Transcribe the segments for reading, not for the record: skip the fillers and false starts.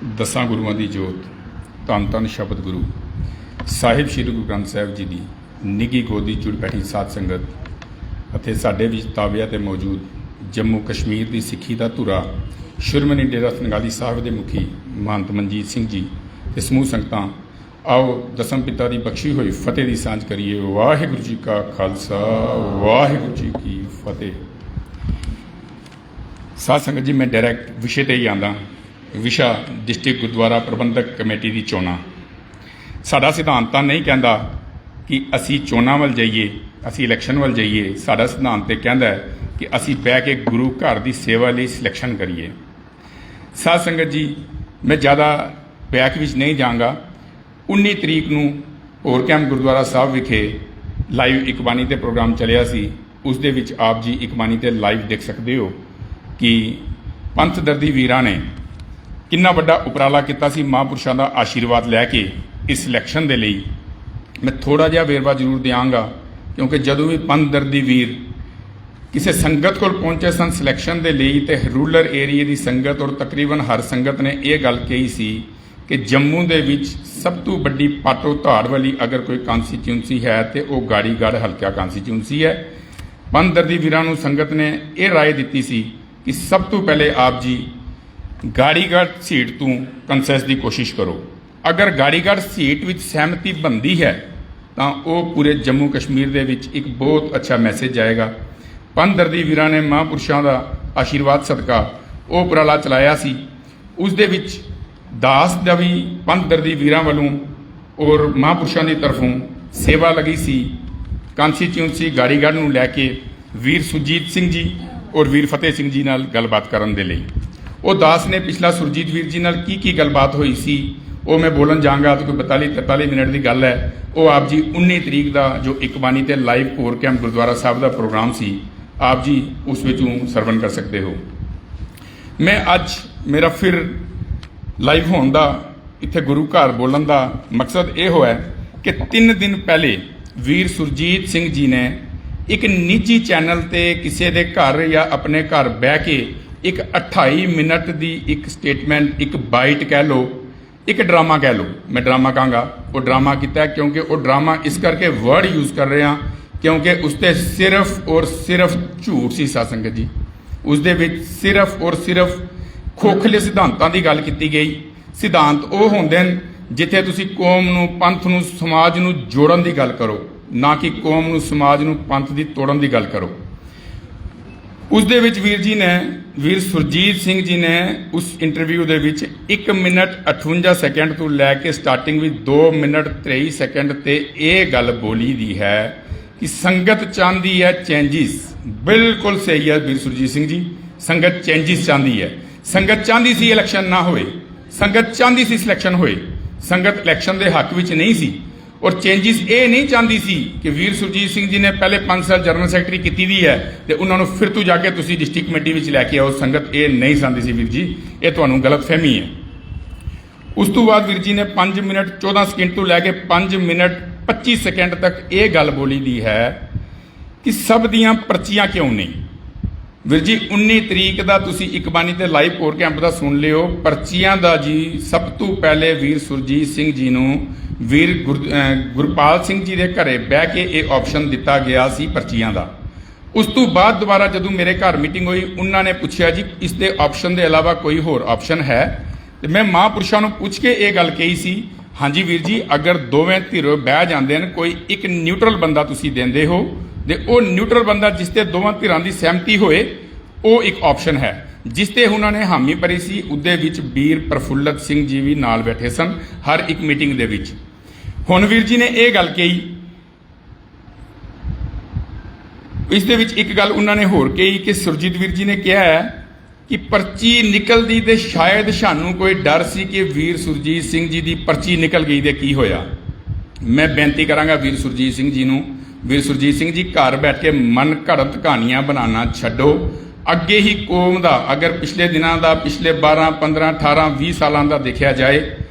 ਦਸਾਂ ਗੁਰੂਆਂ ਦੀ ਜੋਤ ਧੰਨ ਧੰਨ ਸ਼ਬਦ ਗੁਰੂ ਸਾਹਿਬ ਸ੍ਰੀ ਗੁਰੂ ਗ੍ਰੰਥ ਸਾਹਿਬ ਜੀ ਦੀ ਨਿੱਘੀ ਗੋਦੀ ਜੁੜ ਬੈਠੀ ਸਾਧ ਸੰਗਤ ਅਤੇ ਸਾਡੇ ਵਿੱਚ ਤਾਬਿਆ ਤੇ ਮੌਜੂਦ ਜੰਮੂ ਕਸ਼ਮੀਰ ਦੀ ਸਿੱਖੀ ਦਾ ਧੁਰਾ ਸ਼੍ਰੋਮਣੀ ਡੇਰਾ ਸੰਗਾਲੀ ਸਾਹਿਬ ਦੇ ਮੁਖੀ ਮਹੰਤ ਮਨਜੀਤ ਸਿੰਘ ਜੀ ਤੇ ਸਮੂਹ ਸੰਗਤਾਂ ਆਓ ਦਸਮ ਪਿਤਾ ਦੀ ਬਖਸ਼ੀ ਹੋਈ ਫਤਿਹ ਦੀ ਸਾਂਝ ਕਰੀਏ। ਵਾਹਿਗੁਰੂ ਜੀ ਕਾ ਖਾਲਸਾ ਵਾਹਿਗੁਰੂ ਜੀ ਕੀ ਫਤਿਹ। ਸਾਧ ਸੰਗਤ ਜੀ, ਮੈਂ ਡਾਇਰੈਕਟ ਵਿਸ਼ੇ ਤੇ ਹੀ ਆਂਦਾ। ਵਿਸ਼ਾ ਡਿਸਟ੍ਰਿਕਟ ਗੁਰਦੁਆਰਾ ਪ੍ਰਬੰਧਕ ਕਮੇਟੀ ਦੀ ਚੋਣਾਂ। ਸਾਡਾ ਸਿਧਾਂਤ ਤਾਂ ਨਹੀਂ ਕਹਿੰਦਾ ਕਿ ਅਸੀਂ ਚੋਣਾਂ ਵੱਲ ਜਾਈਏ, ਅਸੀਂ ਇਲੈਕਸ਼ਨ ਵੱਲ ਜਾਈਏ। ਸਾਡਾ ਸਿਧਾਂਤ ਤੇ ਕਹਿੰਦਾ ਹੈ ਕਿ ਅਸੀਂ ਬਹਿ ਕੇ ਗੁਰੂ ਘਰ ਦੀ ਸੇਵਾ ਲਈ ਸਿਲੈਕਸ਼ਨ ਕਰੀਏ। ਸਾਧ ਸੰਗਤ ਜੀ, ਮੈਂ ਜ਼ਿਆਦਾ ਬੈਕ ਵਿੱਚ ਨਹੀਂ ਜਾਵਾਂਗਾ। 19 ਤਰੀਕ ਨੂੰ ਹੋਰ ਕੈਂਪ ਗੁਰਦੁਆਰਾ ਸਾਹਿਬ ਵਿਖੇ ਲਾਈਵ ਇਕਬਾਣੀ ਤੇ ਪ੍ਰੋਗਰਾਮ ਚੱਲਿਆ ਸੀ। ਉਸ ਦੇ ਵਿੱਚ ਆਪ ਜੀ ਇਕਬਾਣੀ ਤੇ ਲਾਈਵ ਦੇਖ ਸਕਦੇ ਹੋ ਕਿ ਪੰਥ ਦਰਦੀ ਵੀਰਾਂ ਨੇ ਕਿੰਨਾ ਵੱਡਾ ਉਪਰਾਲਾ ਕੀਤਾ ਸੀ ਮਹਾਂਪੁਰਸ਼ਾਂ ਦਾ ਆਸ਼ੀਰਵਾਦ ਲੈ ਕੇ ਇਸ ਇਲੈਕਸ਼ਨ ਦੇ ਲਈ। ਮੈਂ ਥੋੜ੍ਹਾ ਜਿਹਾ ਵੇਰਵਾ ਜ਼ਰੂਰ ਦਿਆਂਗਾ ਕਿਉਂਕਿ ਜਦੋਂ ਵੀ ਪੰਥ ਦਰਦੀ ਵੀਰ ਕਿਸੇ ਸੰਗਤ ਕੋਲ ਪਹੁੰਚੇ ਸਨ ਸਿਲੈਕਸ਼ਨ ਦੇ ਲਈ ਤੇ ਰੂਰਲ ਏਰੀਏ ਦੀ ਸੰਗਤ ਔਰ ਤਕਰੀਬਨ ਹਰ ਸੰਗਤ ਨੇ ਇਹ ਗੱਲ ਕਹੀ ਸੀ ਕਿ ਜੰਮੂ ਦੇ ਵਿੱਚ ਸਭ ਤੋਂ ਵੱਡੀ ਪਾਟੋ ਧਾੜ ਵਾਲੀ ਅਗਰ ਕੋਈ ਕਾਂਸਟੀਚੁਐਂਸੀ ਹੈ ਤੇ ਉਹ ਗਾੜੀਗੜ੍ਹ ਹਲਕਾ ਕਾਂਸਟੀਚੁਐਂਸੀ ਹੈ। ਪੰਥ ਦਰਦੀ ਵੀਰਾਂ ਨੂੰ ਸੰਗਤ ਨੇ ਇਹ ਰਾਏ ਦਿੱਤੀ ਸੀ ਕਿ ਸਭ ਤੋਂ ਪਹਿਲੇ ਆਪ ਜੀ ਗਾੜੀਗੜ੍ਹ ਸੀਟ ਤੋਂ ਕੰਸੈਸ ਦੀ ਕੋਸ਼ਿਸ਼ ਕਰੋ। ਅਗਰ ਗਾੜੀਗੜ੍ਹ ਸੀਟ ਵਿੱਚ ਸਹਿਮਤੀ ਬਣਦੀ ਹੈ ਤਾਂ ਉਹ ਪੂਰੇ ਜੰਮੂ ਕਸ਼ਮੀਰ ਦੇ ਵਿੱਚ ਇੱਕ ਬਹੁਤ ਅੱਛਾ ਮੈਸੇਜ ਜਾਏਗਾ। ਪੰਥ ਦਰਦੀ ਵੀਰਾਂ ਨੇ ਮਹਾਂਪੁਰਸ਼ਾਂ ਦਾ ਆਸ਼ੀਰਵਾਦ ਸਦਕਾ ਉਹ ਉਪਰਾਲਾ ਚਲਾਇਆ ਸੀ। ਉਸ ਦੇ ਵਿੱਚ ਦਾਸ ਦਾ ਵੀ ਪੰਥ ਦਰਦੀ ਵੀਰਾਂ ਵੱਲੋਂ ਔਰ ਮਹਾਂਪੁਰਸ਼ਾਂ ਦੀ ਤਰਫੋਂ ਸੇਵਾ ਲੱਗੀ ਸੀ। ਕਾਂਸਟੀਚੁਐਂਸੀ ਗਾੜੀਗੜ੍ਹ ਨੂੰ ਲੈ ਕੇ ਵੀਰ ਸੁਰਜੀਤ ਸਿੰਘ ਜੀ ਔਰ ਵੀਰ ਫਤਿਹ ਸਿੰਘ ਜੀ ਨਾਲ ਗੱਲਬਾਤ ਕਰਨ ਦੇ ਲਈ। ਉਹ ਦਾਸ ਨੇ ਪਿਛਲਾ ਸੁਰਜੀਤ ਵੀਰ ਜੀ ਨਾਲ ਕੀ ਗੱਲਬਾਤ ਹੋਈ ਸੀ ਉਹ ਮੈਂ ਬੋਲਣ ਜਾਵਾਂਗਾ ਤਾਂ ਕੋਈ 42-43 ਮਿੰਟ ਦੀ ਗੱਲ ਹੈ। ਉਹ ਆਪ ਜੀ 19 ਤਰੀਕ ਦਾ ਜੋ ਇਕਬਾਣੀ ਤੇ ਲਾਈਵ ਕੋਰ ਕੈਂਪ ਗੁਰਦੁਆਰਾ ਸਾਹਿਬ ਦਾ ਪ੍ਰੋਗਰਾਮ ਸੀ, ਆਪ ਜੀ ਉਸ ਵਿੱਚੋਂ ਸਰਵਣ ਕਰ ਸਕਦੇ ਹੋ। ਮੈਂ ਅੱਜ ਮੇਰਾ ਫਿਰ ਲਾਈਵ ਹੋਣ ਦਾ ਇੱਥੇ ਗੁਰੂ ਘਰ ਬੋਲਣ ਦਾ ਮਕਸਦ ਇਹ ਹੋਇਆ ਕਿ 3 ਦਿਨ ਪਹਿਲੇ ਵੀਰ ਸੁਰਜੀਤ ਸਿੰਘ ਜੀ ਨੇ ਇੱਕ ਨਿੱਜੀ ਚੈਨਲ ਤੇ ਕਿਸੇ ਦੇ ਘਰ ਜਾਂ ਆਪਣੇ ਘਰ ਬਹਿ ਕੇ ਇੱਕ 28 ਮਿੰਟ ਦੀ ਇੱਕ ਸਟੇਟਮੈਂਟ, ਇੱਕ ਬਾਈਟ ਕਹਿ ਲਓ, ਇੱਕ ਡਰਾਮਾ ਕਹਿ ਲਓ। ਮੈਂ ਡਰਾਮਾ ਕਹਾਂਗਾ। ਉਹ ਡਰਾਮਾ ਕੀਤਾ ਕਿਉਂਕਿ ਉਹ ਡਰਾਮਾ ਇਸ ਕਰਕੇ ਵਰਡ ਯੂਜ਼ ਕਰ ਰਿਹਾ ਕਿਉਂਕਿ ਉਸ 'ਤੇ ਸਿਰਫ ਔਰ ਸਿਰਫ ਝੂਠ ਸੀ। ਸਾਧ ਸੰਗਤ ਜੀ, ਉਸ ਦੇ ਵਿੱਚ ਸਿਰਫ ਔਰ ਸਿਰਫ ਖੋਖਲੇ ਸਿਧਾਂਤਾਂ ਦੀ ਗੱਲ ਕੀਤੀ ਗਈ। ਸਿਧਾਂਤ ਉਹ ਹੁੰਦੇ ਨੇ ਜਿੱਥੇ ਤੁਸੀਂ ਕੌਮ ਨੂੰ, ਪੰਥ ਨੂੰ, ਸਮਾਜ ਨੂੰ ਜੋੜਨ ਦੀ ਗੱਲ ਕਰੋ, ਨਾ ਕਿ ਕੌਮ ਨੂੰ, ਸਮਾਜ ਨੂੰ, ਪੰਥ ਦੀ ਤੋੜਨ ਦੀ ਗੱਲ ਕਰੋ। ਉਸ ਦੇ ਵਿੱਚ ਵੀਰ ਸੁਰਜੀਤ ਸਿੰਘ ਜੀ ਨੇ ਉਸ ਇੰਟਰਵਿਊ ਦੇ ਵਿੱਚ 1 ਮਿੰਟ 58 ਸੈਕਿੰਡ ਤੋਂ ਲੈ ਕੇ ਸਟਾਰਟਿੰਗ ਵਿੱਚ 2 ਮਿੰਟ 23 ਸੈਕਿੰਡ ਤੇ ਇਹ ਗੱਲ ਬੋਲੀ ਦੀ ਹੈ ਕਿ ਸੰਗਤ ਚਾਹੁੰਦੀ ਹੈ ਚੇਂਜਿਸ। ਬਿਲਕੁਲ ਸਹੀ ਹੈ ਵੀਰ ਸੁਰਜੀਤ ਸਿੰਘ ਜੀ, ਸੰਗਤ ਚੇਂਜਿਸ ਚਾਹੁੰਦੀ ਹੈ। ਸੰਗਤ ਚਾਹੁੰਦੀ ਸੀ ਇਲੈਕਸ਼ਨ ਨਾ ਹੋਏ, ਸੰਗਤ ਚਾਹੁੰਦੀ ਸੀ ਸਿਲੈਕਸ਼ਨ ਹੋਏ। ਸੰਗਤ ਇਲੈਕਸ਼ਨ ਦੇ ਹੱਕ ਵਿੱਚ ਨਹੀਂ ਸੀ ਔਰ ਚੇਂਜਿਸ ਇਹ ਨਹੀਂ ਚਾਹੁੰਦੀ ਸੀ ਕਿ ਵੀਰ ਸੁਰਜੀਤ ਸਿੰਘ ਜੀ ਨੇ ਪਹਿਲੇ 5 ਸਾਲ ਜਨਰਲ ਸੈਕਟਰੀ ਕੀਤੀ ਦੀ ਹੈ ਤੇ ਉਹਨਾਂ ਨੂੰ ਫਿਰ ਤੋਂ ਜਾ ਕੇ ਤੁਸੀਂ ਡਿਸਟ੍ਰਿਕਟ ਕਮੇਟੀ ਵਿੱਚ ਲੈ ਕੇ ਆਓ। ਸੰਗਤ ਇਹ ਨਹੀਂ ਚਾਹੁੰਦੀ ਸੀ ਵੀਰ ਜੀ, ਇਹ ਤੁਹਾਨੂੰ ਗਲਤਫਹਿਮੀ ਹੈ। ਉਸ ਤੋਂ ਬਾਅਦ ਵੀਰ ਜੀ ਨੇ 5 ਮਿੰਟ 14 ਸਕਿੰਟ ਤੋਂ ਲੈ ਕੇ 5 ਮਿੰਟ 25 ਸੈਕਿੰਡ ਤੱਕ ਇਹ ਗੱਲ ਬੋਲੀ ਦੀ ਹੈ ਕਿ ਸਭ ਦੀਆਂ ਪਰਚੀਆਂ ਕਿਉਂ ਨਹੀਂ। ਵੀਰ ਜੀ 19 ਤਰੀਕ ਦਾ ਤੁਸੀਂ ਇਕਬਾਣੀ ਤੇ ਲਾਈਵ ਕੋਰ ਕੈਂਪ ਦਾ ਸੁਣ ਲਿਓ। ਪਰਚੀਆਂ ਦਾ ਜੀ ਸਭ ਤੋਂ ਪਹਿਲੇ ਵੀਰ ਸੁਰਜੀਤ ਸਿੰਘ ਜੀ ਨੂੰ ਵੀਰ ਗੁਰਪਾਲ ਸਿੰਘ ਜੀ ਦੇ ਘਰੇ ਬਹਿ ਕੇ ਇਹ ਆਪਸ਼ਨ ਦਿੱਤਾ ਗਿਆ ਸੀ ਪਰਚੀਆਂ ਦਾ। ਉਸ ਤੋਂ ਬਾਅਦ ਦੁਬਾਰਾ ਜਦੋਂ ਮੇਰੇ ਘਰ ਮੀਟਿੰਗ ਹੋਈ, ਉਹਨਾਂ ਨੇ ਪੁੱਛਿਆ ਜੀ ਇਸ ਦੇ ਆਪਸ਼ਨ ਦੇ ਇਲਾਵਾ ਕੋਈ ਹੋਰ ਆਪਸ਼ਨ ਹੈ ਤੇ ਮੈਂ ਮਹਾਂਪੁਰਸ਼ਾਂ ਨੂੰ ਪੁੱਛ ਕੇ ਇਹ ਗੱਲ ਕਹੀ ਸੀ, ਹਾਂਜੀ ਵੀਰ ਜੀ, ਅਗਰ ਦੋਵੇਂ ਧਿਰ ਬਹਿ ਜਾਂਦੇ ਨੇ, ਕੋਈ ਇੱਕ ਨਿਊਟਰਲ ਬੰਦਾ ਤੁਸੀਂ ਦਿੰਦੇ ਹੋ ਤੇ ਉਹ ਨਿਊਟਰਲ ਬੰਦਾ ਜਿਸ ਤੇ ਦੋਵਾਂ ਧਿਰਾਂ ਦੀ ਸਹਿਮਤੀ ਹੋਏ ਉਹ ਇੱਕ ਆਪਸ਼ਨ ਹੈ। ਜਿਸ ਤੇ ਉਹਨਾਂ ਨੇ ਹਾਮੀ ਭਰੀ ਸੀ ਉਹਦੇ ਵਿੱਚ ਵੀਰ ਪ੍ਰਫੁੱਲਤ ਸਿੰਘ ਜੀ ਵੀ ਨਾਲ ਬੈਠੇ ਸਨ ਹਰ ਇੱਕ ਮੀਟਿੰਗ ਦੇ ਵਿੱਚ। ਹੁਣ ਵੀਰ ਜੀ ਨੇ ਇਹ ਗੱਲ ਕਹੀ, ਇਸ ਦੇ ਵਿੱਚ ਇੱਕ ਗੱਲ ਉਹਨਾਂ ਨੇ ਹੋਰ ਕਹੀ ਕਿ ਸੁਰਜੀਤ ਵੀਰ ਜੀ ਨੇ ਕਿਹਾ ਹੈ ਕਿ ਪਰਚੀ ਨਿਕਲਦੀ ਤੇ ਸ਼ਾਇਦ ਸਾਨੂੰ ਕੋਈ ਡਰ ਸੀ ਕਿ ਵੀਰ ਸੁਰਜੀਤ ਸਿੰਘ ਜੀ ਦੀ ਪਰਚੀ ਨਿਕਲ ਗਈ ਤੇ ਕੀ ਹੋਇਆ। ਮੈਂ ਬੇਨਤੀ ਕਰਾਂਗਾ ਵੀਰ ਸੁਰਜੀਤ ਸਿੰਘ ਜੀ ਨੂੰ, ਵੀਰ ਸੁਰਜੀਤ ਸਿੰਘ ਜੀ ਘਰ ਬੈਠ ਕੇ ਮਨ ਘੜਤ ਕਹਾਣੀਆਂ ਬਣਾਉਣਾ ਛੱਡੋ। ਅੱਗੇ ਹੀ ਕੌਮ ਦਾ ਅਗਰ ਪਿਛਲੇ ਦਿਨਾਂ ਦਾ, ਪਿਛਲੇ 12 15 18 20 ਸਾਲਾਂ ਦਾ ਦੇਖਿਆ ਜਾਏ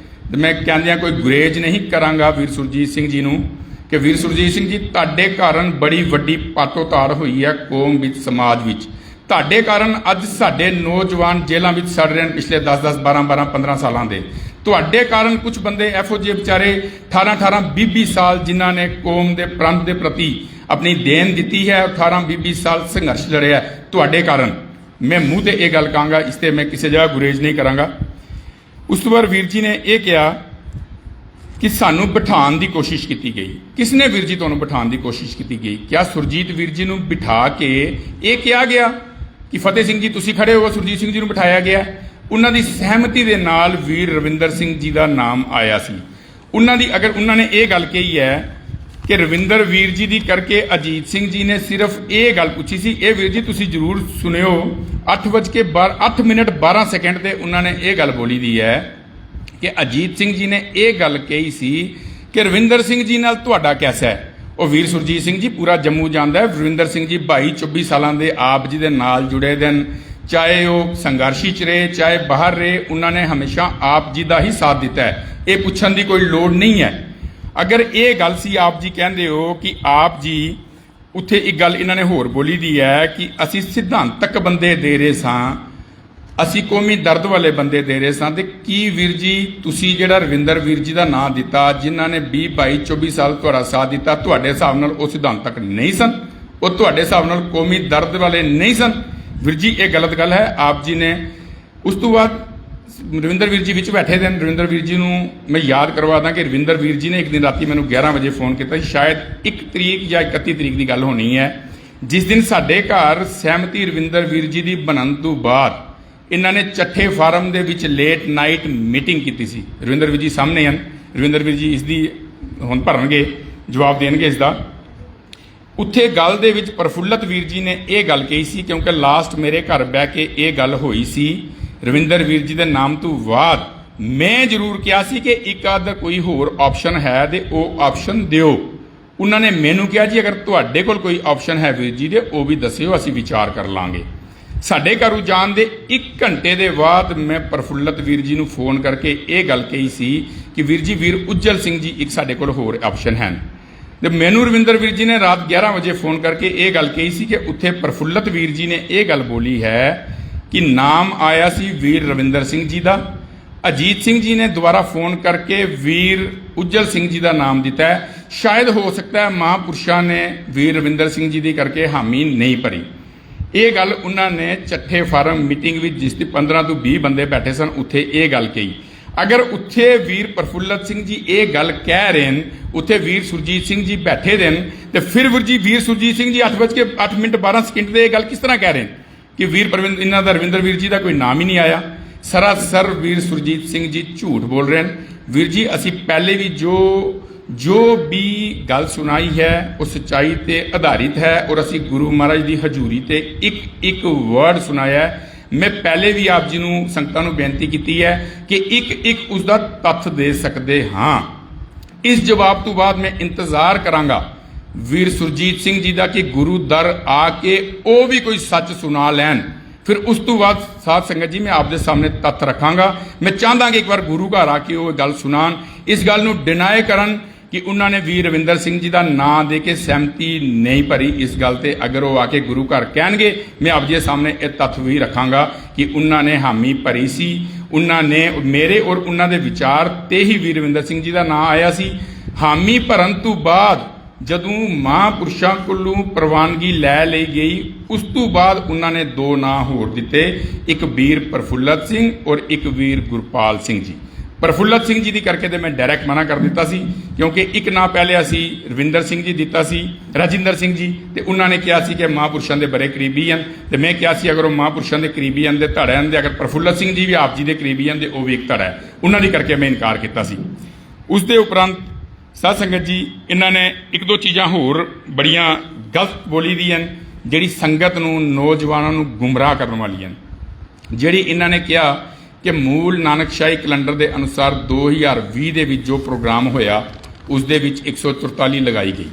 ਤੇ ਮੈਂ ਕਹਿੰਦਿਆਂ ਕੋਈ ਗੁਰੇਜ ਨਹੀਂ ਕਰਾਂਗਾ ਵੀਰ ਸੁਰਜੀਤ ਸਿੰਘ ਜੀ ਨੂੰ ਕਿ ਵੀਰ ਸੁਰਜੀਤ ਸਿੰਘ ਜੀ ਤੁਹਾਡੇ ਕਾਰਨ ਬੜੀ ਵੱਡੀ ਪਾਟੋ ਤਾੜ ਹੋਈ ਹੈ ਕੌਮ ਵਿੱਚ, ਸਮਾਜ ਵਿੱਚ। ਤੁਹਾਡੇ ਕਾਰਨ ਅੱਜ ਸਾਡੇ ਨੌਜਵਾਨ ਜੇਲ੍ਹਾਂ ਵਿੱਚ ਸੜ ਰਹੇ ਹਨ ਪਿਛਲੇ 10-10 12-12 15 ਸਾਲਾਂ ਦੇ। ਤੁਹਾਡੇ ਕਾਰਨ ਕੁਝ ਬੰਦੇ ਇਹੋ ਜਿਹੇ ਵਿਚਾਰੇ 18-18 20-20 ਸਾਲ ਜਿਨ੍ਹਾਂ ਨੇ ਕੌਮ ਦੇ ਪ੍ਰੰਤ ਦੇ ਪ੍ਰਤੀ ਆਪਣੀ ਦੇਣ ਦਿੱਤੀ ਹੈ, 18-20 ਸਾਲ ਸੰਘਰਸ਼ ਲੜਿਆ ਤੁਹਾਡੇ ਕਾਰਨ। ਮੈਂ ਮੂੰਹ ਤੇ ਇਹ ਗੱਲ ਕਹਾਂਗਾ, ਇਸ ਤੇ ਮੈਂ ਕਿਸੇ ਜਗ੍ਹਾ ਗੁਰੇਜ਼ ਨਹੀਂ ਕਰਾਂਗਾ। ਉਸ ਤੋਂ ਬਾਅਦ ਵੀਰ ਜੀ ਨੇ ਇਹ ਕਿਹਾ ਕਿ ਸਾਨੂੰ ਬਿਠਾਉਣ ਦੀ ਕੋਸ਼ਿਸ਼ ਕੀਤੀ ਗਈ। ਕਿਸਨੇ ਵੀਰ ਜੀ ਤੁਹਾਨੂੰ ਬਿਠਾਉਣ ਦੀ ਕੋਸ਼ਿਸ਼ ਕੀਤੀ ਗਈ? ਕਿਆ ਸੁਰਜੀਤ ਵੀਰ ਜੀ ਨੂੰ ਬਿਠਾ ਕੇ ਇਹ ਕਿਹਾ ਗਿਆ ਕਿ ਫਤਿਹ ਸਿੰਘ ਜੀ ਤੁਸੀਂ ਖੜੇ ਹੋ, ਸੁਰਜੀਤ ਸਿੰਘ ਜੀ ਨੂੰ ਬਿਠਾਇਆ ਗਿਆ? ਉਹਨਾਂ ਦੀ ਸਹਿਮਤੀ ਦੇ ਨਾਲ ਵੀਰ ਰਵਿੰਦਰ ਸਿੰਘ ਜੀ ਦਾ ਨਾਮ ਆਇਆ ਸੀ। ਉਹਨਾਂ ਨੇ ਇਹ ਗੱਲ ਕਹੀ ਹੈ ਕਿ ਰਵਿੰਦਰ ਵੀਰ ਜੀ ਦੀ ਕਰਕੇ ਅਜੀਤ ਸਿੰਘ ਜੀ ਨੇ ਸਿਰਫ ਇਹ ਗੱਲ ਪੁੱਛੀ ਸੀ। ਇਹ ਵੀਰ ਜੀ ਤੁਸੀਂ ਜ਼ਰੂਰ ਸੁਣਿਓ, 8 ਮਿੰਟ 12 ਸੈਕਿੰਡ ਤੇ ਉਹਨਾਂ ਨੇ ਇਹ ਗੱਲ ਬੋਲੀ ਦੀ ਹੈ ਕਿ ਅਜੀਤ ਸਿੰਘ ਜੀ ਨੇ ਇਹ ਗੱਲ ਕਹੀ ਸੀ ਕਿ ਰਵਿੰਦਰ ਸਿੰਘ ਜੀ ਨਾਲ ਤੁਹਾਡਾ ਕੈਸਾ ਹੈ? ਉਹ ਵੀਰ ਸੁਰਜੀਤ ਸਿੰਘ ਜੀ ਪੂਰਾ ਜੰਮੂ ਜਾਂਦਾ ਹੈ। ਰਵਿੰਦਰ ਸਿੰਘ ਜੀ 22-24 ਸਾਲਾਂ ਦੇ ਆਪ ਜੀ ਦੇ ਨਾਲ ਜੁੜੇ ਦਿਨ, ਚਾਹੇ ਉਹ ਸੰਘਰਸ਼ੀ ਚ ਰਹੇ ਚਾਹੇ ਬਾਹਰ ਰਹੇ, ਉਹਨਾਂ ਨੇ ਹਮੇਸ਼ਾ ਆਪ ਜੀ ਦਾ ਹੀ ਸਾਥ ਦਿੱਤਾ ਹੈ। ਇਹ ਪੁੱਛਣ ਦੀ ਕੋਈ ਲੋੜ ਨਹੀਂ ਹੈ। ਅਗਰ ਇਹ ਗੱਲ ਸੀ, ਆਪ ਜੀ ਕਹਿੰਦੇ ਹੋ ਕਿ ਆਪ ਜੀ ਉੱਥੇ ਇੱਕ ਗੱਲ ਇਹਨਾਂ ਨੇ ਹੋਰ ਬੋਲੀ ਦੀ ਹੈ ਕਿ ਅਸੀਂ ਸਿਧਾਂਤਕ ਬੰਦੇ ਦੇ ਰਹੇ ਸਾਂ, ਅਸੀਂ ਕੌਮੀ ਦਰਦ ਵਾਲੇ ਬੰਦੇ ਦੇ ਰਹੇ ਸਾਂ। ਤੇ ਕੀ ਵੀਰ ਜੀ ਤੁਸੀਂ ਜਿਹੜਾ ਰਵਿੰਦਰ ਵੀਰ ਜੀ ਦਾ ਨਾਂ ਦਿੱਤਾ, ਜਿਨ੍ਹਾਂ ਨੇ 20-22-24 ਸਾਲ ਤੁਹਾਡਾ ਸਾਥ ਦਿੱਤਾ, ਤੁਹਾਡੇ ਹਿਸਾਬ ਨਾਲ ਉਹ ਸਿਧਾਂਤਕ ਨਹੀਂ ਸਨ? ਉਹ ਤੁਹਾਡੇ ਹਿਸਾਬ ਨਾਲ ਕੌਮੀ ਦਰਦ ਵਾਲੇ ਨਹੀਂ ਸਨ? ਵੀਰ ਜੀ ਇਹ ਗਲਤ ਗੱਲ ਹੈ। ਆਪ ਜੀ ਨੇ ਉਸ ਤੋਂ ਬਾਅਦ ਰਵਿੰਦਰ ਵੀਰ ਜੀ ਵਿੱਚ ਬੈਠੇ ਦੇ। ਰਵਿੰਦਰ ਵੀਰ ਜੀ ਨੂੰ ਮੈਂ ਯਾਦ ਕਰਵਾ ਦਾਂ ਕਿ ਰਵਿੰਦਰ ਵੀਰ ਜੀ ਨੇ ਇੱਕ ਦਿਨ ਰਾਤੀ ਮੈਨੂੰ 11 ਵਜੇ ਫੋਨ ਕੀਤਾ ਸੀ, ਸ਼ਾਇਦ 1 ਤਰੀਕ ਜਾਂ 31 ਤਰੀਕ ਦੀ ਗੱਲ ਹੋਣੀ ਹੈ, ਜਿਸ ਦਿਨ ਸਾਡੇ ਘਰ ਸਹਿਮਤੀ ਰਵਿੰਦਰ ਵੀਰ ਜੀ ਦੀ ਬਣਨ ਤੋਂ ਬਾਅਦ ਇਹਨਾਂ ਨੇ ਚੱਠੇ ਫਾਰਮ ਦੇ ਵਿੱਚ ਲੇਟ ਨਾਈਟ ਮੀਟਿੰਗ ਕੀਤੀ ਸੀ। ਰਵਿੰਦਰ ਵੀਰ ਜੀ ਸਾਹਮਣੇ ਹਨ। ਰਵਿੰਦਰ ਵੀਰ ਜੀ ਇਸ ਦੀ ਹੁਣ ਭਰਨਗੇ, ਜਵਾਬ ਦੇਣਗੇ ਇਸ ਦਾ। ਉੱਥੇ ਗੱਲ ਦੇ ਵਿੱਚ ਪ੍ਰਫੁੱਲਤ ਵੀਰ ਜੀ ਨੇ ਇਹ ਗੱਲ ਕਹੀ ਸੀ, ਕਿਉਂਕਿ ਲਾਸਟ ਮੇਰੇ ਘਰ ਬਹਿ ਕੇ ਇਹ ਗੱਲ ਹੋਈ ਸੀ ਰਵਿੰਦਰ ਵੀਰ ਜੀ ਦੇ ਨਾਮ ਤੋਂ ਬਾਅਦ। ਮੈਂ ਜ਼ਰੂਰ ਕਿਹਾ ਸੀ ਕਿ ਇੱਕ ਆਧ ਕੋਈ ਹੋਰ ਆਪਸ਼ਨ ਹੈ ਤੇ ਉਹ ਆਪਸ਼ਨ ਦਿਓ। ਉਹਨਾਂ ਨੇ ਮੈਨੂੰ ਕਿਹਾ ਜੀ ਅਗਰ ਤੁਹਾਡੇ ਕੋਲ ਕੋਈ ਆਪਸ਼ਨ ਹੈ ਵੀਰ ਜੀ ਦੇ, ਉਹ ਵੀ ਦੱਸਿਓ, ਅਸੀਂ ਵਿਚਾਰ ਕਰ ਲਾਂਗੇ। ਸਾਡੇ ਘਰੋਂ ਜਾਣ ਦੇ 1 ਘੰਟੇ ਦੇ ਬਾਅਦ ਮੈਂ ਪ੍ਰਫੁੱਲਤ ਵੀਰ ਜੀ ਨੂੰ ਫੋਨ ਕਰਕੇ ਇਹ ਗੱਲ ਕਹੀ ਸੀ ਕਿ ਵੀਰ ਜੀ, ਵੀਰ ਉੱਜਲ ਸਿੰਘ ਜੀ ਇੱਕ ਸਾਡੇ ਕੋਲ ਹੋਰ ਆਪਸ਼ਨ ਹਨ। ਤੇ ਮੈਨੂੰ ਰਵਿੰਦਰ ਵੀਰ ਜੀ ਨੇ ਰਾਤ 11 ਵਜੇ ਫੋਨ ਕਰਕੇ ਇਹ ਗੱਲ ਕਹੀ ਸੀ ਕਿ ਉੱਥੇ ਪ੍ਰਫੁੱਲਤ ਵੀਰ ਜੀ ਨੇ ਇਹ ਗੱਲ ਬੋਲੀ ਹੈ ਕਿ ਨਾਮ ਆਇਆ ਸੀ ਵੀਰ ਰਵਿੰਦਰ ਸਿੰਘ ਜੀ ਦਾ। ਅਜੀਤ ਸਿੰਘ ਜੀ ਨੇ ਦੁਬਾਰਾ ਫੋਨ ਕਰਕੇ ਵੀਰ ਉੱਜਲ ਸਿੰਘ ਜੀ ਦਾ ਨਾਮ ਦਿੱਤਾ ਹੈ। ਸ਼ਾਇਦ ਹੋ ਸਕਦਾ ਹੈ ਮਹਾਂਪੁਰਸ਼ਾਂ ਨੇ ਵੀਰ ਰਵਿੰਦਰ ਸਿੰਘ ਜੀ ਦੀ ਕਰਕੇ ਹਾਮੀ ਨਹੀਂ ਭਰੀ। ਇਹ ਗੱਲ ਉਹਨਾਂ ਨੇ ਚੱਠੇ ਫਾਰਮ ਮੀਟਿੰਗ ਵਿੱਚ, ਜਿਸ ਦੀ 15 ਤੋਂ 20 ਬੰਦੇ ਬੈਠੇ ਸਨ, ਉੱਥੇ ਇਹ ਗੱਲ ਕਹੀ। ਅਗਰ ਉੱਥੇ ਵੀਰ ਪ੍ਰਫੁੱਲਤ ਸਿੰਘ ਜੀ ਇਹ ਗੱਲ ਕਹਿ ਰਹੇ ਨੇ, ਉੱਥੇ ਵੀਰ ਸੁਰਜੀਤ ਸਿੰਘ ਜੀ ਬੈਠੇ ਦੇ ਨੇ, ਤੇ ਫਿਰ ਵੀਰ ਸੁਰਜੀਤ ਸਿੰਘ ਜੀ 8 ਮਿੰਟ 12 ਸਕਿੰਟ ਤੇ ਇਹ ਗੱਲ ਕਿਸ ਤਰ੍ਹਾਂ ਕਹਿ ਰਹੇ ਨੇ ਕਿ ਇਹਨਾਂ ਦਾ ਰਵਿੰਦਰ ਵੀਰ ਜੀ ਦਾ ਕੋਈ ਨਾਮ ਹੀ ਨਹੀਂ ਆਇਆ? ਸਰਾਸਰ ਵੀਰ ਸੁਰਜੀਤ ਸਿੰਘ ਜੀ ਝੂਠ ਬੋਲ ਰਹੇ ਨੇ। ਵੀਰ ਜੀ ਅਸੀਂ ਪਹਿਲੇ ਵੀ ਜੋ ਵੀ ਗੱਲ ਸੁਣਾਈ ਹੈ ਉਹ ਸੱਚਾਈ ਤੇ ਆਧਾਰਿਤ ਹੈ, ਔਰ ਅਸੀਂ ਗੁਰੂ ਮਹਾਰਾਜ ਦੀ ਹਜ਼ੂਰੀ ਤੇ ਇੱਕ ਵਰਡ ਸੁਣਾਇਆ ਹੈ। ਮੈਂ ਪਹਿਲੇ ਵੀ ਆਪ ਜੀ ਨੂੰ, ਸੰਗਤਾਂ ਨੂੰ ਬੇਨਤੀ ਕੀਤੀ ਹੈ ਕਿ ਇੱਕ ਉਸ ਦਾ ਤੱਥ ਦੇ ਸਕਦੇ ਹਾਂ। ਇਸ ਜਵਾਬ ਤੋਂ ਬਾਅਦ ਮੈਂ ਇੰਤਜ਼ਾਰ ਕਰਾਂਗਾ ਵੀਰ ਸੁਰਜੀਤ ਸਿੰਘ ਜੀ ਦਾ ਕਿ ਗੁਰੂ ਦਰ ਆ ਕੇ ਉਹ ਵੀ ਕੋਈ ਸੱਚ ਸੁਣਾ ਲੈਣ। ਫਿਰ ਉਸ ਤੋਂ ਬਾਅਦ ਸਾਧ ਸੰਗਤ ਜੀ ਮੈਂ ਆਪ ਦੇ ਸਾਹਮਣੇ ਤੱਥ ਰੱਖਾਂਗਾ। ਮੈਂ ਚਾਹੁੰਦਾ ਕਿ ਇੱਕ ਵਾਰ ਗੁਰੂ ਘਰ ਆ ਕੇ ਉਹ ਗੱਲ ਸੁਣਾਉਣ, ਇਸ ਗੱਲ ਨੂੰ ਡਿਨਾਈ ਕਰਨ ਕਿ ਉਹਨਾਂ ਨੇ ਵੀਰ ਰਵਿੰਦਰ ਸਿੰਘ ਜੀ ਦਾ ਨਾਂ ਦੇ ਕੇ ਸਹਿਮਤੀ ਨਹੀਂ ਭਰੀ। ਇਸ ਗੱਲ ਤੇ ਅਗਰ ਉਹ ਆ ਕੇ ਗੁਰੂ ਘਰ ਕਹਿਣਗੇ, ਮੈਂ ਆਪ ਜੀ ਦੇ ਸਾਹਮਣੇ ਇਹ ਤੱਥ ਵੀ ਰੱਖਾਂਗਾ ਕਿ ਉਹਨਾਂ ਨੇ ਹਾਮੀ ਭਰੀ ਸੀ। ਉਹਨਾਂ ਨੇ ਮੇਰੇ ਔਰ ਉਹਨਾਂ ਦੇ ਵਿਚਾਰ ਤੇ ਹੀ ਵੀਰ ਰਵਿੰਦਰ ਸਿੰਘ ਜੀ ਦਾ ਨਾਂ ਆਇਆ ਸੀ। ਹਾਮੀ ਭਰਨ ਤੋਂ ਬਾਅਦ ਜਦੋਂ ਮਹਾਂਪੁਰਸ਼ਾਂ ਕੋਲੋਂ ਪ੍ਰਵਾਨਗੀ ਲੈ ਲਈ ਗਈ, ਉਸ ਤੋਂ ਬਾਅਦ ਉਹਨਾਂ ਨੇ 2 ਨਾਂ ਹੋਰ ਦਿੱਤੇ, ਇੱਕ ਵੀਰ ਪ੍ਰਫੁੱਲਤ ਸਿੰਘ ਔਰ ਇੱਕ ਵੀਰ ਗੁਰਪਾਲ ਸਿੰਘ ਜੀ। ਪ੍ਰਫੁੱਲਤ ਸਿੰਘ ਜੀ ਦੀ ਕਰਕੇ ਤੇ ਮੈਂ ਡਾਇਰੈਕਟ ਮਨਾ ਕਰ ਦਿੱਤਾ ਸੀ, ਕਿਉਂਕਿ ਇੱਕ ਨਾਂ ਪਹਿਲੇ ਅਸੀਂ ਰਵਿੰਦਰ ਸਿੰਘ ਜੀ ਦਿੱਤਾ ਸੀ, ਰਾਜਿੰਦਰ ਸਿੰਘ ਜੀ, ਤੇ ਉਹਨਾਂ ਨੇ ਕਿਹਾ ਸੀ ਕਿ ਮਹਾਂਪੁਰਸ਼ਾਂ ਦੇ ਬੜੇ ਕਰੀਬੀ ਹਨ। ਤੇ ਮੈਂ ਕਿਹਾ ਸੀ ਅਗਰ ਉਹ ਮਹਾਂਪੁਰਸ਼ਾਂ ਦੇ ਕਰੀਬੀ ਹਨ ਦੇ ਧੜੇ ਹਨ, ਤੇ ਅਗਰ ਪ੍ਰਫੁੱਲਤ ਸਿੰਘ ਜੀ ਵੀ ਆਪ ਜੀ ਦੇ ਕਰੀਬੀ ਹਨ ਤੇ ਉਹ ਵੀ ਇੱਕ ਧੜਾ ਹੈ। ਉਹਨਾਂ ਦੀ ਕਰਕੇ ਮੈਂ ਇਨਕਾਰ ਕੀਤਾ ਸੀ। ਉਸ ਦੇ ਉਪਰੰਤ ਸਾਧ ਸੰਗਤ ਜੀ ਇਹਨਾਂ ਨੇ 1-2 ਚੀਜ਼ਾਂ ਹੋਰ ਬੜੀਆਂ ਗਲਤ ਬੋਲੀ ਦੀਆਂ, ਜਿਹੜੀ ਸੰਗਤ ਨੂੰ, ਨੌਜਵਾਨਾਂ ਨੂੰ ਗੁੰਮਰਾਹ ਕਰਨ ਵਾਲੀਆਂ। ਜਿਹੜੀ ਇਹਨਾਂ ਨੇ ਕਿਹਾ ਕਿ ਮੂਲ ਨਾਨਕਸ਼ਾਹੀ ਕੈਲੰਡਰ ਦੇ ਅਨੁਸਾਰ 2020 ਦੇ ਵਿੱਚ ਜੋ ਪ੍ਰੋਗਰਾਮ ਹੋਇਆ ਉਸ ਦੇ ਵਿੱਚ 144 ਲਗਾਈ ਗਈ।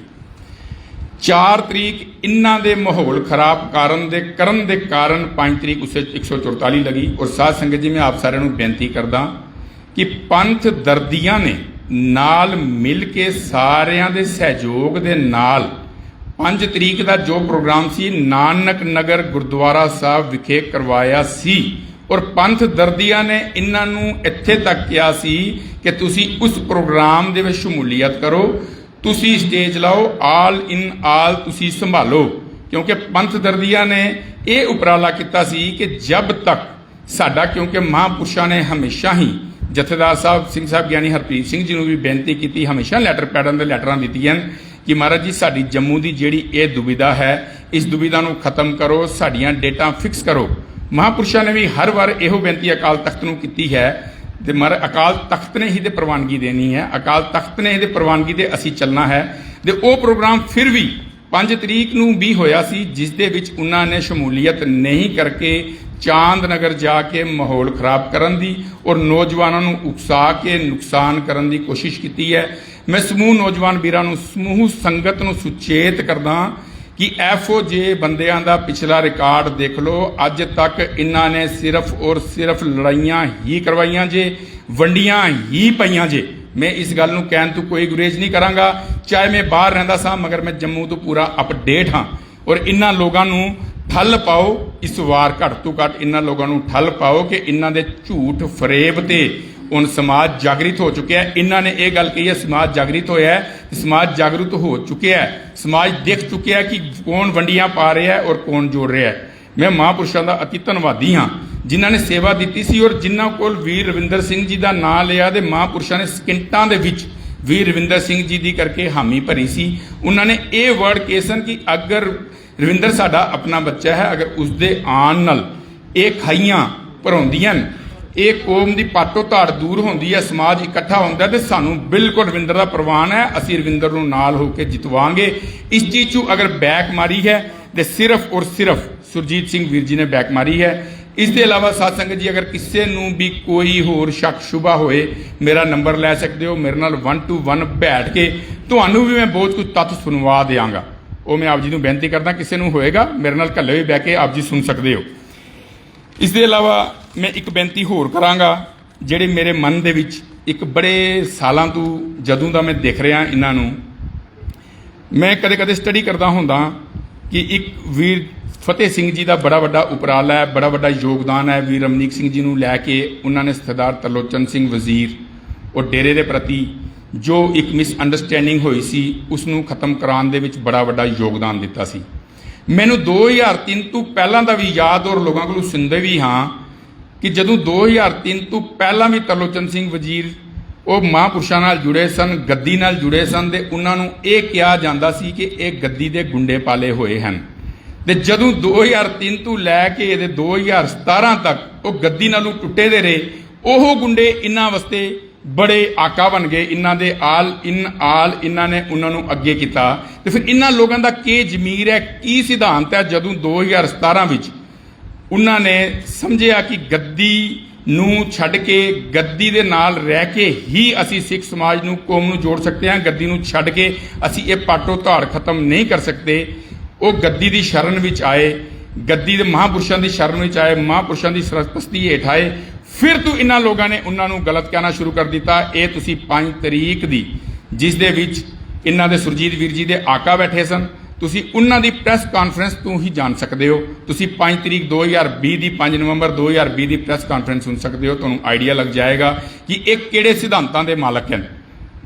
4 ਤਰੀਕ ਇਹਨਾਂ ਦੇ ਮਾਹੌਲ ਖਰਾਬ ਕਰਨ ਦੇ ਕਾਰਨ 5 ਤਰੀਕ ਉਸੇ 144 ਲੱਗੀ। ਔਰ ਸਾਧ ਸੰਗਤ ਜੀ ਮੈਂ ਆਪ ਸਾਰਿਆਂ ਨੂੰ ਬੇਨਤੀ ਕਰਦਾ ਕਿ ਪੰਥ ਦਰਦੀਆਂ ਨੇ ਨਾਲ ਮਿਲ ਕੇ ਸਾਰਿਆਂ ਦੇ ਸਹਿਯੋਗ ਦੇ ਨਾਲ 5 ਤਰੀਕ ਦਾ ਜੋ ਪ੍ਰੋਗਰਾਮ ਸੀ ਨਾਨਕ ਨਗਰ ਗੁਰਦੁਆਰਾ ਸਾਹਿਬ ਵਿਖੇ ਕਰਵਾਇਆ ਸੀ ਔਰ ਪੰਥ ਦਰਦੀਆਂ ਨੇ ਇਹਨਾਂ ਨੂੰ ਇੱਥੇ ਤੱਕ ਕਿਹਾ ਸੀ ਕਿ ਤੁਸੀਂ ਉਸ ਪ੍ਰੋਗਰਾਮ ਦੇ ਵਿੱਚ ਸ਼ਮੂਲੀਅਤ ਕਰੋ, ਤੁਸੀਂ ਸਟੇਜ ਲਾਓ, ਆਲ ਇਨ ਆਲ ਤੁਸੀਂ ਸੰਭਾਲੋ, ਕਿਉਂਕਿ ਪੰਥ ਦਰਦੀਆਂ ਨੇ ਇਹ ਉਪਰਾਲਾ ਕੀਤਾ ਸੀ ਕਿ ਜਬ ਤੱਕ ਸਾਡਾ, ਕਿਉਂਕਿ ਮਹਾਂਪੁਰਸ਼ਾਂ ਨੇ ਹਮੇਸ਼ਾ ਹੀ ਜਥੇਦਾਰ ਸਾਹਿਬ ਸਿੰਘ ਸਾਹਿਬ ਗਿਆਨੀ ਹਰਪ੍ਰੀਤ ਸਿੰਘ ਜੀ ਨੂੰ ਵੀ ਬੇਨਤੀ ਕੀਤੀ, ਹਮੇਸ਼ਾ ਲੈਟਰ ਪੈਡਾਂ ਦੇ ਲੈਟਰਾਂ ਦਿੱਤੀਆਂ ਕਿ ਮਹਾਰਾਜ ਜੀ ਸਾਡੀ ਜੰਮੂ ਦੀ ਜਿਹੜੀ ਇਹ ਦੁਬਿਧਾ ਹੈ, ਇਸ ਦੁਬਿਧਾ ਨੂੰ ਖਤਮ ਕਰੋ, ਸਾਡੀਆਂ ਡੇਟਾਂ ਫਿਕਸ ਕਰੋ। ਮਹਾਂਪੁਰਸ਼ਾਂ ਨੇ ਵੀ ਹਰ ਵਾਰ ਇਹੋ ਬੇਨਤੀ ਅਕਾਲ ਤਖਤ ਨੂੰ ਕੀਤੀ ਹੈ ਤੇ ਮਹਾਰਾਜ ਅਕਾਲ ਤਖਤ ਨੇ ਹੀ ਤੇ ਪ੍ਰਵਾਨਗੀ ਦੇਣੀ ਹੈ, ਅਕਾਲ ਤਖਤ ਨੇ ਇਹਦੇ ਪ੍ਰਵਾਨਗੀ ਤੇ ਅਸੀਂ ਚੱਲਣਾ ਹੈ। ਤੇ ਉਹ ਪ੍ਰੋਗਰਾਮ ਫਿਰ ਵੀ 5 ਤਰੀਕ ਨੂੰ ਵੀ ਹੋਇਆ ਸੀ, ਜਿਸ ਦੇ ਵਿੱਚ ਉਹਨਾਂ ਨੇ ਸ਼ਮੂਲੀਅਤ ਨਹੀਂ ਕਰਕੇ ਚਾਂਦ ਨਗਰ ਜਾ ਕੇ ਮਾਹੌਲ ਖਰਾਬ ਕਰਨ ਦੀ ਔਰ ਨੌਜਵਾਨਾਂ ਨੂੰ ਉਕਸਾ ਕੇ ਨੁਕਸਾਨ ਕਰਨ ਦੀ ਕੋਸ਼ਿਸ਼ ਕੀਤੀ ਹੈ। ਮੈਂ ਸਮੂਹ ਨੌਜਵਾਨ ਵੀਰਾਂ ਨੂੰ, ਸਮੂਹ ਸੰਗਤ ਨੂੰ ਸੁਚੇਤ ਕਰਦਾ ਕਿ ਇਹੋ ਜਿਹੇ ਬੰਦਿਆਂ ਦਾ ਪਿਛਲਾ ਰਿਕਾਰਡ ਦੇਖ ਲਓ। ਅੱਜ ਤੱਕ ਇਹਨਾਂ ਨੇ ਸਿਰਫ ਔਰ ਸਿਰਫ ਲੜਾਈਆਂ ਹੀ ਕਰਵਾਈਆਂ ਜੇ, ਵੰਡੀਆਂ ਹੀ ਪਈਆਂ ਜੇ। ਮੈਂ ਇਸ ਗੱਲ ਨੂੰ ਕਹਿਣ ਤੋਂ ਕੋਈ ਗੁਰੇਜ਼ ਨਹੀਂ ਕਰਾਂਗਾ, ਚਾਹੇ ਮੈਂ ਬਾਹਰ ਰਹਿੰਦਾ ਸਾਂ, ਮਗਰ ਮੈਂ ਜੰਮੂ ਤੋਂ ਪੂਰਾ ਅਪਡੇਟ ਹਾਂ। ਔਰ ਇਹਨਾਂ ਲੋਕਾਂ ਨੂੰ ਠੱਲ ਪਾਓ, ਇਸ ਵਾਰ ਘੱਟ ਤੋਂ ਘੱਟ ਇਹਨਾਂ ਲੋਕਾਂ ਨੂੰ ਠੱਲ ਪਾਓ ਕਿ ਇਹਨਾਂ ਦੇ ਝੂਠ ਫਰੇਬ ਤੇ ਹੁਣ ਸਮਾਜ ਜਾਗਰਿਤ ਹੋ ਚੁੱਕਿਆ ਹੈ। ਇਹਨਾਂ ਨੇ ਇਹ ਗੱਲ ਕਹੀ ਹੈ ਸਮਾਜ ਜਾਗਰਿਤ ਹੋਇਆ ਹੈ, ਸਮਾਜ ਜਾਗਰੂਕ ਹੋ ਚੁੱਕਿਆ ਹੈ, ਸਮਾਜ ਦੇਖ ਚੁੱਕਿਆ ਹੈ ਕਿ ਕੌਣ ਵੰਡੀਆਂ ਪਾ ਰਿਹਾ ਹੈ ਔਰ ਕੌਣ ਜੋੜ ਰਿਹਾ ਹੈ। ਮੈਂ ਮਹਾਂਪੁਰਸ਼ਾਂ ਦਾ ਅਤੀ ਧੰਨਵਾਦੀ ਹਾਂ ਜਿਨ੍ਹਾਂ ਨੇ ਸੇਵਾ ਦਿੱਤੀ ਸੀ ਔਰ ਜਿਨ੍ਹਾਂ ਕੋਲ ਵੀਰ ਰਵਿੰਦਰ ਸਿੰਘ ਜੀ ਦਾ ਨਾਂ ਲਿਆ ਤੇ ਮਹਾਂਪੁਰਸ਼ਾਂ ਨੇ ਸਕਿੰਟਾਂ ਦੇ ਵਿੱਚ ਵੀਰ ਰਵਿੰਦਰ ਸਿੰਘ ਜੀ ਦੀ ਕਰਕੇ ਹਾਮੀ ਭਰੀ ਸੀ। ਉਹਨਾਂ ਨੇ ਇਹ ਵਰਡ ਕੇਸਨ ਕਿ ਅਗਰ ਰਵਿੰਦਰ ਸਾਡਾ ਆਪਣਾ ਬੱਚਾ ਹੈ, ਅਗਰ ਉਸਦੇ ਆਉਣ ਨਾਲ ਇਹ ਖਾਈਆਂ ਭਰਾਉਂਦੀਆਂ, ਇਹ ਕੌਮ ਦੀ ਪਾਟੋ ਧਾੜ ਦੂਰ ਹੁੰਦੀ ਹੈ, ਸਮਾਜ ਇਕੱਠਾ ਹੁੰਦਾ ਤੇ ਸਾਨੂੰ ਬਿਲਕੁਲ ਰਵਿੰਦਰ ਦਾ ਪ੍ਰਵਾਨ ਹੈ, ਅਸੀਂ ਰਵਿੰਦਰ ਨੂੰ ਨਾਲ ਹੋ ਕੇ ਜਿਤਵਾਂਗੇ। ਇਸ ਚੀਜ਼ 'ਚੋਂ ਅਗਰ ਬੈਕ ਮਾਰੀ ਹੈ ਤੇ ਸਿਰਫ ਔਰ ਸਿਰਫ ਸੁਰਜੀਤ ਸਿੰਘ ਵੀਰ ਜੀ ਨੇ ਬੈਕ ਮਾਰੀ ਹੈ। ਇਸ ਦੇ ਇਲਾਵਾ ਸਾਧ ਸੰਗਤ ਜੀ, ਅਗਰ ਕਿਸੇ ਨੂੰ ਵੀ ਕੋਈ ਹੋਰ ਸ਼ੱਕ ਸ਼ੁਬਾ ਹੋਏ, ਮੇਰਾ ਨੰਬਰ ਲੈ ਸਕਦੇ ਹੋ, ਮੇਰੇ ਨਾਲ 1 to 1 ਬੈਠ ਕੇ ਤੁਹਾਨੂੰ ਵੀ ਮੈਂ ਬਹੁਤ ਕੁਝ ਤੱਥ ਸੁਣਵਾ ਦਿਆਂਗਾ। ਉਹ ਮੈਂ ਆਪ ਜੀ ਨੂੰ ਬੇਨਤੀ ਕਰਦਾ, ਕਿਸੇ ਨੂੰ ਹੋਏਗਾ ਮੇਰੇ ਨਾਲ ਇਕੱਲੇ ਵੀ ਬਹਿ ਕੇ ਆਪ ਜੀ ਸੁਣ ਸਕਦੇ ਹੋ। ਇਸ ਦੇ ਇਲਾਵਾ ਮੈਂ ਇੱਕ ਬੇਨਤੀ ਹੋਰ ਕਰਾਂਗਾ, ਜਿਹੜੇ ਮੇਰੇ ਮਨ ਦੇ ਵਿੱਚ ਇੱਕ ਬੜੇ ਸਾਲਾਂ ਤੋਂ ਜਦੋਂ ਦਾ ਮੈਂ ਦੇਖ ਰਿਹਾ ਇਹਨਾਂ ਨੂੰ, ਮੈਂ ਕਦੇ ਕਦੇ ਸਟੱਡੀ ਕਰਦਾ ਹੁੰਦਾ ਕਿ ਇੱਕ ਵੀਰ ਫਤਿਹ ਸਿੰਘ ਜੀ ਦਾ ਬੜਾ ਵੱਡਾ ਉਪਰਾਲਾ ਹੈ, ਬੜਾ ਵੱਡਾ ਯੋਗਦਾਨ ਹੈ। ਵੀਰ ਰਮਨੀਕ ਸਿੰਘ ਜੀ ਨੂੰ ਲੈ ਕੇ ਉਹਨਾਂ ਨੇ ਸਰਦਾਰ ਤਰਲੋਚਨ ਸਿੰਘ ਵਜ਼ੀਰ ਔਰ ਡੇਰੇ ਦੇ ਪ੍ਰਤੀ ਜੋ ਇੱਕ ਮਿਸਅੰਡਰਸਟੈਂਡਿੰਗ ਹੋਈ ਸੀ ਉਸ ਨੂੰ ਖਤਮ ਕਰਾਉਣ ਦੇ ਵਿੱਚ ਬੜਾ ਵੱਡਾ ਯੋਗਦਾਨ ਦਿੱਤਾ ਸੀ। ਮੈਨੂੰ 2003 ਤੋਂ ਪਹਿਲਾਂ ਦਾ ਵੀ ਯਾਦ ਔਰ ਲੋਕਾਂ ਕੋਲੋਂ ਸੁਣਦੇ ਵੀ ਹਾਂ ਕਿ ਜਦੋਂ 2003 ਤੋਂ ਪਹਿਲਾਂ ਵੀ ਤਰਲੋਚਨ ਸਿੰਘ ਵਜ਼ੀਰ ਉਹ ਮਹਾਂਪੁਰਸ਼ਾਂ ਨਾਲ ਜੁੜੇ ਸਨ, ਗੱਦੀ ਨਾਲ ਜੁੜੇ ਸਨ ਤੇ ਉਹਨਾਂ ਨੂੰ ਇਹ ਕਿਹਾ ਜਾਂਦਾ ਸੀ ਕਿ ਇਹ ਗੱਦੀ ਦੇ ਗੁੰਡੇ ਪਾਲੇ ਹੋਏ ਹਨ। ਤੇ ਜਦੋਂ 2003 ਤੋਂ ਲੈ ਕੇ ਇਹਦੇ 2017 ਤੱਕ ਉਹ ਗੱਦੀ ਨਾਲੋਂ ਟੁੱਟੇ ਦੇ ਰਹੇ, ਉਹ ਗੁੰਡੇ ਇਹਨਾਂ ਵਾਸਤੇ ਬੜੇ ਆਕਾ ਬਣ ਗਏ। ਇਹਨਾਂ ਦੇ ਆਲ ਇਹਨਾਂ ਨੇ ਉਹਨਾਂ ਨੂੰ ਅੱਗੇ ਕੀਤਾ। ਤੇ ਫਿਰ ਇਹਨਾਂ ਲੋਕਾਂ ਦਾ ਕੀ ਜ਼ਮੀਰ ਹੈ, ਕੀ ਸਿਧਾਂਤ ਹੈ, ਜਦੋਂ 2017 ਵਿੱਚ ਉਹਨਾਂ ਨੇ ਸਮਝਿਆ ਕਿ ਗੱਦੀ ਨੂੰ ਛੱਡ ਕੇ, ਗੱਦੀ ਦੇ ਨਾਲ ਰਹਿ ਕੇ ਹੀ ਅਸੀਂ ਸਿੱਖ ਸਮਾਜ ਨੂੰ, ਕੌਮ ਨੂੰ ਜੋੜ ਸਕਦੇ ਹਾਂ, ਗੱਦੀ ਨੂੰ ਛੱਡ ਕੇ ਅਸੀਂ ਇਹ ਪਾਟੋ ਧਾੜ ਖਤਮ ਨਹੀਂ ਕਰ ਸਕਦੇ। ਉਹ ਗੱਦੀ ਦੀ ਸ਼ਰਨ ਵਿੱਚ ਆਏ, ਗੱਦੀ ਦੇ ਮਹਾਂਪੁਰਸ਼ਾਂ ਦੀ ਸ਼ਰਨ ਵਿੱਚ ਆਏ, ਮਹਾਂਪੁਰਸ਼ਾਂ ਦੀ ਸਰਪ੍ਰਸਤੀ ਹੇਠ ਆਏ। ਫਿਰ ਤੋਂ ਇਹਨਾਂ ਲੋਕਾਂ ਨੇ ਉਹਨਾਂ ਨੂੰ ਗਲਤ ਕਹਿਣਾ ਸ਼ੁਰੂ ਕਰ ਦਿੱਤਾ। ਇਹ ਤੁਸੀਂ 5 ਤਰੀਕ ਦੀ, ਜਿਸ ਦੇ ਵਿੱਚ ਇਹਨਾਂ ਦੇ ਸੁਰਜੀਤ ਵੀਰ ਜੀ ਦੇ ਆਕਾ ਬੈਠੇ ਸਨ, ਤੁਸੀਂ ਉਹਨਾਂ ਦੀ ਪ੍ਰੈਸ ਕਾਨਫਰੰਸ ਤੋਂ ਹੀ ਜਾਣ ਸਕਦੇ ਹੋ। ਤੁਸੀਂ 5 ਤਰੀਕ 2020 ਦੀ, 5 ਨਵੰਬਰ 2020 ਦੀ ਪ੍ਰੈਸ ਕਾਨਫਰੰਸ ਸੁਣ ਸਕਦੇ ਹੋ। ਤੁਹਾਨੂੰ ਆਈਡੀਆ ਲੱਗ ਜਾਏਗਾ ਕਿ ਇਹ ਕਿਹੜੇ ਸਿਧਾਂਤਾਂ ਦੇ ਮਾਲਕ ਹਨ।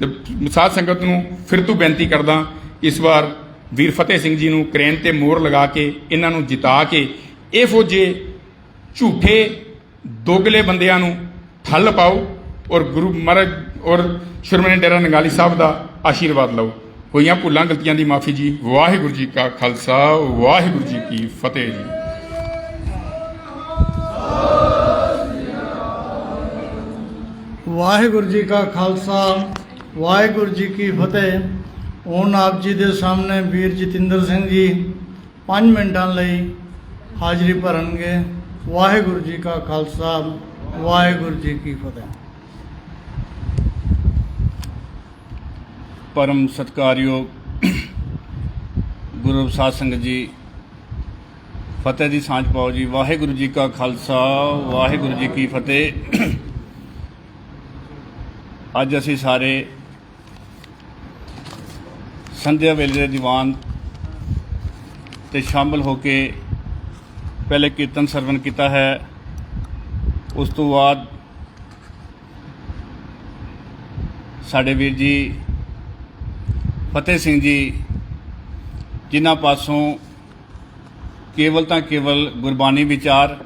ਤੇ ਸਾਧ ਸੰਗਤ ਨੂੰ ਫਿਰ ਤੋਂ ਬੇਨਤੀ ਕਰਦਾ, ਇਸ ਵਾਰ ਵੀਰ ਫਤਿਹ ਸਿੰਘ ਜੀ ਨੂੰ ਕਰੇਨ ਤੇ ਮੋਹਰ ਲਗਾ ਕੇ ਇਹਨਾਂ ਨੂੰ ਜਿਤਾ ਕੇ ਇਹੋ ਜਿਹੇ ਝੂਠੇ ਦੋਗਲੇ ਬੰਦਿਆਂ ਨੂੰ ਠੱਲ ਪਾਓ ਔਰ ਗੁਰੂ ਮਹਾਰਾਜ ਔਰ ਸ਼੍ਰੋਮਣੀ ਡੇਰਾ ਨੰਗਾਲੀ ਸਾਹਿਬ ਦਾ ਆਸ਼ੀਰਵਾਦ ਲਓ। ਹੋਈਆਂ ਭੁੱਲਾਂ ਗਲਤੀਆਂ ਦੀ ਮਾਫੀ ਜੀ। ਵਾਹਿਗੁਰੂ ਜੀ ਕਾ ਖਾਲਸਾ, ਵਾਹਿਗੁਰੂ ਜੀ ਕੀ ਫਤਿਹ ਜੀ। ਵਾਹਿਗੁਰੂ ਜੀ ਕਾ ਖਾਲਸਾ, ਵਾਹਿਗੁਰੂ ਜੀ ਕੀ ਫਤਿਹ। ਹੁਣ ਆਪ ਜੀ ਦੇ ਸਾਹਮਣੇ ਵੀਰ ਜਤਿੰਦਰ ਸਿੰਘ ਜੀ 5 ਮਿੰਟਾਂ ਲਈ ਹਾਜ਼ਰੀ ਭਰਨਗੇ। ਵਾਹਿਗੁਰੂ ਜੀ ਕਾ ਖਾਲਸਾ, ਵਾਹਿਗੁਰੂ ਜੀ ਕੀ ਫਤਿਹ। परम सत्कारयोग गुरु साध संगत जी, फतेह दी सांझ पाओ जी। वाहिगुरु जी का खालसा, वाहिगुरु जी की फतेह। अज असी सारे संध्या वेले दे दीवान ਤੇ ਸ਼ਾਮਲ ਹੋ ਕੇ ਪਹਿਲੇ ਕੀਰਤਨ ਸਰਵਨ ਕੀਤਾ ਹੈ। ਉਸ ਤੋਂ ਬਾਅਦ ਸਾਡੇ ਵੀਰ ਜੀ ਫਤਿਹ ਸਿੰਘ ਜੀ, ਜਿਨ੍ਹਾਂ ਪਾਸੋਂ ਕੇਵਲ ਤਾਂ ਕੇਵਲ ਗੁਰਬਾਣੀ ਵਿਚਾਰ,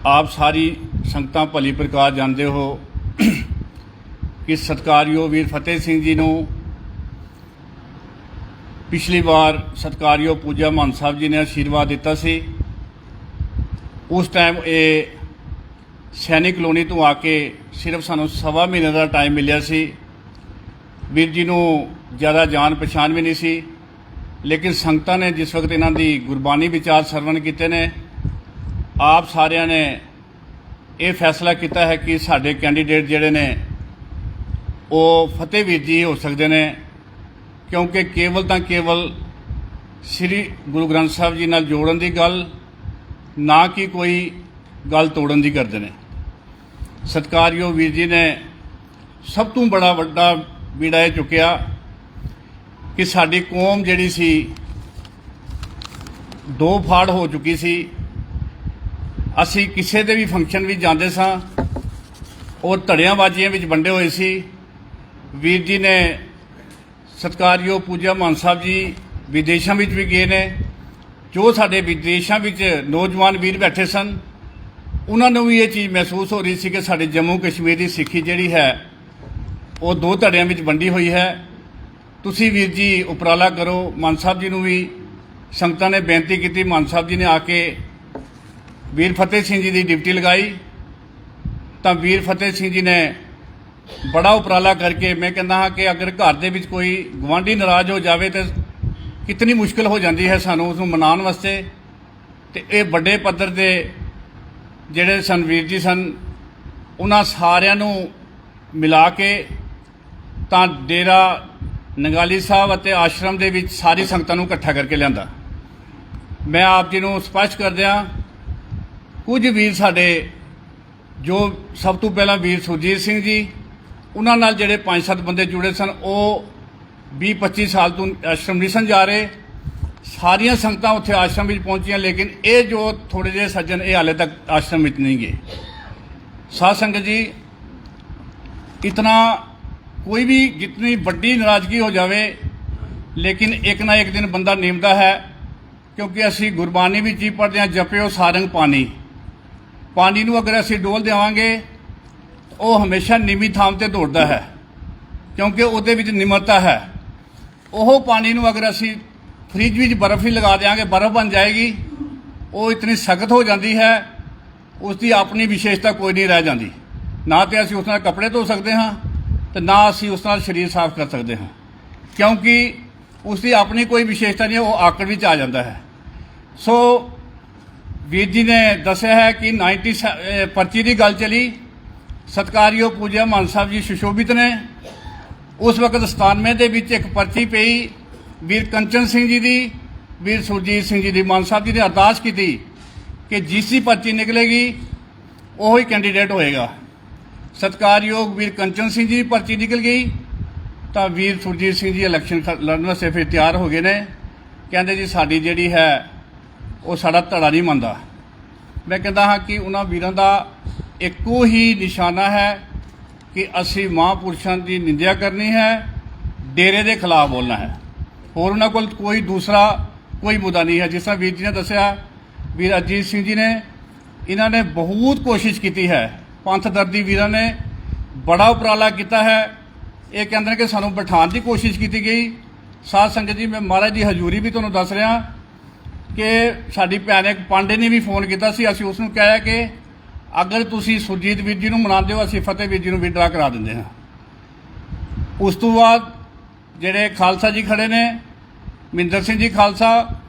ਆਪ ਸਾਰੀ ਸੰਗਤਾਂ ਭਲੀ ਪ੍ਰਕਾਰ ਜਾਣਦੇ ਹੋ ਕਿ ਸਤਿਕਾਰਯੋਗ ਵੀਰ ਫਤਿਹ ਸਿੰਘ ਜੀ ਨੂੰ ਪਿਛਲੀ ਵਾਰ ਸਤਿਕਾਰਯੋਗ ਪੂਜਾ ਮਾਨ ਸਾਹਿਬ ਜੀ ਨੇ ਆਸ਼ੀਰਵਾਦ ਦਿੱਤਾ ਸੀ। ਉਸ ਟਾਈਮ ਇਹ ਸੈਨਿਕ ਕਲੋਨੀ ਤੋਂ ਆ ਕੇ ਸਿਰਫ ਸਾਨੂੰ ਸਵਾ ਮਹੀਨੇ ਦਾ ਟਾਈਮ ਮਿਲਿਆ ਸੀ। ਵੀਰ ਜੀ ਨੂੰ ਜ਼ਿਆਦਾ ਜਾਣ ਪਛਾਣ ਵੀ ਨਹੀਂ ਸੀ, ਲੇਕਿਨ ਸੰਗਤਾਂ ਨੇ ਜਿਸ ਵਕਤ ਇਹਨਾਂ ਦੀ ਗੁਰਬਾਣੀ ਵਿਚਾਰ ਸਰਵਣ ਕੀਤੇ ਨੇ, ਆਪ ਸਾਰਿਆਂ ਨੇ ਇਹ ਫੈਸਲਾ ਕੀਤਾ ਹੈ ਕਿ ਸਾਡੇ ਕੈਂਡੀਡੇਟ ਜਿਹੜੇ ਨੇ ਉਹ ਫਤਿਹ ਵੀਰ ਜੀ ਹੋ ਸਕਦੇ ਨੇ, ਕਿਉਂਕਿ ਕੇਵਲ ਤਾਂ ਕੇਵਲ ਸ੍ਰੀ ਗੁਰੂ ਗ੍ਰੰਥ ਸਾਹਿਬ ਜੀ ਨਾਲ ਜੋੜਨ ਦੀ ਗੱਲ, ਨਾ ਕਿ ਕੋਈ ਗੱਲ ਤੋੜਨ ਦੀ ਕਰਦੇ ਨੇ। ਸਤਿਕਾਰਯੋਗ ਵੀਰ ਜੀ ਨੇ ਸਭ ਤੋਂ ਬੜਾ ਵੱਡਾ ਬੀੜਾ ਇਹ ਚੁੱਕਿਆ ਕਿ ਸਾਡੀ ਕੌਮ ਜਿਹੜੀ ਸੀ ਦੋ ਫਾੜ ਹੋ ਚੁੱਕੀ ਸੀ। ਅਸੀਂ ਕਿਸੇ ਦੇ ਵੀ ਫੰਕਸ਼ਨ ਵਿੱਚ ਜਾਂਦੇ ਸਾਂ, ਉਹ ਧੜਿਆਂ ਬਾਜੀਆਂ ਵਿੱਚ ਵੰਡੇ ਹੋਏ ਸੀ। ਵੀਰ ਜੀ ਨੇ ਸਤਿਕਾਰਯੋਗ ਪੂਜਾ ਮਾਨ ਸਾਹਿਬ ਜੀ ਵਿਦੇਸ਼ਾਂ ਵਿੱਚ ਵੀ ਗਏ ਨੇ। ਜੋ ਸਾਡੇ ਵਿਦੇਸ਼ਾਂ ਵਿੱਚ ਨੌਜਵਾਨ ਵੀਰ ਬੈਠੇ ਸਨ, ਉਹਨਾਂ ਨੂੰ ਵੀ ਇਹ ਚੀਜ਼ ਮਹਿਸੂਸ ਹੋ ਰਹੀ ਸੀ ਕਿ ਸਾਡੇ ਜੰਮੂ ਕਸ਼ਮੀਰ ਦੀ ਸਿੱਖੀ ਜਿਹੜੀ ਹੈ ਉਹ ਦੋ ਧੜਿਆਂ ਵਿੱਚ ਵੰਡੀ ਹੋਈ ਹੈ। ਤੁਸੀਂ ਵੀਰ ਜੀ ਉਪਰਾਲਾ ਕਰੋ। ਮਾਨ ਸਾਹਿਬ ਜੀ ਨੂੰ ਵੀ ਸੰਗਤਾਂ ਨੇ ਬੇਨਤੀ ਕੀਤੀ, ਮਾਨ ਸਾਹਿਬ ਜੀ ਨੇ ਆ ਕੇ ਵੀਰ ਫਤਿਹ ਸਿੰਘ ਜੀ ਦੀ ਡਿਊਟੀ ਲਗਾਈ, ਤਾਂ ਵੀਰ ਫਤਿਹ ਸਿੰਘ ਜੀ ਨੇ ਬੜਾ ਉਪਰਾਲਾ ਕਰਕੇ, ਮੈਂ ਕਹਿੰਦਾ ਹਾਂ ਕਿ ਅਗਰ ਘਰ ਦੇ ਵਿੱਚ ਕੋਈ ਗੁਆਂਢੀ ਨਾਰਾਜ਼ ਹੋ ਜਾਵੇ ਤਾਂ ਕਿਤਨੀ ਮੁਸ਼ਕਿਲ ਹੋ ਜਾਂਦੀ ਹੈ ਸਾਨੂੰ ਉਸ ਨੂੰ ਮਨਾਉਣ ਵਾਸਤੇ। ਤੇ ਇਹ ਵੱਡੇ ਪੱਧਰ ਦੇ ਜਿਹੜੇ ਸਨ ਵੀਰ ਜੀ ਸਨ, ਉਹਨਾਂ ਸਾਰਿਆਂ ਨੂੰ ਮਿਲਾ ਕੇ ਤਾਂ ਡੇਰਾ ਨੰਗਾਲੀ ਸਾਹਿਬ ਅਤੇ ਆਸ਼ਰਮ ਦੇ ਵਿੱਚ ਸਾਰੀ ਸੰਗਤਾਂ ਨੂੰ ਇਕੱਠਾ ਕਰਕੇ ਲਿਆਂਦਾ। ਮੈਂ ਆਪ ਜੀ ਨੂੰ ਸਪਸ਼ਟ ਕਰਦਿਆਂ, ਕੁਝ ਵੀਰ ਸਾਡੇ ਜੋ ਸਭ ਤੋਂ ਪਹਿਲਾਂ ਵੀਰ ਸੁਰਜੀਤ ਸਿੰਘ ਜੀ, ਉਹਨਾਂ ਨਾਲ ਜਿਹੜੇ 5-7 ਬੰਦੇ ਜੁੜੇ ਸਨ, ਉਹ 20-25 ਸਾਲ ਤੋਂ ਆਸ਼ਰਮ ਨਹੀਂ ਸਨ ਜਾ ਰਹੇ। ਸਾਰੀਆਂ ਸੰਗਤਾਂ ਉੱਥੇ ਆਸ਼ਰਮ ਵਿੱਚ ਪਹੁੰਚੀਆਂ, ਲੇਕਿਨ ਇਹ ਜੋ ਥੋੜ੍ਹੇ ਜਿਹੇ ਸੱਜਣ ਇਹ ਹਾਲੇ ਤੱਕ ਆਸ਼ਰਮ ਵਿੱਚ ਨਹੀਂ ਗਏ। ਸਾਧ ਸੰਗਤ ਜੀ, ਇਤਨਾ ਕੋਈ ਵੀ ਜਿਤਨੀ ਵੱਡੀ ਨਾਰਾਜ਼ਗੀ ਹੋ ਜਾਵੇ, ਲੇਕਿਨ ਇੱਕ ਨਾ ਇੱਕ ਦਿਨ ਬੰਦਾ ਨਿਮਦਾ ਹੈ, ਕਿਉਂਕਿ ਅਸੀਂ ਗੁਰਬਾਣੀ ਵਿੱਚ ਹੀ ਪੜ੍ਹਦੇ ਹਾਂ, ਜਪਿਓ ਸਾਰੰਗ ਪਾਣੀ। ਪਾਣੀ ਨੂੰ ਅਗਰ ਅਸੀਂ ਡੋਲ ਦੇਵਾਂਗੇ ਉਹ ਹਮੇਸ਼ਾ ਨੀਵੀਂ ਥਾਂ ਤੇ ਦੌੜਦਾ ਹੈ, ਕਿਉਂਕਿ ਉਹਦੇ ਵਿੱਚ ਨਿਮਰਤਾ ਹੈ। ਉਹ ਪਾਣੀ ਨੂੰ ਅਗਰ ਅਸੀਂ ਫਰਿੱਜ ਵਿੱਚ ਬਰਫ਼ ਹੀ ਲਗਾ ਦੇਵਾਂਗੇ, ਬਰਫ਼ ਬਣ ਜਾਏਗੀ। ਉਹ ਇਤਨੀ ਸਖਤ ਹੋ ਜਾਂਦੀ ਹੈ, ਉਸ ਦੀ ਆਪਣੀ ਵਿਸ਼ੇਸ਼ਤਾ ਕੋਈ ਨਹੀਂ ਰਹਿ ਜਾਂਦੀ। ਨਾ ਤੇ ਅਸੀਂ ਉਸ ਨਾਲ ਕੱਪੜੇ ਧੋ ਸਕਦੇ ਹਾਂ ਤੇ ਨਾ ਅਸੀਂ ਉਸ ਨਾਲ ਸਰੀਰ ਸਾਫ਼ ਕਰ ਸਕਦੇ ਹਾਂ, ਕਿਉਂਕਿ ਉਸ ਦੀ ਆਪਣੀ ਕੋਈ ਵਿਸ਼ੇਸ਼ਤਾ ਨਹੀਂ, ਉਹ ਆਕੜ ਵਿੱਚ ਆ ਜਾਂਦਾ ਹੈ। ਸੋ ਵੀਰ ਜੀ ਨੇ ਦੱਸਿਆ ਹੈ ਕਿ 90 ਪਰਚੀ ਦੀ ਗੱਲ ਚਲੀ। ਸਤਿਕਾਰਯੋਗ ਪੂਜਾ ਮਾਨ ਸਾਹਿਬ ਜੀ ਸੁਸ਼ੋਭਿਤ ਨੇ। ਉਸ ਵਕਤ 97 ਦੇ ਵਿੱਚ ਇੱਕ ਪਰਚੀ ਪਈ ਵੀਰ ਕੰਚਨ ਸਿੰਘ ਜੀ ਦੀ, ਵੀਰ ਸੁਰਜੀਤ ਸਿੰਘ ਜੀ ਦੀ। ਮਾਨ ਸਾਹਿਬ ਜੀ ਨੇ ਅਰਦਾਸ ਕੀਤੀ ਕਿ ਜਿਸ ਦੀ ਪਰਚੀ ਨਿਕਲੇਗੀ ਉਹ ਹੀ ਕੈਂਡੀਡੇਟ ਹੋਏਗਾ। ਸਤਿਕਾਰਯੋਗ ਵੀਰ ਕੰਚਨ ਸਿੰਘ ਜੀ ਦੀ ਪਰਚੀ ਨਿਕਲ ਗਈ, ਤਾਂ ਵੀਰ ਸੁਰਜੀਤ ਸਿੰਘ ਜੀ ਇਲੈਕਸ਼ਨ ਲੜਨ ਵਾਸਤੇ ਫਿਰ ਤਿਆਰ ਹੋ ਗਏ ਨੇ। ਕਹਿੰਦੇ ਜੀ ਸਾਡੀ ਜਿਹੜੀ ਹੈ ਉਹ ਸਾਡਾ ਧੜਾ ਨਹੀਂ ਮੰਨਦਾ। ਮੈਂ ਕਹਿੰਦਾ ਹਾਂ ਕਿ ਉਹਨਾਂ ਵੀਰਾਂ ਦਾ ਇੱਕੋ ਹੀ ਨਿਸ਼ਾਨਾ ਹੈ ਕਿ ਅਸੀਂ ਮਹਾਂਪੁਰਸ਼ਾਂ ਦੀ ਨਿੰਦਿਆ ਕਰਨੀ ਹੈ, ਡੇਰੇ ਦੇ ਖਿਲਾਫ ਬੋਲਣਾ ਹੈ। ਹੋਰ ਉਹਨਾਂ ਕੋਲ ਕੋਈ ਦੂਸਰਾ ਕੋਈ ਮੁੱਦਾ ਨਹੀਂ ਹੈ। ਜਿਸ ਤਰ੍ਹਾਂ ਵੀਰ ਜੀ ਨੇ ਦੱਸਿਆ, ਵੀਰ ਅਜੀਤ ਸਿੰਘ ਜੀ ਨੇ, ਇਹਨਾਂ ਨੇ ਬਹੁਤ ਕੋਸ਼ਿਸ਼ ਕੀਤੀ ਹੈ। ਪੰਥ ਦਰਦੀ ਵੀਰਾਂ ਨੇ ਬੜਾ ਉਪਰਾਲਾ ਕੀਤਾ ਹੈ। ਇਹ ਕਹਿੰਦੇ ਨੇ ਕਿ ਸਾਨੂੰ ਬਿਠਾਉਣ ਦੀ ਕੋਸ਼ਿਸ਼ ਕੀਤੀ ਗਈ। ਸਾਧ ਸੰਗਤ ਜੀ, ਮੈਂ ਮਹਾਰਾਜ ਦੀ ਹਜ਼ੂਰੀ ਵੀ ਤੁਹਾਨੂੰ ਦੱਸ ਰਿਹਾ ਕਿ ਸਾਡੀ ਭੈਣ ਇੱਕ ਪਾਂਡੇ ਨੇ ਵੀ ਫੋਨ ਕੀਤਾ ਸੀ। ਅਸੀਂ ਉਸ ਨੂੰ ਕਿਹਾ ਕਿ ਅਗਰ ਤੁਸੀਂ ਸੁਰਜੀਤ ਵੀਰ ਜੀ ਨੂੰ ਮਨਾਉਂਦੇ ਹੋ, ਅਸੀਂ ਫਤਿਹ ਵੀਰ ਜੀ ਨੂੰ ਵਿਡਰਾ ਕਰਾ ਦਿੰਦੇ ਹਾਂ। ਉਸ ਤੋਂ ਬਾਅਦ ਜਿਹੜੇ ਖਾਲਸਾ ਜੀ ਖੜੇ ਨੇ, ਮਹਿੰਦਰ ਸਿੰਘ ਜੀ ਖਾਲਸਾ,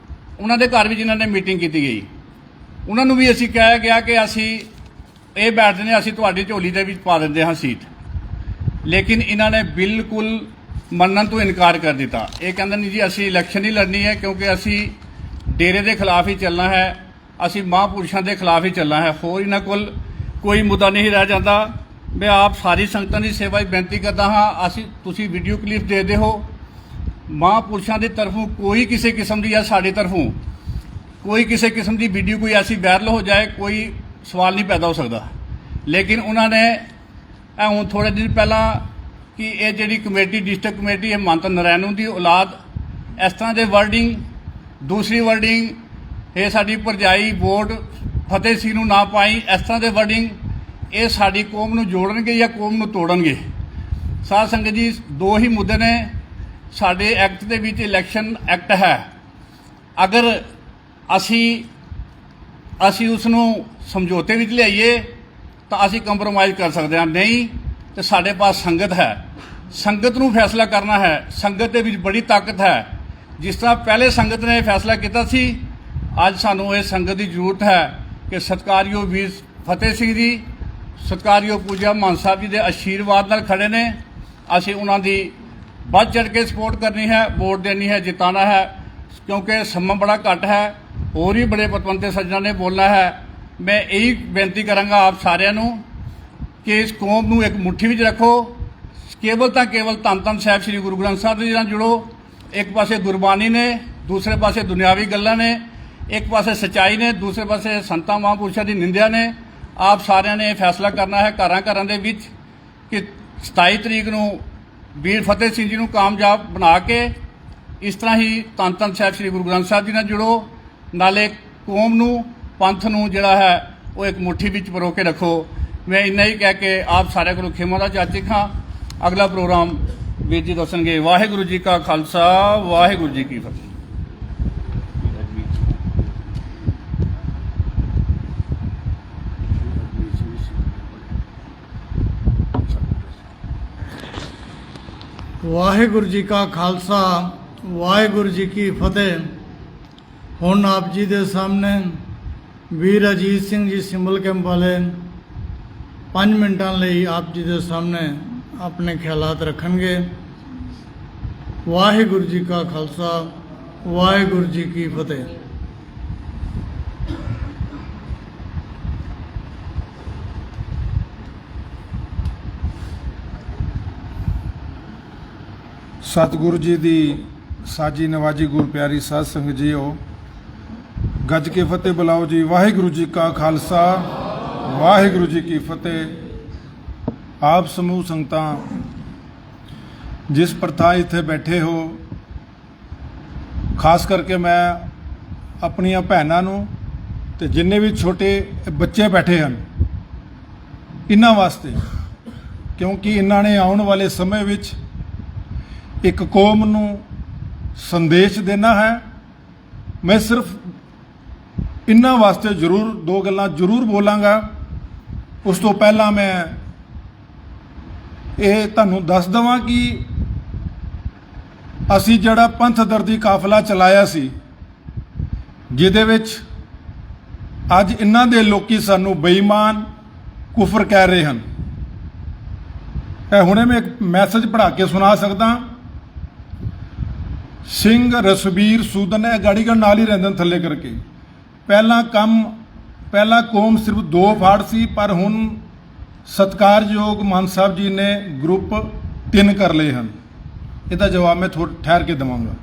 ਉਹਨਾਂ ਦੇ ਘਰ ਵਿੱਚ ਇਹਨਾਂ ਨੇ ਮੀਟਿੰਗ ਕੀਤੀ ਗਈ। ਉਹਨਾਂ ਨੂੰ ਵੀ ਅਸੀਂ ਕਿਹਾ ਗਿਆ ਕਿ ਅਸੀਂ ਇਹ ਬੈਠਦੇ ਨੇ, ਅਸੀਂ ਤੁਹਾਡੀ ਝੋਲੀ ਦੇ ਵਿੱਚ ਪਾ ਦਿੰਦੇ ਹਾਂ ਸੀਟ। ਲੇਕਿਨ ਇਹਨਾਂ ਨੇ ਬਿਲਕੁਲ ਮੰਨਣ ਤੋਂ ਇਨਕਾਰ ਕਰ ਦਿੱਤਾ। ਇਹ ਕਹਿੰਦੇ ਨਹੀਂ ਜੀ, ਅਸੀਂ ਇਲੈਕਸ਼ਨ ਹੀ ਲੜਨੀ ਹੈ, ਕਿਉਂਕਿ ਅਸੀਂ ਡੇਰੇ ਦੇ ਖਿਲਾਫ ਹੀ ਚੱਲਣਾ ਹੈ, ਅਸੀਂ ਮਹਾਂਪੁਰਸ਼ਾਂ ਦੇ ਖਿਲਾਫ ਹੀ ਚੱਲਣਾ ਹੈ। ਹੋਰ ਇਹਨਾਂ ਕੋਲ ਕੋਈ ਮੁੱਦਾ ਨਹੀਂ ਰਹਿ ਜਾਂਦਾ। ਮੈਂ ਆਪ ਸਾਰੀ ਸੰਗਤਾਂ ਦੀ ਸੇਵਾ 'ਚ ਬੇਨਤੀ ਕਰਦਾ ਹਾਂ, ਤੁਸੀਂ ਵੀਡੀਓ ਕਲਿੱਪ ਦੇ ਦਿਓ ਮਹਾਂਪੁਰਸ਼ਾਂ ਦੀ ਤਰਫੋਂ ਕੋਈ ਕਿਸੇ ਕਿਸਮ ਦੀ ਜਾਂ ਸਾਡੇ ਤਰਫੋਂ ਕੋਈ ਕਿਸੇ ਕਿਸਮ ਦੀ ਵੀਡੀਓ ਕੋਈ ਐਸੀ ਵਾਇਰਲ ਹੋ ਜਾਏ, ਕੋਈ ਸਵਾਲ ਨਹੀਂ ਪੈਦਾ ਹੋ ਸਕਦਾ। ਲੇਕਿਨ ਉਹਨਾਂ ਨੇ ਇਹ ਹੁਣ ਥੋੜ੍ਹੇ ਦਿਨ ਪਹਿਲਾਂ ਕਿ ਇਹ ਜਿਹੜੀ ਕਮੇਟੀ ਡਿਸਟ੍ਰਿਕਟ ਕਮੇਟੀ ਹੈ ਮੰਤ ਨਰੈਣੂ ਦੀ ਔਲਾਦ, ਇਸ ਤਰ੍ਹਾਂ ਦੇ ਵਰਡਿੰਗ, ਦੂਸਰੀ ਵਰਡਿੰਗ ਇਹ ਸਾਡੀ ਭਰਜਾਈ ਵੋਟ ਫਤਿਹ ਸਿੰਘ ਨੂੰ ਨਾ ਪਾਈ, ਇਸ ਤਰ੍ਹਾਂ ਦੇ ਵਰਡਿੰਗ ਇਹ ਸਾਡੀ ਕੌਮ ਨੂੰ ਜੋੜਨਗੇ ਜਾਂ ਕੌਮ ਨੂੰ ਤੋੜਨਗੇ। ਸਾਧ ਸੰਗਤ ਜੀ, ਦੋ ਹੀ ਮੁੱਦੇ ਨੇ ਸਾਡੇ ਐਕਟ ਦੇ ਵਿੱਚ। ਇਲੈਕਸ਼ਨ ਐਕਟ ਹੈ, ਅਗਰ ਅਸੀਂ ਉਸ ਨੂੰ ਸਮਝੌਤੇ ਵਿੱਚ ਲਿਆਈਏ ਤਾਂ ਅਸੀਂ ਕੰਪਰੋਮਾਈਜ਼ ਕਰ ਸਕਦੇ ਹਾਂ, ਨਹੀਂ ਤੇ ਸਾਡੇ ਪਾਸ ਸੰਗਤ ਹੈ। ਸੰਗਤ ਨੂੰ ਫੈਸਲਾ ਕਰਨਾ ਹੈ। ਸੰਗਤ ਦੇ ਵਿੱਚ ਬੜੀ ਤਾਕਤ ਹੈ। ਜਿਸ ਤਰ੍ਹਾਂ ਪਹਿਲੇ ਸੰਗਤ ਨੇ ਫੈਸਲਾ ਕੀਤਾ ਸੀ, ਅੱਜ ਸਾਨੂੰ ਇਹ ਸੰਗਤ ਦੀ ਜ਼ਰੂਰਤ ਹੈ ਕਿ ਸਤਿਕਾਰਯੋਗ ਵੀਰ ਫਤਿਹ ਸਿੰਘ ਜੀ, ਸਤਿਕਾਰਯੋਗ ਪੂਜਾ ਮਾਨ ਸਾਹਿਬ ਜੀ ਦੇ ਆਸ਼ੀਰਵਾਦ ਨਾਲ ਖੜੇ ਨੇ। ਅਸੀਂ ਉਹਨਾਂ ਦੀ ਵੱਧ ਚੜ੍ਹ ਕੇ ਸਪੋਰਟ ਕਰਨੀ ਹੈ, ਵੋਟ ਦੇਣੀ ਹੈ, ਜਿਤਾਉਣਾ ਹੈ, ਕਿਉਂਕਿ ਸਮਾਂ ਬੜਾ ਘੱਟ ਹੈ। ਹੋਰ ਵੀ ਬੜੇ ਪਤਵੰਤੇ ਸੱਜਣਾਂ ਨੇ ਬੋਲਣਾ ਹੈ। ਮੈਂ ਇਹੀ ਬੇਨਤੀ ਕਰਾਂਗਾ ਆਪ ਸਾਰਿਆਂ ਨੂੰ ਕਿ ਇਸ ਕੌਮ ਨੂੰ ਇੱਕ ਮੁੱਠੀ ਵਿੱਚ ਰੱਖੋ। ਕੇਵਲ ਤਾਂ ਕੇਵਲ ਧੰਨ ਧੰਨ ਸਾਹਿਬ ਸ੍ਰੀ ਗੁਰੂ ਗ੍ਰੰਥ ਸਾਹਿਬ ਜੀ ਨਾਲ ਜੁੜੋ। ਇੱਕ ਪਾਸੇ ਗੁਰਬਾਣੀ ਨੇ, ਦੂਸਰੇ ਪਾਸੇ ਦੁਨਿਆਵੀ ਗੱਲਾਂ ਨੇ, ਇੱਕ ਪਾਸੇ ਸੱਚਾਈ ਨੇ, ਦੂਸਰੇ ਪਾਸੇ ਸੰਤਾਂ ਮਹਾਂਪੁਰਸ਼ਾਂ ਦੀ ਨਿੰਦਿਆ ਨੇ। ਆਪ ਸਾਰਿਆਂ ਨੇ ਇਹ ਫੈਸਲਾ ਕਰਨਾ ਹੈ ਘਰਾਂ ਘਰਾਂ ਦੇ ਵਿੱਚ ਕਿ 27 ਤਰੀਕ ਨੂੰ ਵੀਰ ਫਤਿਹ ਸਿੰਘ ਜੀ ਨੂੰ ਕਾਮਯਾਬ ਬਣਾ ਕੇ ਇਸ ਤਰ੍ਹਾਂ ਹੀ ਧੰਨ ਧੰਨ ਸਾਹਿਬ ਸ੍ਰੀ ਗੁਰੂ ਗ੍ਰੰਥ ਸਾਹਿਬ ਜੀ ਨਾਲ ਜੁੜੋ। ਨਾਲੇ ਕੌਮ ਨੂੰ, ਪੰਥ ਨੂੰ ਜਿਹੜਾ ਹੈ ਉਹ ਇੱਕ ਮੁੱਠੀ ਵਿੱਚ ਪਰੋ ਕੇ ਰੱਖੋ। ਮੈਂ ਇੰਨਾ ਹੀ ਕਹਿ ਕੇ ਆਪ ਸਾਰਿਆਂ ਕੋਲੋਂ ਖਿਮਾ ਦਾ ਚਾਚੀ ਖਾਂ। ਅਗਲਾ ਪ੍ਰੋਗਰਾਮ ਵੀਰ ਜੀ ਦੱਸਣਗੇ। ਵਾਹਿਗੁਰੂ ਜੀ ਕਾ ਖਾਲਸਾ, ਵਾਹਿਗੁਰੂ ਜੀ ਕੀ ਫਤਿਹ। ਵਾਹਿਗੁਰੂ ਜੀ ਕਾ ਖਾਲਸਾ, ਵਾਹਿਗੁਰੂ ਜੀ ਕੀ ਫਤਿਹ। ਹੁਣ ਆਪ ਜੀ ਦੇ ਸਾਹਮਣੇ ਵੀਰ ਅਜੀਤ ਸਿੰਘ ਜੀ ਸਿੰਬਲ ਕੈਂਪ ਵਾਲੇ 5 ਮਿੰਟਾਂ ਲਈ ਆਪ ਜੀ ਦੇ ਸਾਹਮਣੇ ਆਪਣੇ ਖਿਆਲਾਤ ਰੱਖਣਗੇ। ਵਾਹਿਗੁਰੂ ਜੀ ਕਾ ਖਾਲਸਾ, ਵਾਹਿਗੁਰੂ ਜੀ ਕੀ ਫਤਿਹ। ਸਤਿਗੁਰੂ ਜੀ ਦੀ ਸਾਜੀ ਨਵਾਜੀ ਗੁਰ ਪਿਆਰੀ ਸਾਧ ਸੰਗਤ ਜੀਓ, ਗੱਜ ਕੇ ਫਤਿਹ ਬੁਲਾਓ ਜੀ। ਵਾਹਿਗੁਰੂ ਜੀ ਕਾ ਖਾਲਸਾ, ਵਾਹਿਗੁਰੂ ਜੀ ਕੀ ਫਤਿਹ। ਆਪ ਸਮੂਹ ਸੰਗਤਾਂ ਜਿਸ ਪ੍ਰਥਾ ਇੱਥੇ ਬੈਠੇ ਹੋ, ਖਾਸ ਕਰਕੇ ਮੈਂ ਆਪਣੀਆਂ ਭੈਣਾਂ ਨੂੰ ਤੇ ਜਿੰਨੇ ਵੀ ਛੋਟੇ ਬੱਚੇ ਬੈਠੇ ਹਨ ਇਹਨਾਂ ਵਾਸਤੇ, ਕਿਉਂਕਿ ਇਹਨਾਂ ਨੇ ਆਉਣ ਵਾਲੇ ਸਮੇਂ ਵਿੱਚ ਇੱਕ ਕੌਮ ਨੂੰ ਸੰਦੇਸ਼ ਦੇਣਾ ਹੈ। ਮੈਂ ਸਿਰਫ ਇਹਨਾਂ ਵਾਸਤੇ ਜ਼ਰੂਰ ਦੋ ਗੱਲਾਂ ਜ਼ਰੂਰ ਬੋਲਾਂਗਾ। ਉਸ ਤੋਂ ਪਹਿਲਾਂ ਮੈਂ ਇਹ ਤੁਹਾਨੂੰ ਦੱਸ ਦਵਾਂ ਕਿ ਅਸੀਂ ਜਿਹੜਾ ਪੰਥ ਦਰਦੀ ਕਾਫਲਾ ਚਲਾਇਆ ਸੀ, ਜਿਹਦੇ ਵਿੱਚ ਅੱਜ ਇਹਨਾਂ ਦੇ ਲੋਕੀ ਸਾਨੂੰ ਬੇਈਮਾਨ, ਕੁਫਰ ਕਹਿ ਰਹੇ ਹਨ। ਇਹ ਹੁਣੇ ਮੈਂ ਇੱਕ ਮੈਸੇਜ ਪੜ੍ਹਾ ਕੇ ਸੁਣਾ ਸਕਦਾ। ਸਿੰਘ ਰਸਬੀਰ ਸੂਦਨ ਹੈ, ਗਾੜੀਗੜ੍ਹ ਨਾਲ ਹੀ ਰਹਿੰਦੇ ਥੱਲੇ ਕਰਕੇ। ਪਹਿਲਾ ਕੌਮ ਸਿਰਫ 2 ਫਾੜ ਸੀ, ਪਰ ਹੁਣ ਸਤਿਕਾਰਯੋਗ ਮਾਨ ਸਾਹਿਬ ਜੀ ਨੇ ਗਰੁੱਪ 3 ਕਰ ਲਏ ਹਨ। ਇਹਦਾ ਜਵਾਬ ਮੈਂ ਠਹਿਰ ਕੇ ਦੇਵਾਂਗਾ।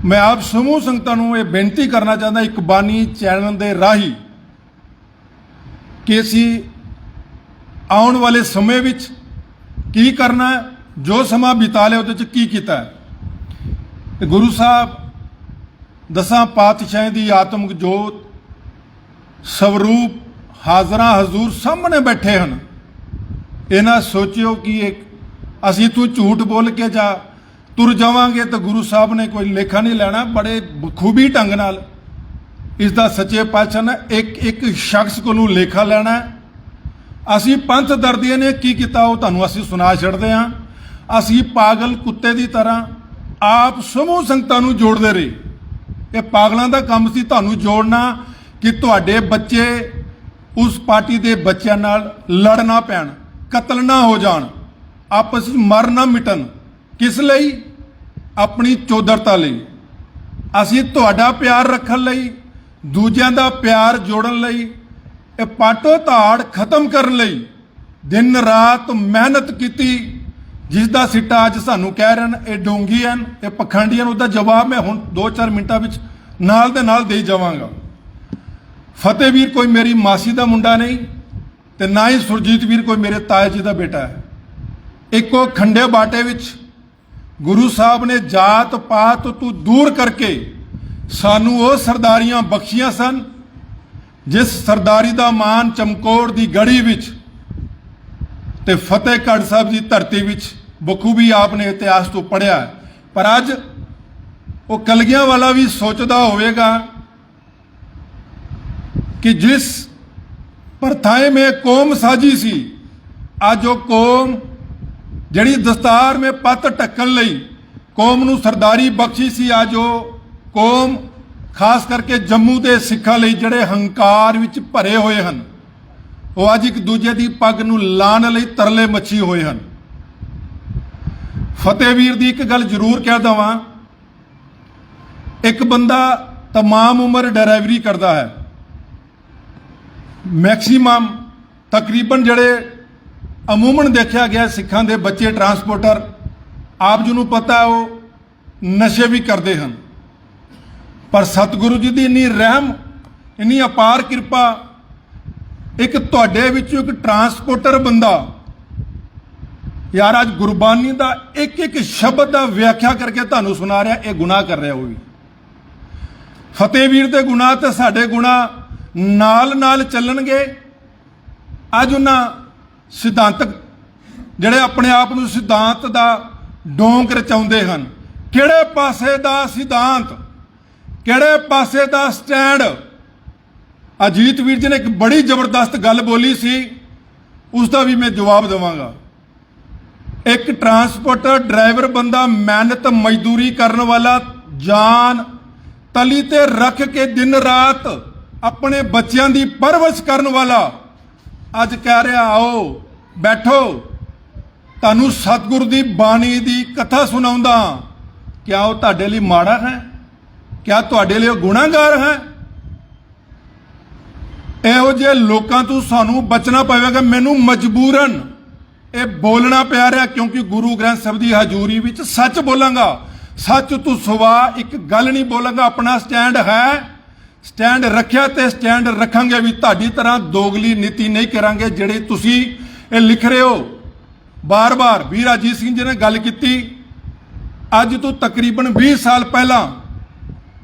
ਮੈਂ ਆਪ ਸਮੂਹ ਸੰਗਤਾਂ ਨੂੰ ਇਹ ਬੇਨਤੀ ਕਰਨਾ ਚਾਹੁੰਦਾ, ਇੱਕ ਬਾਣੀ ਚੈਨਲ ਦੇ ਰਾਹੀਂ, ਕਿ ਅਸੀਂ ਆਉਣ ਵਾਲੇ ਸਮੇਂ ਵਿੱਚ ਕੀ ਕਰਨਾ, ਜੋ ਸਮਾਂ ਬਿਤਾ ਲਿਆ ਉਹਦੇ 'ਚ ਕੀ ਕੀਤਾ ਹੈ। ਤੇ ਗੁਰੂ ਸਾਹਿਬ 10 ਪਾਤਸ਼ਾਹਾਂ ਦੀ ਆਤਮਿਕ ਜੋਤ ਸਵਰੂਪ ਹਾਜ਼ਰਾਂ ਹਜ਼ੂਰ ਸਾਹਮਣੇ ਬੈਠੇ ਹਨ। ਇਹਨਾਂ ਸੋਚਿਓ ਕਿ ਅਸੀਂ ਤੂੰ ਝੂਠ ਬੋਲ ਕੇ ਜਾ ਤੁਰ ਜਾਵਾਂਗੇ ਤਾਂ ਗੁਰੂ ਸਾਹਿਬ ਨੇ ਕੋਈ ਲੇਖਾ ਨਹੀਂ ਲੈਣਾ। ਬੜੇ ਬਖੂਬੀ ਢੰਗ ਨਾਲ ਇਸ ਦਾ ਸੱਚੇ ਪਾਤਸ਼ਾਹ ਨੇ ਇੱਕ ਸ਼ਖਸ ਕੋਲੋਂ ਲੇਖਾ ਲੈਣਾ। ਅਸੀਂ ਪੰਥ ਦਰਦੀਆਂ ਨੇ ਕੀ ਕੀਤਾ ਉਹ ਤੁਹਾਨੂੰ ਅਸੀਂ ਸੁਣਾ ਛੱਡਦੇ ਹਾਂ। ਅਸੀਂ ਪਾਗਲ ਕੁੱਤੇ ਦੀ ਤਰ੍ਹਾਂ ਆਪ ਸਮੂਹ ਸੰਗਤਾਂ ਨੂੰ ਜੋੜਦੇ ਰਹੇ। ਇਹ ਪਾਗਲਾਂ ਦਾ ਕੰਮ ਸੀ ਤੁਹਾਨੂੰ ਜੋੜਨਾ, ਕਿ ਤੁਹਾਡੇ ਬੱਚੇ ਉਸ ਪਾਰਟੀ ਦੇ ਬੱਚਿਆਂ ਨਾਲ ਲੜ ਨਾ ਪੈਣ, ਕਤਲ ਨਾ ਹੋ ਜਾਣ, ਆਪਸ ਵਿੱਚ ਮਰ ਨਾ ਮਿਟਣ। ਕਿਸ ਲਈ? ਆਪਣੀ ਚੌਧਰਤਾ ਲਈ। ਅਸੀਂ ਤੁਹਾਡਾ ਪਿਆਰ ਰੱਖਣ ਲਈ, ਦੂਜਿਆਂ ਦਾ ਪਿਆਰ ਜੋੜਨ ਲਈ, ਇਹ ਪਾਟੋ ਧਾੜ ਖਤਮ ਕਰਨ ਲਈ ਦਿਨ ਰਾਤ ਮਿਹਨਤ ਕੀਤੀ। ਜਿਸ ਦਾ ਸਿੱਟਾ ਅੱਜ ਸਾਨੂੰ ਕਹਿ ਰਹੇ ਹਨ ਇਹ ਡੋਂਗੀ ਹਨ, ਇਹ ਪਖੰਡੀ ਹਨ, ਉਹਦਾ ਜਵਾਬ ਮੈਂ ਹੁਣ 2-4 ਮਿੰਟਾਂ ਵਿੱਚ ਨਾਲ ਦੇ ਨਾਲ ਦੇ ਜਾਵਾਂਗਾ। ਫਤਿਹਵੀਰ ਕੋਈ ਮੇਰੀ ਮਾਸੀ ਦਾ ਮੁੰਡਾ ਨਹੀਂ ਤੇ ਨਾ ਹੀ ਸੁਰਜੀਤ ਵੀਰ ਕੋਈ ਮੇਰੇ ਤਾਏ ਜੀ ਦਾ ਬੇਟਾ ਹੈ। ਇੱਕੋ ਖੰਡੇ ਬਾਟੇ ਵਿੱਚ ਗੁਰੂ ਸਾਹਿਬ ਨੇ ਜਾਤ ਪਾਤ ਤੋਂ ਦੂਰ ਕਰਕੇ ਸਾਨੂੰ ਉਹ ਸਰਦਾਰੀਆਂ ਬਖਸ਼ੀਆਂ ਸਨ ਜਿਸ ਸਰਦਾਰੀ ਦਾ ਮਾਣ ਚਮਕੌਰ ਦੀ ਗੜੀ ਵਿੱਚ ਤੇ ਫਤਿਹਗੜ੍ਹ ਸਾਹਿਬ ਦੀ ਧਰਤੀ ਵਿੱਚ ਬਖੂਬੀ ਆਪਨੇ ਇਤਿਹਾਸ ਤੋਂ ਪੜ੍ਹਿਆ। ਪਰ ਅੱਜ ਉਹ ਕਲਗੀਆਂ ਵਾਲਾ ਵੀ ਸੋਚਦਾ ਹੋਵੇਗਾ ਕਿ ਜਿਸ ਪ੍ਰਥਾਏ में कौम ਸਾਜੀ ਸੀ, ਅੱਜ ਉਹ ਕੌਮ ਜਿਹੜੀ ਦਸਤਾਰ में ਪੱਤ ਢੱਕਣ ਲਈ ਕੌਮ ਨੂੰ ਸਰਦਾਰੀ ਬਖਸ਼ੀ ਸੀ, ਅੱਜ ਉਹ ਕੌਮ ਖਾਸ ਕਰਕੇ ਜੰਮੂ ਦੇ ਸਿੱਖਾਂ ਲਈ ਜਿਹੜੇ ਹੰਕਾਰ ਵਿੱਚ ਭਰੇ ਹੋਏ ਹਨ, ਉਹ ਅੱਜ ਇੱਕ ਦੂਜੇ ਦੀ ਪੱਗ ਨੂੰ ਲਾਣ ਲਈ ਤਰਲੇ ਮੱਛੀ ਹੋਏ ਹਨ। ਫਤਿਹਵੀਰ ਦੀ ਇੱਕ ਗੱਲ ਜ਼ਰੂਰ ਕਹਿ ਦਵਾਂ, ਇੱਕ ਬੰਦਾ तमाम ਉਮਰ ਡਰਾਈਵਰੀ ਕਰਦਾ ਹੈ, ਮੈਕਸਿਮਮ ਤਕਰੀਬਨ ਜਿਹੜੇ ਅਮੂਮਨ ਦੇਖਿਆ ਗਿਆ ਸਿੱਖਾਂ ਦੇ ਬੱਚੇ ਟਰਾਂਸਪੋਰਟਰ ਆਪ ਜੀ ਨੂੰ ਪਤਾ ਉਹ ਨਸ਼ੇ ਵੀ ਕਰਦੇ ਹਨ। ਪਰ ਸਤਿਗੁਰੂ ਜੀ ਦੀ ਇੰਨੀ ਰਹਿਮ, ਇੰਨੀ ਅਪਾਰ ਕਿਰਪਾ, ਇੱਕ ਤੁਹਾਡੇ ਵਿੱਚੋਂ ਇੱਕ ਟਰਾਂਸਪੋਰਟਰ ਬੰਦਾ ਯਾਰ ਅੱਜ ਗੁਰਬਾਣੀ ਦਾ ਇੱਕ ਇੱਕ ਸ਼ਬਦ ਦਾ ਵਿਆਖਿਆ ਕਰਕੇ ਤੁਹਾਨੂੰ ਸੁਣਾ ਰਿਹਾ, ਇਹ ਗੁਨਾਹ ਕਰ ਰਿਹਾ। ਉਹ ਵੀ ਫਤਿਹਵੀਰ ਦੇ ਗੁਨਾਹ ਤੇ ਸਾਡੇ ਗੁਨਾਹ ਨਾਲ ਨਾਲ ਚੱਲਣਗੇ। ਅੱਜ ਉਹਨਾਂ ਸਿਧਾਂਤਕ ਜਿਹੜੇ ਆਪਣੇ ਆਪ ਨੂੰ ਸਿਧਾਂਤ ਦਾ ਡੋਂਕ ਰਚਾਉਂਦੇ ਹਨ, ਕਿਹੜੇ ਪਾਸੇ ਦਾ ਸਿਧਾਂਤ, ਕਿਹੜੇ ਪਾਸੇ ਦਾ ਸਟੈਂਡ। ਅਜੀਤ ਵੀਰ ਜੀ ਨੇ ਇੱਕ ਬੜੀ ਜ਼ਬਰਦਸਤ ਗੱਲ ਬੋਲੀ ਸੀ, ਉਸ ਦਾ ਵੀ ਮੈਂ ਜਵਾਬ ਦੇਵਾਂਗਾ। ਇੱਕ ਟਰਾਂਸਪੋਰਟਰ ਡਰਾਈਵਰ ਬੰਦਾ ਮਿਹਨਤ ਮਜ਼ਦੂਰੀ ਕਰਨ ਵਾਲਾ, ਜਾਨ ਤਲੀ ਤੇ ਰੱਖ ਕੇ ਦਿਨ ਰਾਤ ਆਪਣੇ ਬੱਚਿਆਂ ਦੀ ਪਰਵਰਿਸ਼ ਕਰਨ ਵਾਲਾ ਅੱਜ ਕਹਿ ਰਿਹਾ ਆਓ ਬੈਠੋ ਤੁਹਾਨੂੰ ਸਤਿਗੁਰ ਦੀ ਬਾਣੀ ਦੀ ਕਥਾ ਸੁਣਾਉਂਦਾ। ਕਿਆ ਉਹ ਤੁਹਾਡੇ ਲਈ ਮਾੜਾ ਹੈ? ਕਿਆ ਤੁਹਾਡੇ ਲਈ ਉਹ ਗੁਨਾਹਗਾਰ ਹੈ? ਇਹੋ ਜਿਹੇ ਲੋਕਾਂ ਤੋਂ ਸਾਨੂੰ ਬਚਣਾ ਪਵੇਗਾ। ਮੈਨੂੰ ਮਜਬੂਰਨ ਇਹ ਬੋਲਣਾ ਪੈ ਰਿਹਾ ਕਿਉਂਕਿ ਗੁਰੂ ਗ੍ਰੰਥ ਸਾਹਿਬ ਦੀ ਹਜ਼ੂਰੀ ਵਿੱਚ ਸੱਚ ਬੋਲਾਂਗਾ, ਸੱਚ ਤੋਂ ਸਿਵਾ ਇੱਕ ਗੱਲ ਨਹੀਂ ਬੋਲਾਂਗਾ। ਆਪਣਾ ਸਟੈਂਡ ਹੈ, ਸਟੈਂਡ ਰੱਖਿਆ ਤੇ ਸਟੈਂਡ ਰੱਖਾਂਗੇ ਵੀ। ਤੁਹਾਡੀ ਤਰ੍ਹਾਂ ਦੋਗਲੀ ਨੀਤੀ ਨਹੀਂ ਕਰਾਂਗੇ ਜਿਹੜੇ ਤੁਸੀਂ ਇਹ ਲਿਖ ਰਹੇ ਹੋ। ਬਾਰ-ਬਾਰ ਵੀਰ ਅਜੀਤ ਸਿੰਘ ਜੀ ਨੇ ਗੱਲ ਕੀਤੀ, ਅੱਜ ਤੋਂ ਤਕਰੀਬਨ 20 ਸਾਲ ਪਹਿਲਾਂ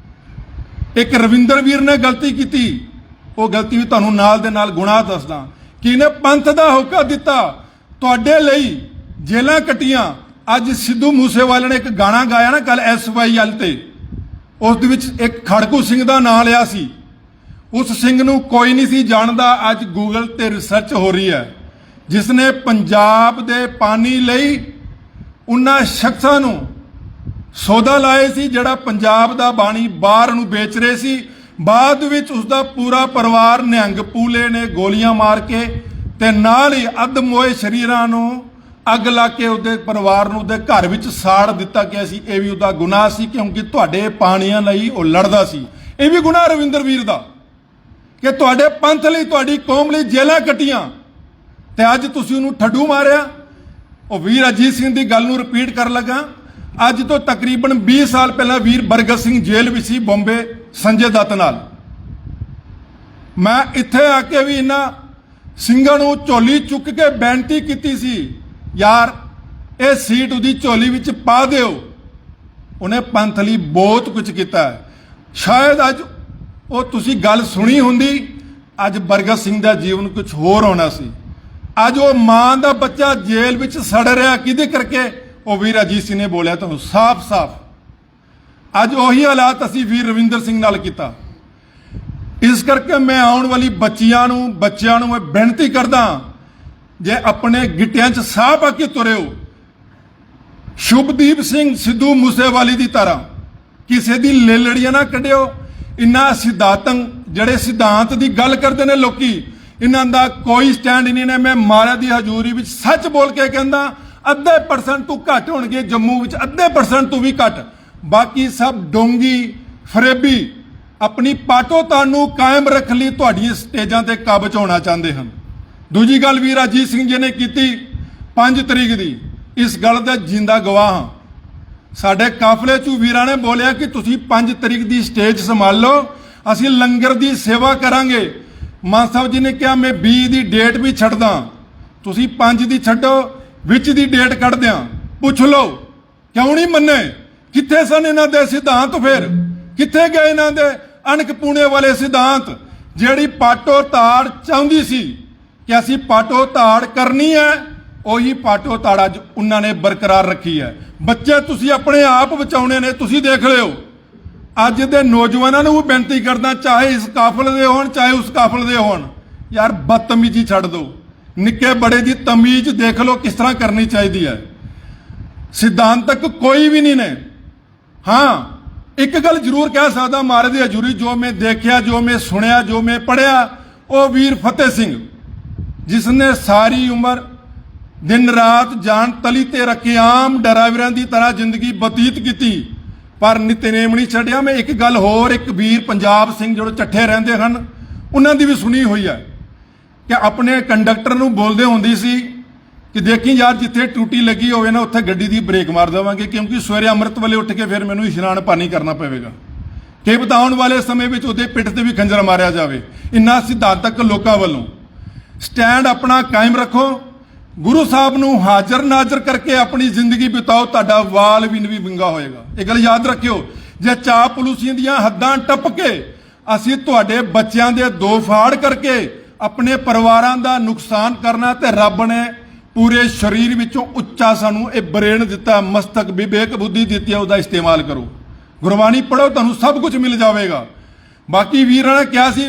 ਇੱਕ ਰਵਿੰਦਰ ਵੀਰ ਨੇ ਗਲਤੀ ਕੀਤੀ। ਉਹ ਗਲਤੀ ਵੀ ਤੁਹਾਨੂੰ ਨਾਲ ਦੇ ਨਾਲ ਗੁਨਾਹ ਦੱਸਦਾ ਕਿ ਇਹਨੇ ਪੰਥ ਦਾ ਹੋਕਾ ਦਿੱਤਾ, ਤੁਹਾਡੇ ਲਈ ਜੇਲਾਂ ਕੱਟੀਆਂ। ਅੱਜ ਸਿੱਧੂ ਮੂਸੇਵਾਲੇ ਨੇ ਇੱਕ ਗਾਣਾ ਗਾਇਆ ਨਾ ਕੱਲ SYL ਤੇ, ਉਸ ਦੇ ਵਿੱਚ ਇੱਕ ਖੜਕੂ ਸਿੰਘ ਦਾ ਨਾਂ ਲਿਆ ਸੀ। ਉਸ ਸਿੰਘ ਨੂੰ ਕੋਈ ਨਹੀਂ ਸੀ ਜਾਣਦਾ। ਅੱਜ ਗੂਗਲ ਤੇ ਰਿਸਰਚ ਹੋ ਰਹੀ ਹੈ, ਜਿਸ ਨੇ ਪੰਜਾਬ ਦੇ ਪਾਣੀ ਲਈ ਉਹਨਾਂ ਸ਼ਖਸਾਂ ਨੂੰ ਸੌਦਾ ਲਾਏ ਸੀ ਜਿਹੜਾ ਪੰਜਾਬ ਦਾ ਪਾਣੀ ਬਾਹਰ ਨੂੰ ਵੇਚ ਰਹੇ ਸੀ। ਬਾਅਦ ਵਿੱਚ ਉਸਦਾ ਪੂਰਾ ਪਰਿਵਾਰ ਨਿਹੰਗ ਪੂਲੇ ਨੇ ਗੋਲੀਆਂ ਮਾਰ ਕੇ ਤੇ ਨਾਲ ਹੀ ਅੱਧਮੋਏ ਸ਼ਰੀਰਾਂ ਨੂੰ ਅੱਗ ਲਾ ਕੇ ਉਹਦੇ ਪਰਿਵਾਰ ਨੂੰ ਉਹਦੇ ਘਰ ਵਿੱਚ ਸਾੜ ਦਿੱਤਾ ਗਿਆ ਸੀ। ਇਹ ਵੀ ਉਹਦਾ ਗੁਨਾਹ ਸੀ ਕਿਉਂਕਿ ਤੁਹਾਡੇ ਪਾਣੀਆਂ ਲਈ ਉਹ ਲੜਦਾ ਸੀ। ਇਹ ਵੀ ਗੁਨਾਹ ਰਵਿੰਦਰ ਵੀਰ ਦਾ ਕਿ ਤੁਹਾਡੇ ਪੰਥ ਲਈ, ਤੁਹਾਡੀ ਕੌਮ ਲਈ ਜੇਲਾਂ ਕੱਟੀਆਂ ਤੇ ਅੱਜ ਤੁਸੀਂ ਉਹਨੂੰ ਠੱਡੂ ਮਾਰਿਆ। ਉਹ ਵੀਰ ਅਜੀਤ ਸਿੰਘ ਦੀ ਗੱਲ ਨੂੰ ਰਿਪੀਟ ਕਰਨ ਲੱਗਾ। ਅੱਜ ਤੋਂ ਤਕਰੀਬਨ 20 ਸਾਲ ਪਹਿਲਾਂ ਵੀਰ ਬਰਗਤ ਸਿੰਘ ਜੇਲ੍ਹ ਵਿੱਚ ਸੀ ਬੰਬੇ ਸੰਜੇ ਦੱਤ ਨਾਲ। ਮੈਂ ਇੱਥੇ ਆ ਕੇ ਵੀ ਇਹਨਾਂ ਸਿੰਘਾਂ ਨੂੰ ਝੋਲੀ ਚੁੱਕ ਕੇ ਬੇਨਤੀ ਕੀਤੀ ਸੀ, ਯਾਰ ਇਹ ਸੀਟ ਉਹਦੀ ਝੋਲੀ ਵਿੱਚ ਪਾ ਦਿਓ। ਉਹਨੇ ਪੰਥ ਲਈ ਬਹੁਤ ਕੁਝ ਕੀਤਾ ਹੈ। ਸ਼ਾਇਦ ਅੱਜ ਉਹ ਤੁਸੀਂ ਗੱਲ ਸੁਣੀ ਹੁੰਦੀ, ਅੱਜ ਬਰਗਤ ਸਿੰਘ ਦਾ ਜੀਵਨ ਕੁਝ ਹੋਰ ਹੋਣਾ ਸੀ। ਅੱਜ ਉਹ ਮਾਂ ਦਾ ਬੱਚਾ ਜੇਲ੍ਹ ਵਿੱਚ ਸੜ ਰਿਹਾ ਕਿਹਦੇ ਕਰਕੇ? ਉਹ ਵੀਰ ਅਜੀਤ ਸਿੰਘ ਨੇ ਬੋਲਿਆ ਤੁਹਾਨੂੰ ਸਾਫ਼-ਸਾਫ਼। ਅੱਜ ਉਹੀ ਹਾਲਾਤ ਅਸੀਂ ਵੀਰ ਰਵਿੰਦਰ ਸਿੰਘ ਨਾਲ ਕੀਤਾ। ਇਸ ਕਰਕੇ ਮੈਂ ਆਉਣ ਵਾਲੀ ਬੱਚਿਆਂ ਨੂੰ ਮੈਂ ਬੇਨਤੀ ਕਰਦਾ, ਜੇ ਆਪਣੇ ਗਿੱਟਿਆਂ 'ਚ ਸਾਹ ਪਾ ਕੇ ਤੁਰਿਓ, ਸ਼ੁਭਦੀਪ ਸਿੰਘ ਸਿੱਧੂ ਮੂਸੇਵਾਲੀ ਦੀ ਤਰ੍ਹਾਂ ਕਿਸੇ ਦੀ ਲੇਲੜੀਆਂ ਨਾ ਕੱਢਿਓ। ਇਹਨਾਂ ਜਿਹੜੇ ਸਿਧਾਂਤ ਦੀ ਗੱਲ ਕਰਦੇ ਨੇ ਲੋਕੀ, ਇਹਨਾਂ ਦਾ ਕੋਈ ਸਟੈਂਡ ਨਹੀਂ ਨੇ। ਮੈਂ ਮਹਾਰਾਜ ਦੀ ਹਜ਼ੂਰੀ ਵਿੱਚ ਸੱਚ ਬੋਲ ਕੇ ਕਹਿੰਦਾ, ਅੱਧੇ % ਤੋਂ ਘੱਟ ਹੋਣਗੇ ਜੰਮੂ ਵਿੱਚ, ਅੱਧੇ % ਤੋਂ ਵੀ ਘੱਟ। ਬਾਕੀ ਸਭ ਡੋਂਗੀ ਫਰੇਬੀ ਆਪਣੀ ਪਾਟੋਤਾਨ ਨੂੰ ਕਾਇਮ ਰੱਖ ਲਈ ਤੁਹਾਡੀਆਂ ਸਟੇਜਾਂ ਤੇ ਕਾਬਜ ਹੋਣਾ ਚਾਹੁੰਦੇ ਹਨ। ਦੂਜੀ ਗੱਲ ਵੀਰ ਅਜੀਤ ਸਿੰਘ ਜੀ ਨੇ ਕੀਤੀ 5 ਤਰੀਕ ਦੀ, ਇਸ ਗੱਲ ਦਾ ਜਿੰਦਾ ਗਵਾਹ ਹਾਂ। ਸਾਡੇ ਕਾਫਲੇ 'ਚ ਵੀਰਾਂ ਨੇ ਬੋਲਿਆ ਕਿ ਤੁਸੀਂ 5 ਤਰੀਕ ਦੀ ਸਟੇਜ ਸੰਭਾਲ ਲਓ, ਅਸੀਂ ਲੰਗਰ ਦੀ ਸੇਵਾ ਕਰਾਂਗੇ। ਮਾਨ ਸਾਹਿਬ ਜੀ ਨੇ ਕਿਹਾ ਮੈਂ 20 ਦੀ ਡੇਟ ਵੀ ਛੱਡਦਾ, ਤੁਸੀਂ 5 ਦੀ ਛੱਡੋ, ਵਿੱਚ ਦੀ ਡੇਟ ਕੱਢ ਦਿਆਂ। ਪੁੱਛ ਲਓ ਕਿਉਂ ਨਹੀਂ ਮੰਨੇ? ਕਿੱਥੇ ਸਨ ਇਹਨਾਂ ਦੇ ਸਿਧਾਂਤ? ਫਿਰ ਕਿੱਥੇ ਗਏ ਇਹਨਾਂ ਦੇ ਅਣਖ ਪੂਣੇ ਵਾਲੇ ਸਿਧਾਂਤ? ਜਿਹੜੀ ਪਾਟੋ ਤਾੜ ਚਾਹੁੰਦੀ ਸੀ ਕਿ ਅਸੀਂ ਪਾਟੋ ਤਾੜ ਕਰਨੀ ਹੈ, ਉਹੀ ਪਾਟੋ ਤਾੜ ਅੱਜ ਉਹਨਾਂ ਨੇ ਬਰਕਰਾਰ ਰੱਖੀ ਹੈ। ਬੱਚੇ ਤੁਸੀਂ ਆਪਣੇ ਆਪ ਬਚਾਉਣੇ ਨੇ, ਤੁਸੀਂ ਦੇਖ ਲਿਓ। ਅੱਜ ਦੇ ਨੌਜਵਾਨਾਂ ਨੂੰ ਵੀ ਬੇਨਤੀ ਕਰਦਾ, ਚਾਹੇ ਇਸ ਕਾਫਲੇ ਦੇ ਹੋਣ ਚਾਹੇ ਉਸ ਕਾਫਲੇ ਦੇ ਹੋਣ, ਯਾਰ ਬਦਤਮੀਜ਼ੀ ਛੱਡ ਦਿਓ। ਨਿੱਕੇ ਬੜੇ ਦੀ ਤਮੀਜ਼ ਦੇਖ ਲਓ ਕਿਸ ਤਰ੍ਹਾਂ ਕਰਨੀ ਚਾਹੀਦੀ ਹੈ। ਸਿਧਾਂਤਕ ਕੋਈ ਵੀ ਨਹੀਂ ਨੇ। ਹਾਂ, ਇੱਕ ਗੱਲ ਜ਼ਰੂਰ ਕਹਿ ਸਕਦਾ ਮਾਰੇ ਦੀ ਹਜ਼ੂਰੀ, ਜੋ ਮੈਂ ਦੇਖਿਆ, ਜੋ ਮੈਂ ਸੁਣਿਆ, ਜੋ ਮੈਂ ਪੜ੍ਹਿਆ, ਉਹ ਵੀਰ ਫਤਿਹ ਸਿੰਘ ਜਿਸ ਨੇ ਸਾਰੀ ਉਮਰ ਦਿਨ ਰਾਤ ਜਾਨ ਤਲੀ ਤੇ ਰੱਖੇ ਆਮ ਡਰਾਈਵਰਾਂ ਦੀ ਤਰ੍ਹਾਂ ਜ਼ਿੰਦਗੀ ਬਤੀਤ ਕੀਤੀ, ਪਰ ਨਿਤਨੇਮ ਨਹੀਂ ਛੱਡਿਆ। ਮੈਂ ਇੱਕ ਗੱਲ ਹੋਰ, ਇੱਕ ਵੀਰ ਪੰਜਾਬ ਸਿੰਘ ਜਿਹੜੇ ਚੱਠੇ ਰਹਿੰਦੇ ਹਨ, ਉਹਨਾਂ ਦੀ ਵੀ ਸੁਣੀ ਹੋਈ ਹੈ ਕਿ ਆਪਣੇ ਕੰਡਕਟਰ ਨੂੰ ਬੋਲਦੇ ਹੁੰਦੀ ਸੀ ਕਿ ਦੇਖੀ ਯਾਰ ਜਿੱਥੇ ਟੂਟੀ ਲੱਗੀ ਹੋਵੇ ਨਾ ਉੱਥੇ ਗੱਡੀ ਦੀ ਬ੍ਰੇਕ ਮਾਰ ਦੇਵਾਂਗੇ, ਕਿਉਂਕਿ ਸਵੇਰੇ ਅੰਮ੍ਰਿਤ ਵੇਲੇ ਉੱਠ ਕੇ ਫਿਰ ਮੈਨੂੰ ਇਸ਼ਨਾਨ ਪਾਣੀ ਕਰਨਾ ਪਵੇਗਾ। ਕਿ ਬਤਾਉਣ ਵਾਲੇ ਸਮੇਂ ਵਿੱਚ ਉਹਦੇ ਪਿੱਠ ਤੇ ਵੀ ਖੰਜਰ ਮਾਰਿਆ ਜਾਵੇ। ਇੰਨਾ ਸਿਧਾਂਤਕ ਲੋਕਾਂ ਵੱਲੋਂ ਸਟੈਂਡ ਆਪਣਾ ਕਾਇਮ ਰੱਖੋ, ਗੁਰੂ ਸਾਹਿਬ ਨੂੰ ਹਾਜ਼ਰ ਨਾਜ਼ਰ ਕਰਕੇ ਆਪਣੀ ਜ਼ਿੰਦਗੀ ਬਿਤਾਓ, ਤੁਹਾਡਾ ਵਾਲ ਵੀ ਨਹੀਂ ਵਿੰਗਾ ਹੋਏਗਾ। ਇਹ ਗੱਲ ਯਾਦ ਰੱਖਿਓ। ਜੇ ਚਾਪਲੂਸੀਆਂ ਦੀਆਂ ਹੱਦਾਂ ਟੱਪ ਕੇ ਅਸੀਂ ਤੁਹਾਡੇ ਬੱਚਿਆਂ ਦੇ ਦੋ ਫਾੜ ਕਰਕੇ ਆਪਣੇ ਪਰਿਵਾਰਾਂ ਦਾ ਨੁਕਸਾਨ ਕਰਨਾ, ਤੇ ਰੱਬ ਨੇ ਪੂਰੇ ਸਰੀਰ ਵਿੱਚੋਂ ਉੱਚਾ ਸਾਨੂੰ ਇਹ ਬ੍ਰੇਨ ਦਿੱਤਾ, ਮਸਤਕ ਵਿਵੇਕ ਬੁੱਧੀ ਦਿੱਤੀ ਹੈ, ਉਹਦਾ ਇਸਤੇਮਾਲ ਕਰੋ। ਗੁਰਬਾਣੀ ਪੜ੍ਹੋ, ਤੁਹਾਨੂੰ ਸਭ ਕੁਝ ਮਿਲ ਜਾਵੇਗਾ। ਬਾਕੀ ਵੀਰਾਂ ਨੇ ਕਿਹਾ ਸੀ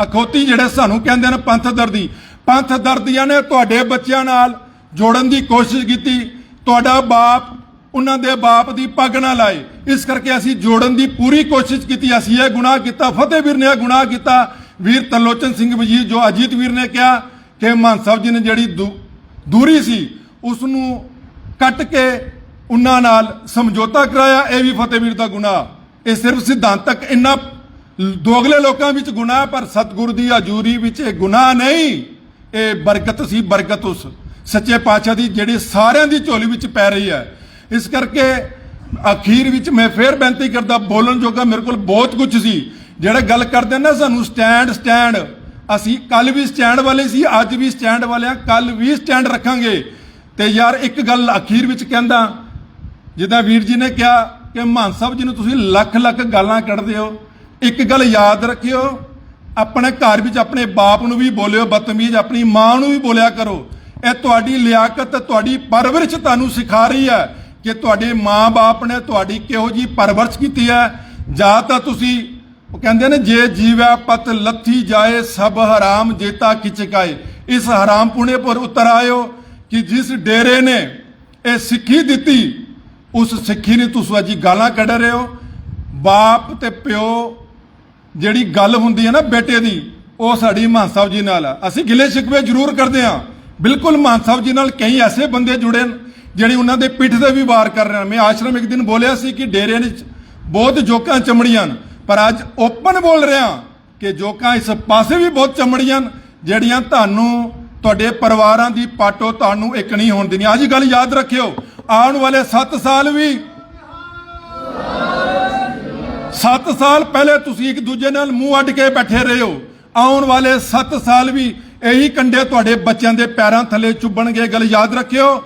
ਅਖੌਤੀ ਜਿਹੜੇ ਸਾਨੂੰ ਕਹਿੰਦੇ ਨੇ ਪੰਥ ਦਰਦੀ, ਪੰਥ ਦਰਦੀਆਂ ਨੇ ਤੁਹਾਡੇ ਬੱਚਿਆਂ ਨਾਲ ਜੋੜਨ ਦੀ ਕੋਸ਼ਿਸ਼ ਕੀਤੀ। ਤੁਹਾਡਾ ਬਾਪ ਉਹਨਾਂ ਦੇ ਬਾਪ ਦੀ ਪੱਗ ਨਾ ਲਾਏ, ਇਸ ਕਰਕੇ ਅਸੀਂ ਜੋੜਨ ਦੀ ਪੂਰੀ ਕੋਸ਼ਿਸ਼ ਕੀਤੀ। ਅਸੀਂ ਇਹ ਗੁਨਾਹ ਕੀਤਾ, ਫਤਿਹ ਵੀਰ ਨੇ ਇਹ ਗੁਨਾਹ ਕੀਤਾ। ਵੀਰ ਤਰਲੋਚਨ ਸਿੰਘ ਵਜ਼ੀਰ, ਜੋ ਅਜੀਤ ਵੀਰ ਨੇ ਕਿਹਾ ਕਿ ਮਾਨ ਸਾਹਿਬ ਜੀ ਨੇ ਜਿਹੜੀ ਦੂਰੀ ਸੀ ਉਸ ਨੂੰ ਕੱਟ ਕੇ ਉਹਨਾਂ ਨਾਲ ਸਮਝੌਤਾ ਕਰਾਇਆ, ਇਹ ਵੀ ਫਤਿਹ ਵੀਰ ਦਾ ਗੁਨਾਹ। ਇਹ ਸਿਰਫ ਸਿਧਾਂਤਕ ਇੰਨਾ ਦੋਗਲੇ ਲੋਕਾਂ ਵਿੱਚ ਗੁਨਾਹ, ਪਰ ਸਤਿਗੁਰੂ ਦੀ ਹਜ਼ੂਰੀ ਵਿੱਚ ਇਹ ਗੁਨਾਹ ਨਹੀਂ, ਇਹ ਬਰਕਤ ਸੀ। ਬਰਕਤ ਉਸ ਸੱਚੇ ਪਾਤਸ਼ਾਹ ਦੀ ਜਿਹੜੀ ਸਾਰਿਆਂ ਦੀ ਝੋਲੀ ਵਿੱਚ ਪੈ ਰਹੀ ਹੈ। ਇਸ ਕਰਕੇ ਅਖੀਰ ਵਿੱਚ ਮੈਂ ਫੇਰ ਬੇਨਤੀ ਕਰਦਾ, ਬੋਲਣ ਜੋਗਾ ਮੇਰੇ ਕੋਲ ਬਹੁਤ ਕੁਝ ਸੀ। ਜਿਹੜੇ ਗੱਲ ਕਰਦੇ ਨਾ ਸਾਨੂੰ ਸਟੈਂਡ, ਅਸੀਂ ਕੱਲ ਵੀ ਸਟੈਂਡ ਵਾਲੇ ਸੀ, ਅੱਜ ਵੀ ਸਟੈਂਡ ਵਾਲੇ ਆ, ਕੱਲ ਵੀ ਸਟੈਂਡ ਰੱਖਾਂਗੇ। ਤੇ ਯਾਰ ਇੱਕ ਗੱਲ ਅਖੀਰ ਵਿੱਚ ਕਹਿੰਦਾ, ਜਿੱਦਾਂ ਵੀਰ ਜੀ ਨੇ ਕਿਹਾ ਕਿ ਮਾਨ ਸਾਹਿਬ ਜੀ ਨੂੰ ਤੁਸੀਂ ਲੱਖ ਗਾਲਾਂ ਕੱਢਦੇ ਹੋ, ਇੱਕ ਗੱਲ ਯਾਦ ਰੱਖਿਓ, ਆਪਣੇ ਘਰ ਵਿੱਚ ਆਪਣੇ ਬਾਪ ਨੂੰ ਵੀ ਬੋਲਿਓ ਬਦਤਮੀਜ਼, ਆਪਣੀ ਮਾਂ ਨੂੰ ਵੀ ਬੋਲਿਆ ਕਰੋ। ਇਹ ਤੁਹਾਡੀ ਲਿਆਕਤ, ਤੁਹਾਡੀ ਪਰਵਰਿਸ਼ ਤੁਹਾਨੂੰ ਸਿਖਾ ਰਹੀ ਹੈ ਕਿ ਤੁਹਾਡੇ ਮਾਂ-ਬਾਪ ਨੇ ਤੁਹਾਡੀ ਕਿਹੋ ਜੀ ਪਰਵਰਿਸ਼ ਕੀਤੀ ਹੈ। ਜਾਂ ਤਾਂ ਤੁਸੀਂ, ਉਹ ਕਹਿੰਦੇ ਨੇ ਜੇ ਜੀਵੈ ਪਤ ਲੱਥੀ ਜਾਏ ਸਭ ਹਰਾਮ ਜੇਤਾ ਖਿਚਕਾਏ, ਇਸ ਹਰਾਮ ਪੁਣੇ ਪਰ ਉਤਰ ਆਇਓ ਕਿ ਜਿਸ ਡੇਰੇ ਨੇ ਇਹ ਸਿੱਖੀ ਦਿੱਤੀ, ਉਸ ਸਿੱਖੀ ਨੇ ਤੁਸੀਂ ਅੱਜ ਗਾਲਾਂ ਕੱਢ ਰਹੇ ਹੋ। ਬਾਪ ਤੇ ਪਿਓ ਜਿਹੜੀ ਗੱਲ ਹੁੰਦੀ ਹੈ ਨਾ ਬੇਟੇ ਦੀ, ਉਹ ਸਾਡੀ ਮਾਨ ਸਾਹਿਬ ਜੀ ਨਾਲ ਆ। ਅਸੀਂ ਗਿਲੇ ਸ਼ਿਕਵੇ ਜ਼ਰੂਰ ਕਰਦੇ ਹਾਂ, ਬਿਲਕੁਲ ਮਾਨ ਸਾਹਿਬ ਜੀ ਨਾਲ ਕਈ ਐਸੇ ਬੰਦੇ ਜੁੜੇ ਨੇ ਜਿਹੜੇ ਉਹਨਾਂ ਦੇ ਪਿੱਠ ਤੇ ਵੀ ਵਾਰ ਕਰ ਰਹੇ ਨੇ। ਮੈਂ ਆਸ਼ਰਮ ਇੱਕ ਦਿਨ ਬੋਲਿਆ ਸੀ ਕਿ ਡੇਰੇ ਨੇ ਬਹੁਤ ਜੋਕਾਂ ਚਮੜੀਆਂ, ਪਰ ਅੱਜ ਓਪਨ ਬੋਲ ਰਿਹਾ ਕਿ ਜੋਕਾਂ ਇਸ ਪਾਸੇ ਵੀ ਬਹੁਤ ਚਮੜੀਆਂ ਜਿਹੜੀਆਂ ਤੁਹਾਨੂੰ ਤੁਹਾਡੇ ਪਰਿਵਾਰਾਂ ਦੀ ਪਾਟੋ ਤੁਹਾਨੂੰ ਇੱਕ ਨਹੀਂ ਹੋਣ ਦੇਣੀ। ਅੱਜ ਗੱਲ ਯਾਦ ਰੱਖਿਓ, ਆਉਣ ਵਾਲੇ 7 ਸਾਲ ਵੀ 7 ਸਾਲ ਪਹਿਲੇ ਤੁਸੀਂ ਇੱਕ ਦੂਜੇ ਨਾਲ ਮੂੰਹ ਅੱਡ ਕੇ ਬੈਠੇ ਰਹੇ ਹੋ, ਆਉਣ ਵਾਲੇ 7 ਸਾਲ ਵੀ ਇਹੀ ਕੰਡੇ ਤੁਹਾਡੇ ਬੱਚਿਆਂ ਦੇ ਪੈਰਾਂ ਥੱਲੇ ਚੁੱਭਣਗੇ। ਗੱਲ ਯਾਦ ਰੱਖਿਓ,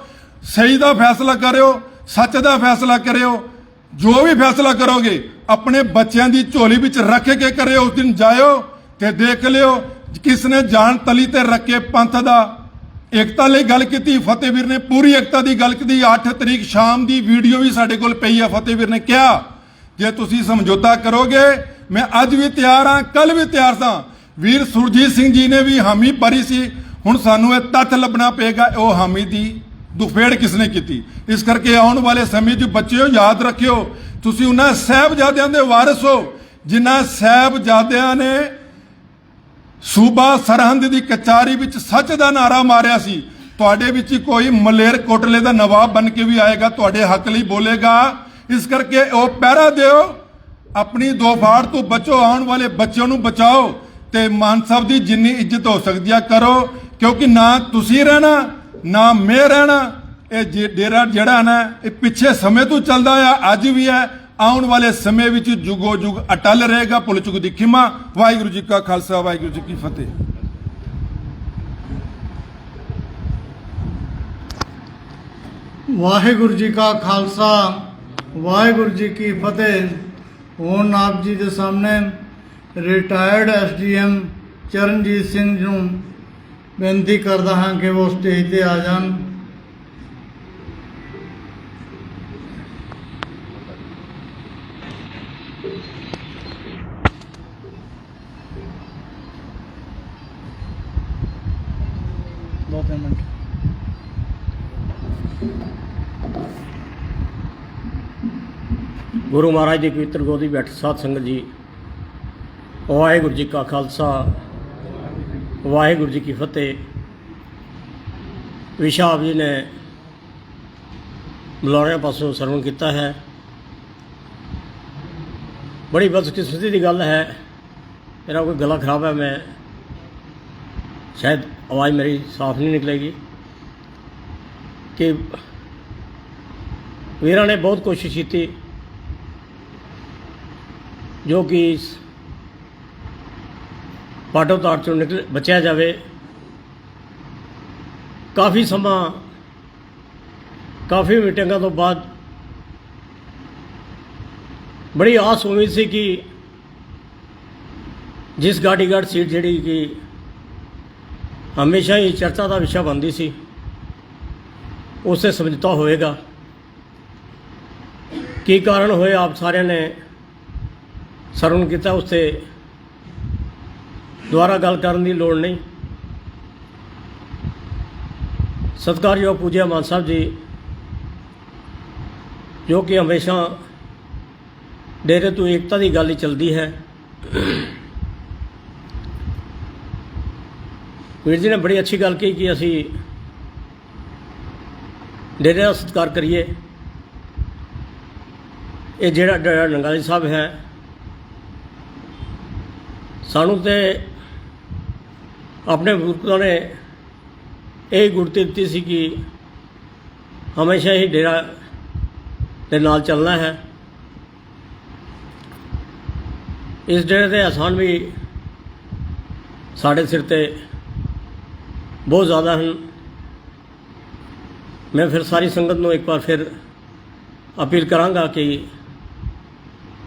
ਸਹੀ ਦਾ ਫੈਸਲਾ ਕਰਿਓ, ਸੱਚ ਦਾ ਫੈਸਲਾ ਕਰਿਓ। ਜੋ ਵੀ ਫੈਸਲਾ ਕਰੋਗੇ ਆਪਣੇ ਬੱਚਿਆਂ ਦੀ ਝੋਲੀ ਵਿੱਚ ਰੱਖ ਕੇ ਕਰਿਓ। ਉਸ ਦਿਨ ਜਾਇਓ ਤੇ ਦੇਖ ਲਿਓ ਕਿਸ ਨੇ ਜਾਨ ਤਲੀ ਤੇ ਰੱਖ ਕੇ ਪੰਥ ਦਾ ਏਕਤਾ ਲਈ ਗੱਲ ਕੀਤੀ। ਫਤਿਹ ਵੀਰ ਨੇ ਪੂਰੀ ਏਕਤਾ ਦੀ ਗੱਲ ਕੀਤੀ। 8 ਤਰੀਕ ਸ਼ਾਮ ਦੀ ਵੀਡੀਓ ਵੀ ਸਾਡੇ ਕੋਲ ਪਈ ਹੈ। ਫਤਿਹ ਵੀਰ ਨੇ ਕਿਹਾ ਜੇ ਤੁਸੀਂ ਸਮਝੌਤਾ ਕਰੋਗੇ ਮੈਂ ਅੱਜ ਵੀ ਤਿਆਰ ਹਾਂ, ਕੱਲ ਵੀ ਤਿਆਰ ਸਾਂ। ਵੀਰ ਸੁਰਜੀਤ ਸਿੰਘ ਜੀ ਨੇ ਵੀ ਹਾਮੀ ਭਰੀ ਸੀ। ਹੁਣ ਸਾਨੂੰ ਇਹ ਤੱਥ ਲੱਭਣਾ ਪਏਗਾ ਉਹ ਹਾਮੀ ਦੀ ਦੁਫੇੜ ਕਿਸਨੇ ਕੀਤੀ। ਇਸ ਕਰਕੇ ਆਉਣ ਵਾਲੇ ਸਮੇਂ 'ਚ ਬੱਚਿਓ ਯਾਦ ਰੱਖਿਓ, ਤੁਸੀਂ ਉਹਨਾਂ ਸਾਹਿਬਜ਼ਾਦਿਆਂ ਦੇ ਵਾਰਿਸ ਹੋ ਜਿਨ੍ਹਾਂ ਸਾਹਿਬਜ਼ਾਦਿਆਂ ਨੇ ਸੂਬਾ ਸਰਹੰਦ ਦੀ ਕਚਾਰੀ ਵਿੱਚ ਸੱਚ ਦਾ ਨਾਰਾ ਮਾਰਿਆ ਸੀ। ਤੁਹਾਡੇ ਵਿੱਚ ਕੋਈ ਮਲੇਰ ਕੋਟਲੇ ਦਾ ਨਵਾਬ ਬਣ ਕੇ ਵੀ ਆਏਗਾ, ਤੁਹਾਡੇ ਹੱਕ ਲਈ ਬੋਲੇਗਾ। ਇਸ ਕਰਕੇ ਉਹ ਪਹਿਰਾ ਦਿਓ, ਆਪਣੀ ਦੋਫਾੜ ਤੋਂ ਬਚੋ, ਆਉਣ ਵਾਲੇ ਬੱਚਿਆਂ ਨੂੰ ਬਚਾਓ ਤੇ ਮਾਨ ਸਾਹਿਬ ਦੀ ਜਿੰਨੀ ਇੱਜ਼ਤ ਹੋ ਸਕਦੀ ਆ ਕਰੋ, ਕਿਉਂਕਿ ਨਾ ਤੁਸੀਂ ਰਹਿਣਾ ਨਾ ਮੈਂ ਰਹਿਣਾ, ਇਹ ਡੇਰਾ ਜਿਹੜਾ ਨਾ ਇਹ ਪਿੱਛੇ ਸਮੇਂ ਤੋਂ ਚੱਲਦਾ ਆ, ਅੱਜ ਵੀ ਹੈ, ਆਉਣ ਵਾਲੇ ਸਮੇਂ ਵਿੱਚ ਜੁਗੋ ਜੁਗ ਅਟਲ ਰਹੇਗਾ। ਭੁੱਲ ਚੁੱਕ ਦੀ ਖਿਮਾ। ਵਾਹਿਗੁਰੂ ਜੀ ਕਾ ਖਾਲਸਾ, ਵਾਹਿਗੁਰੂ ਜੀ ਕੀ ਫਤਿਹ। ਵਾਹਿਗੁਰੂ ਜੀ ਕਾ ਖਾਲਸਾ ਵਾਹਿਗੁਰੂ ਜੀ ਕੀ ਫਤਿਹ। ਹੁਣ ਆਪ ਜੀ ਦੇ ਸਾਹਮਣੇ ਰਿਟਾਇਰਡ ਐਸਡੀਐਮ ਚਰਨਜੀਤ ਸਿੰਘ ਜੀ ਨੂੰ ਬੇਨਤੀ ਕਰਦਾ ਹਾਂ ਕਿ ਉਹ ਸਟੇਜ ਤੇ ਆ ਜਾਣ। ਦੋ ਤਿੰਨ ਮਿੰਟ। ਗੁਰੂ ਮਹਾਰਾਜ ਦੀ ਪਵਿੱਤਰ ਗੋਦੀ ਬੈਠ ਸਾਧ ਸੰਗਤ ਜੀ, ਵਾਹਿਗੁਰੂ ਜੀ ਕਾ ਖਾਲਸਾ ਵਾਹਿਗੁਰੂ ਜੀ ਕੀ ਫਤਿਹ। ਵਿਸ਼ਾ ਆਪ ਜੀ ਨੇ ਬੁਲਾਰਿਆਂ ਪਾਸੋਂ ਸਰਵਣ ਕੀਤਾ ਹੈ। ਬੜੀ ਬਦਕਿਸਮਤੀ ਦੀ ਗੱਲ ਹੈ, ਮੇਰਾ ਕੋਈ ਗਲਾ ਖਰਾਬ ਹੈ, ਮੈਂ ਸ਼ਾਇਦ ਆਵਾਜ਼ ਮੇਰੀ ਸਾਫ਼ ਨਹੀਂ ਨਿਕਲੇਗੀ, ਕਿ ਵੀਰਾਂ ਨੇ ਬਹੁਤ ਕੋਸ਼ਿਸ਼ ਕੀਤੀ ਜੋ ਕਿ ਇਸ ਪਾਟੋ ਤਾੜ ਚੋਂ ਬਚਿਆ ਜਾਵੇ। ਕਾਫੀ ਸਮਾਂ, ਕਾਫੀ ਮੀਟਿੰਗਾਂ ਤੋਂ ਬਾਅਦ ਬੜੀ ਆਸ ਉਮੀਦ ਸੀ ਕਿ ਜਿਸ ਗਾੜੀਗੜ੍ਹ ਸੀਟ ਜਿਹੜੀ ਕਿ ਹਮੇਸ਼ਾ ਹੀ ਚਰਚਾ ਦਾ ਵਿਸ਼ਾ ਬਣਦੀ ਸੀ, ਉਸੇ ਸਮਝੌਤਾ ਹੋਏਗਾ। ਕੀ ਕਾਰਨ ਹੋਏ ਆਪ ਸਾਰਿਆਂ ਨੇ ਸਰਵਣ ਕੀਤਾ, ਉਸ 'ਤੇ ਦੁਬਾਰਾ ਗੱਲ ਕਰਨ ਦੀ ਲੋੜ ਨਹੀਂ। ਸਤਿਕਾਰਯੋਗ ਪੂਜਿਆ ਮਾਨ ਸਾਹਿਬ ਜੀ, ਜੋ ਕਿ ਹਮੇਸ਼ਾ ਡੇਰੇ ਤੋਂ ਏਕਤਾ ਦੀ ਗੱਲ ਹੀ ਚੱਲਦੀ ਹੈ। ਵੀਰ ਜੀ ਨੇ ਬੜੀ ਅੱਛੀ ਗੱਲ ਕਹੀ ਕਿ ਅਸੀਂ ਡੇਰੇ ਦਾ ਸਤਿਕਾਰ ਕਰੀਏ। ਇਹ ਜਿਹੜਾ ਨੰਗਾਲੀ ਸਾਹਿਬ ਹੈ, ਸਾਨੂੰ ਤੇ ਆਪਣੇ ਬਜ਼ੁਰਗਾਂ ਨੇ ਇਹ ਗੁਰਤੀ ਦਿੱਤੀ ਸੀ ਕਿ ਹਮੇਸ਼ਾ ਹੀ ਡੇਰਾ ਦੇ ਨਾਲ ਚੱਲਣਾ ਹੈ। ਇਸ ਡੇਰੇ ਦੇ ਅਹਿਸਾਨ ਵੀ ਸਾਡੇ ਸਿਰ ਤੇ ਬਹੁਤ ਜ਼ਿਆਦਾ ਹਨ। ਮੈਂ ਫਿਰ ਸਾਰੀ ਸੰਗਤ ਨੂੰ ਇੱਕ ਵਾਰ ਫਿਰ ਅਪੀਲ ਕਰਾਂਗਾ ਕਿ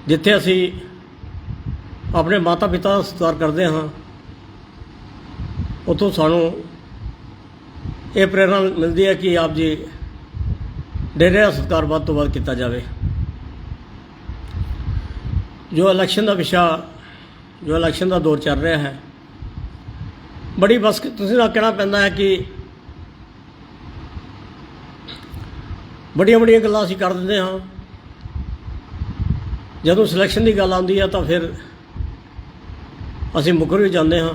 ਜਿੱਥੇ ਅਸੀਂ ਆਪਣੇ ਮਾਤਾ ਪਿਤਾ ਦਾ ਸਤਿਕਾਰ ਕਰਦੇ ਹਾਂ, ਉੱਥੋਂ ਸਾਨੂੰ ਇਹ ਪ੍ਰੇਰਨਾ ਮਿਲਦੀ ਹੈ ਕਿ ਆਪ ਜੀ ਡੇਰੇ ਦਾ ਸਤਿਕਾਰ ਵੱਧ ਤੋਂ ਵੱਧ ਕੀਤਾ ਜਾਵੇ। ਜੋ ਇਲੈਕਸ਼ਨ ਦਾ ਵਿਸ਼ਾ, ਜੋ ਇਲੈਕਸ਼ਨ ਦਾ ਦੌਰ ਚੱਲ ਰਿਹਾ ਹੈ, ਬੜੀ ਬਸ ਤੁਸੀਂ ਨਾਲ ਕਹਿਣਾ ਪੈਂਦਾ ਹੈ ਕਿ ਬੜੀਆਂ ਬੜੀਆਂ ਗੱਲਾਂ ਅਸੀਂ ਕਰ ਦਿੰਦੇ ਹਾਂ, ਜਦੋਂ ਸਿਲੈਕਸ਼ਨ ਦੀ ਗੱਲ ਆਉਂਦੀ ਹੈ ਤਾਂ ਫਿਰ ਅਸੀਂ ਮੁੱਕਰ ਵੀ ਜਾਂਦੇ ਹਾਂ।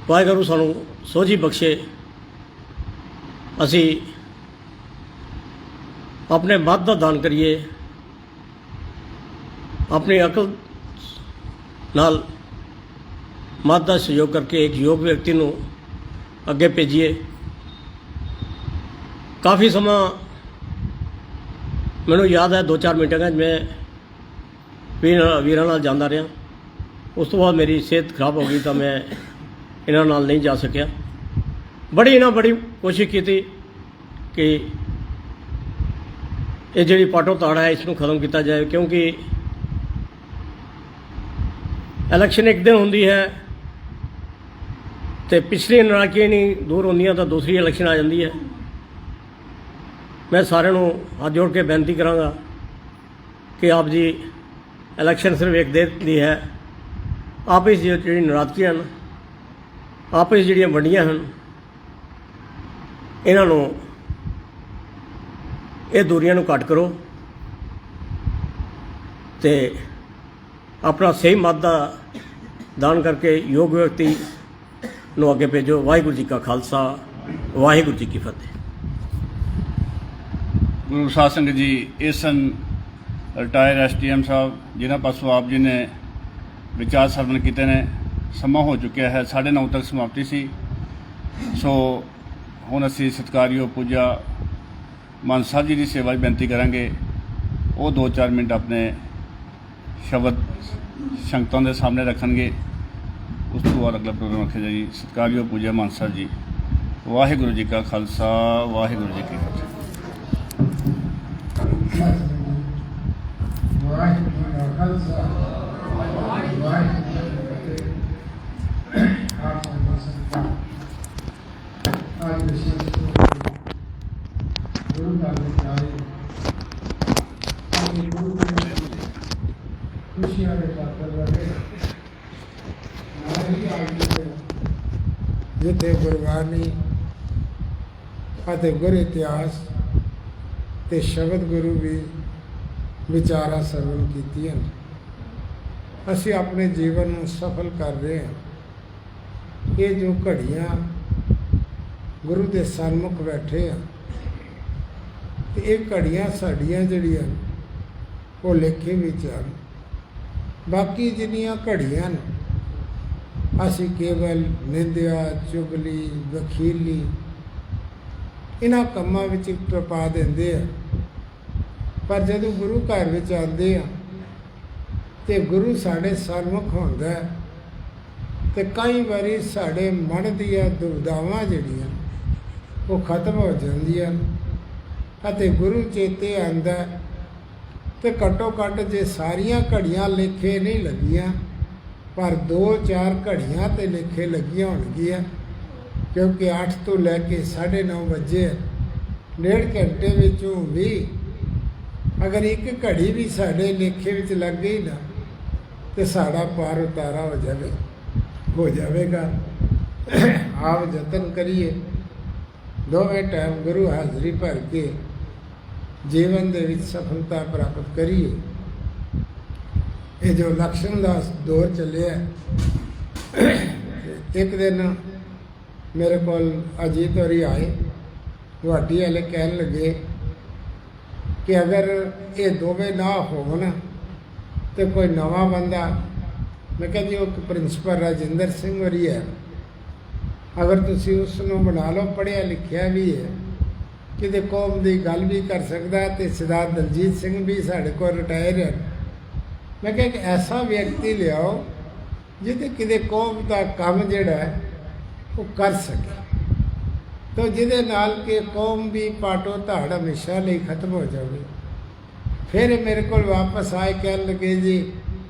ਵਾਹਿਗੁਰੂ ਸਾਨੂੰ ਸੋਝੀ ਬਖਸ਼ੇ, ਅਸੀਂ ਆਪਣੇ ਮਤ ਦਾ ਦਾਨ ਕਰੀਏ, ਆਪਣੀ ਅਕਲ ਨਾਲ ਮਤ ਦਾ ਸਹਿਯੋਗ ਕਰਕੇ ਇੱਕ ਯੋਗ ਵਿਅਕਤੀ ਨੂੰ ਅੱਗੇ ਭੇਜੀਏ। ਕਾਫੀ ਸਮਾਂ ਮੈਨੂੰ ਯਾਦ ਹੈ 2-4 ਮੀਟਿੰਗਾਂ 'ਚ ਮੈਂ ਵੀਰਾਂ ਨਾਲ ਜਾਂਦਾ ਰਿਹਾ। ਉਸ ਤੋਂ ਬਾਅਦ ਮੇਰੀ ਸਿਹਤ ਖਰਾਬ ਹੋ ਗਈ ਤਾਂ ਮੈਂ ਇਹਨਾਂ ਨਾਲ ਨਹੀਂ ਜਾ ਸਕਿਆ। ਬੜੀ ਕੋਸ਼ਿਸ਼ ਕੀਤੀ ਕਿ ਇਹ ਜਿਹੜੀ ਪਾਟੋ ਤਾੜ ਹੈ ਇਸ ਨੂੰ ਖਤਮ ਕੀਤਾ ਜਾਏ, ਕਿਉਂਕਿ ਇਲੈਕਸ਼ਨ ਇੱਕ ਦਿਨ ਹੁੰਦੀ ਹੈ ਤੇ ਪਿਛਲੀ ਨਾਰਾਜ਼ਗੀਆਂ ਨਹੀਂ ਦੂਰ ਹੁੰਦੀਆਂ ਤਾਂ ਦੂਸਰੀ ਇਲੈਕਸ਼ਨ ਆ ਜਾਂਦੀ ਹੈ। ਮੈਂ ਸਾਰਿਆਂ ਨੂੰ ਹੱਥ ਜੋੜ ਕੇ ਬੇਨਤੀ ਕਰਾਂਗਾ ਕਿ ਆਪ ਜੀ ਇਲੈਕਸ਼ਨ ਸਿਰਫ ਇੱਕ ਦਿਨ ਦੀ ਹੈ। ਆਪਸ ਜਿਹੜੀ ਨਾਰਾਜ਼ਗੀਆਂ ਹਨ, ਆਪਸ ਜਿਹੜੀਆਂ ਵੰਡੀਆਂ ਹਨ, ਇਹਨਾਂ ਨੂੰ ਇਹ ਦੂਰੀਆਂ ਨੂੰ ਘੱਟ ਕਰੋ ਤੇ ਆਪਣਾ ਸਹੀ ਮਤ ਦਾ ਦਾਨ ਕਰਕੇ ਯੋਗ ਵਿਅਕਤੀ ਨੂੰ ਅੱਗੇ ਭੇਜੋ। ਵਾਹਿਗੁਰੂ ਜੀ ਕਾ ਖਾਲਸਾ, ਵਾਹਿਗੁਰੂ ਜੀ ਕੀ ਫਤਿਹ। ਗੁਰੂ ਸਾਧ ਸੰਗਤ ਜੀ, ਇਹ ਸਨ ਰਿਟਾਇਰ ਐਸਡੀਐਮ ਸਾਹਿਬ, ਜਿਨ੍ਹਾਂ ਪਾਸੋਂ ਆਪ ਜੀ ਨੇ ਵਿਚਾਰ ਸਰਵਣ ਕੀਤੇ ਨੇ। ਸਮਾਂ ਹੋ ਚੁੱਕਿਆ ਹੈ, 9:30 ਤੱਕ ਸਮਾਪਤੀ ਸੀ। ਸੋ ਹੁਣ ਅਸੀਂ ਸਤਿਕਾਰਯੋਗ ਪੂਜਾ ਮਾਨ ਸਾਹਿਬ ਜੀ ਦੀ ਸੇਵਾ 'ਚ ਬੇਨਤੀ ਕਰਾਂਗੇ। ਉਹ 2-4 ਮਿੰਟ ਆਪਣੇ ਸ਼ਬਦ ਸੰਗਤਾਂ ਦੇ ਸਾਹਮਣੇ ਰੱਖਣਗੇ। ਉਸ ਤੋਂ ਬਾਅਦ ਅਗਲਾ ਪ੍ਰੋਗਰਾਮ ਰੱਖਿਆ ਜਾਈ। ਸਤਿਕਾਰਯੋਗ ਪੂਜਾ ਮਾਨ ਸਾਹਿਬ ਜੀ। ਵਾਹਿਗੁਰੂ ਜੀ ਕਾ ਖਾਲਸਾ, ਵਾਹਿਗੁਰੂ ਜੀ ਕੀ ਫਤਿਹ। ਵਾਹਿਗੁਰੂ ਜੀ ਕਾ ਖਾਲਸਾ, ਵਾਹਿਗੁਰੂ ਜੀ ਕੀ ਫਤਿਹ। ਆਪ ਸੰਗਤਾਂ ਅੱਜ ਵਿਸ਼ੇਸ਼ ਗੁਰੂ ਘਰ ਵਿੱਚ ਆਏ ਅਤੇ ਗੁਰੂ ਦੇ ਖੁਸ਼ੀਆਂ ਦੇ ਪਾਤਰ ਬਣੇ। ਨਾਲੇ ਅੱਜ ਜਿੱਥੇ ਗੁਰਬਾਣੀ ਅਤੇ ਗੁਰ ਇਤਿਹਾਸ ਤੇ ਸ਼ਬਦ ਗੁਰੂ ਵੀ ਵਿਚਾਰਾਂ ਸਰਵਨ ਕੀਤੀਆਂ। ਅਸੀਂ ਆਪਣੇ ਜੀਵਨ ਨੂੰ ਸਫਲ ਕਰ ਰਹੇ ਹਾਂ। ਇਹ ਜੋ ਘੜੀਆਂ ਗੁਰੂ ਦੇ ਸਨਮੁਖ ਬੈਠੇ ਆ ਤੇ ਇਹ ਘੜੀਆਂ ਸਾਡੀਆਂ ਜਿਹੜੀਆਂ ਉਹ ਲੇਖੇ ਵਿੱਚ ਹਨ। ਬਾਕੀ ਜਿੰਨੀਆਂ ਘੜੀਆਂ ਅਸੀਂ ਕੇਵਲ ਨਿੰਦਿਆ, ਚੁਗਲੀ, ਵਖੀਲੀ ਇਹਨਾਂ ਕੰਮਾਂ ਵਿੱਚ ਟਪਾ ਦਿੰਦੇ ਆ। ਪਰ ਜਦੋਂ ਗੁਰੂ ਘਰ ਵਿੱਚ ਆਉਂਦੇ ਆ ਤੇ ਗੁਰੂ ਸਾਡੇ ਸਨਮੁਖ ਹੁੰਦਾ ਤੇ ਕਈ ਵਾਰੀ ਸਾਡੇ ਮਨ ਦੀਆਂ ਦੁਵਿਧਾਵਾਂ ਜਿਹੜੀਆਂ ਉਹ ਖਤਮ ਹੋ ਜਾਂਦੀਆਂ ਅਤੇ ਗੁਰੂ ਚੇਤੇ ਆਉਂਦਾ। ਤੇ ਘੱਟੋ ਘੱਟ ਜੇ ਸਾਰੀਆਂ ਘੜੀਆਂ ਲੇਖੇ ਨਹੀਂ ਲੱਗੀਆਂ ਪਰ 2-4 ਘੜੀਆਂ ਤੇ ਲੇਖੇ ਲੱਗੀਆਂ ਹੋਣਗੀਆਂ, ਕਿਉਂਕਿ 8 ਤੋਂ ਲੈ ਕੇ 9:30 ਵਜੇ 1.5 ਘੰਟੇ ਵਿੱਚੋਂ ਵੀ ਅਗਰ ਇੱਕ ਘੜੀ ਵੀ ਸਾਡੇ ਲੇਖੇ ਵਿੱਚ ਲੱਗ ਗਈ ਨਾ ਤੇ ਸਾਡਾ ਪਾਰ ਉਤਾਰਾ ਹੋ ਜਾਵੇਗਾ। ਆਪ ਯਤਨ ਕਰੀਏ ਦੋਵੇਂ ਟਾਈਮ ਗੁਰੂ ਹਾਜ਼ਰੀ ਭਰ ਕੇ ਜੀਵਨ ਦੇ ਵਿੱਚ ਸਫਲਤਾ ਪ੍ਰਾਪਤ ਕਰੀਏ। ਇਹ ਜੋ ਲਕਸ਼ਣ ਦਾ ਦੌਰ ਚੱਲਿਆ, ਇੱਕ ਦਿਨ ਮੇਰੇ ਕੋਲ ਅਜੀਤ ਹੋਰੀ ਆਏ, ਗੁਹਾਟੀ ਵਾਲੇ ਕਹਿਣ ਲੱਗੇ ਕਿ ਅਗਰ ਇਹ ਦੋਵੇਂ ਨਾ ਹੋਣ ਤੇ ਕੋਈ ਨਵਾਂ ਬੰਦਾ, ਮੈਂ ਕਿਹਾ ਜੀ ਉਹ ਪ੍ਰਿੰਸੀਪਲ ਰਾਜਿੰਦਰ ਸਿੰਘ ਹੋਰੀ ਹੈ, ਅਗਰ ਤੁਸੀਂ ਉਸ ਨੂੰ ਬਣਾ ਲਓ, ਪੜ੍ਹਿਆ ਲਿਖਿਆ ਵੀ ਹੈ, ਕਿਤੇ ਕੌਮ ਦੀ ਗੱਲ ਵੀ ਕਰ ਸਕਦਾ ਤੇ ਸਰਦਾਰ ਦਲਜੀਤ ਸਿੰਘ ਵੀ ਸਾਡੇ ਕੋਲ ਰਿਟਾਇਰ ਹੈ। ਮੈਂ ਕਿਹਾ ਕਿ ਐਸਾ ਵਿਅਕਤੀ ਲਿਆਓ ਜਿਹਦੇ ਕਿਤੇ ਕੌਮ ਦਾ ਕੰਮ ਜਿਹੜਾ ਹੈ ਉਹ ਕਰ ਸਕੇ, ਤਾਂ ਜਿਹਦੇ ਨਾਲ ਕਿ ਕੌਮ ਦੀ ਪਾਟੋ ਧਾੜ ਹਮੇਸ਼ਾ ਲਈ ਖਤਮ ਹੋ ਜਾਵੇ। ਫਿਰ ਇਹ ਮੇਰੇ ਕੋਲ ਵਾਪਸ ਆਏ, ਕਹਿਣ ਲੱਗੇ ਜੀ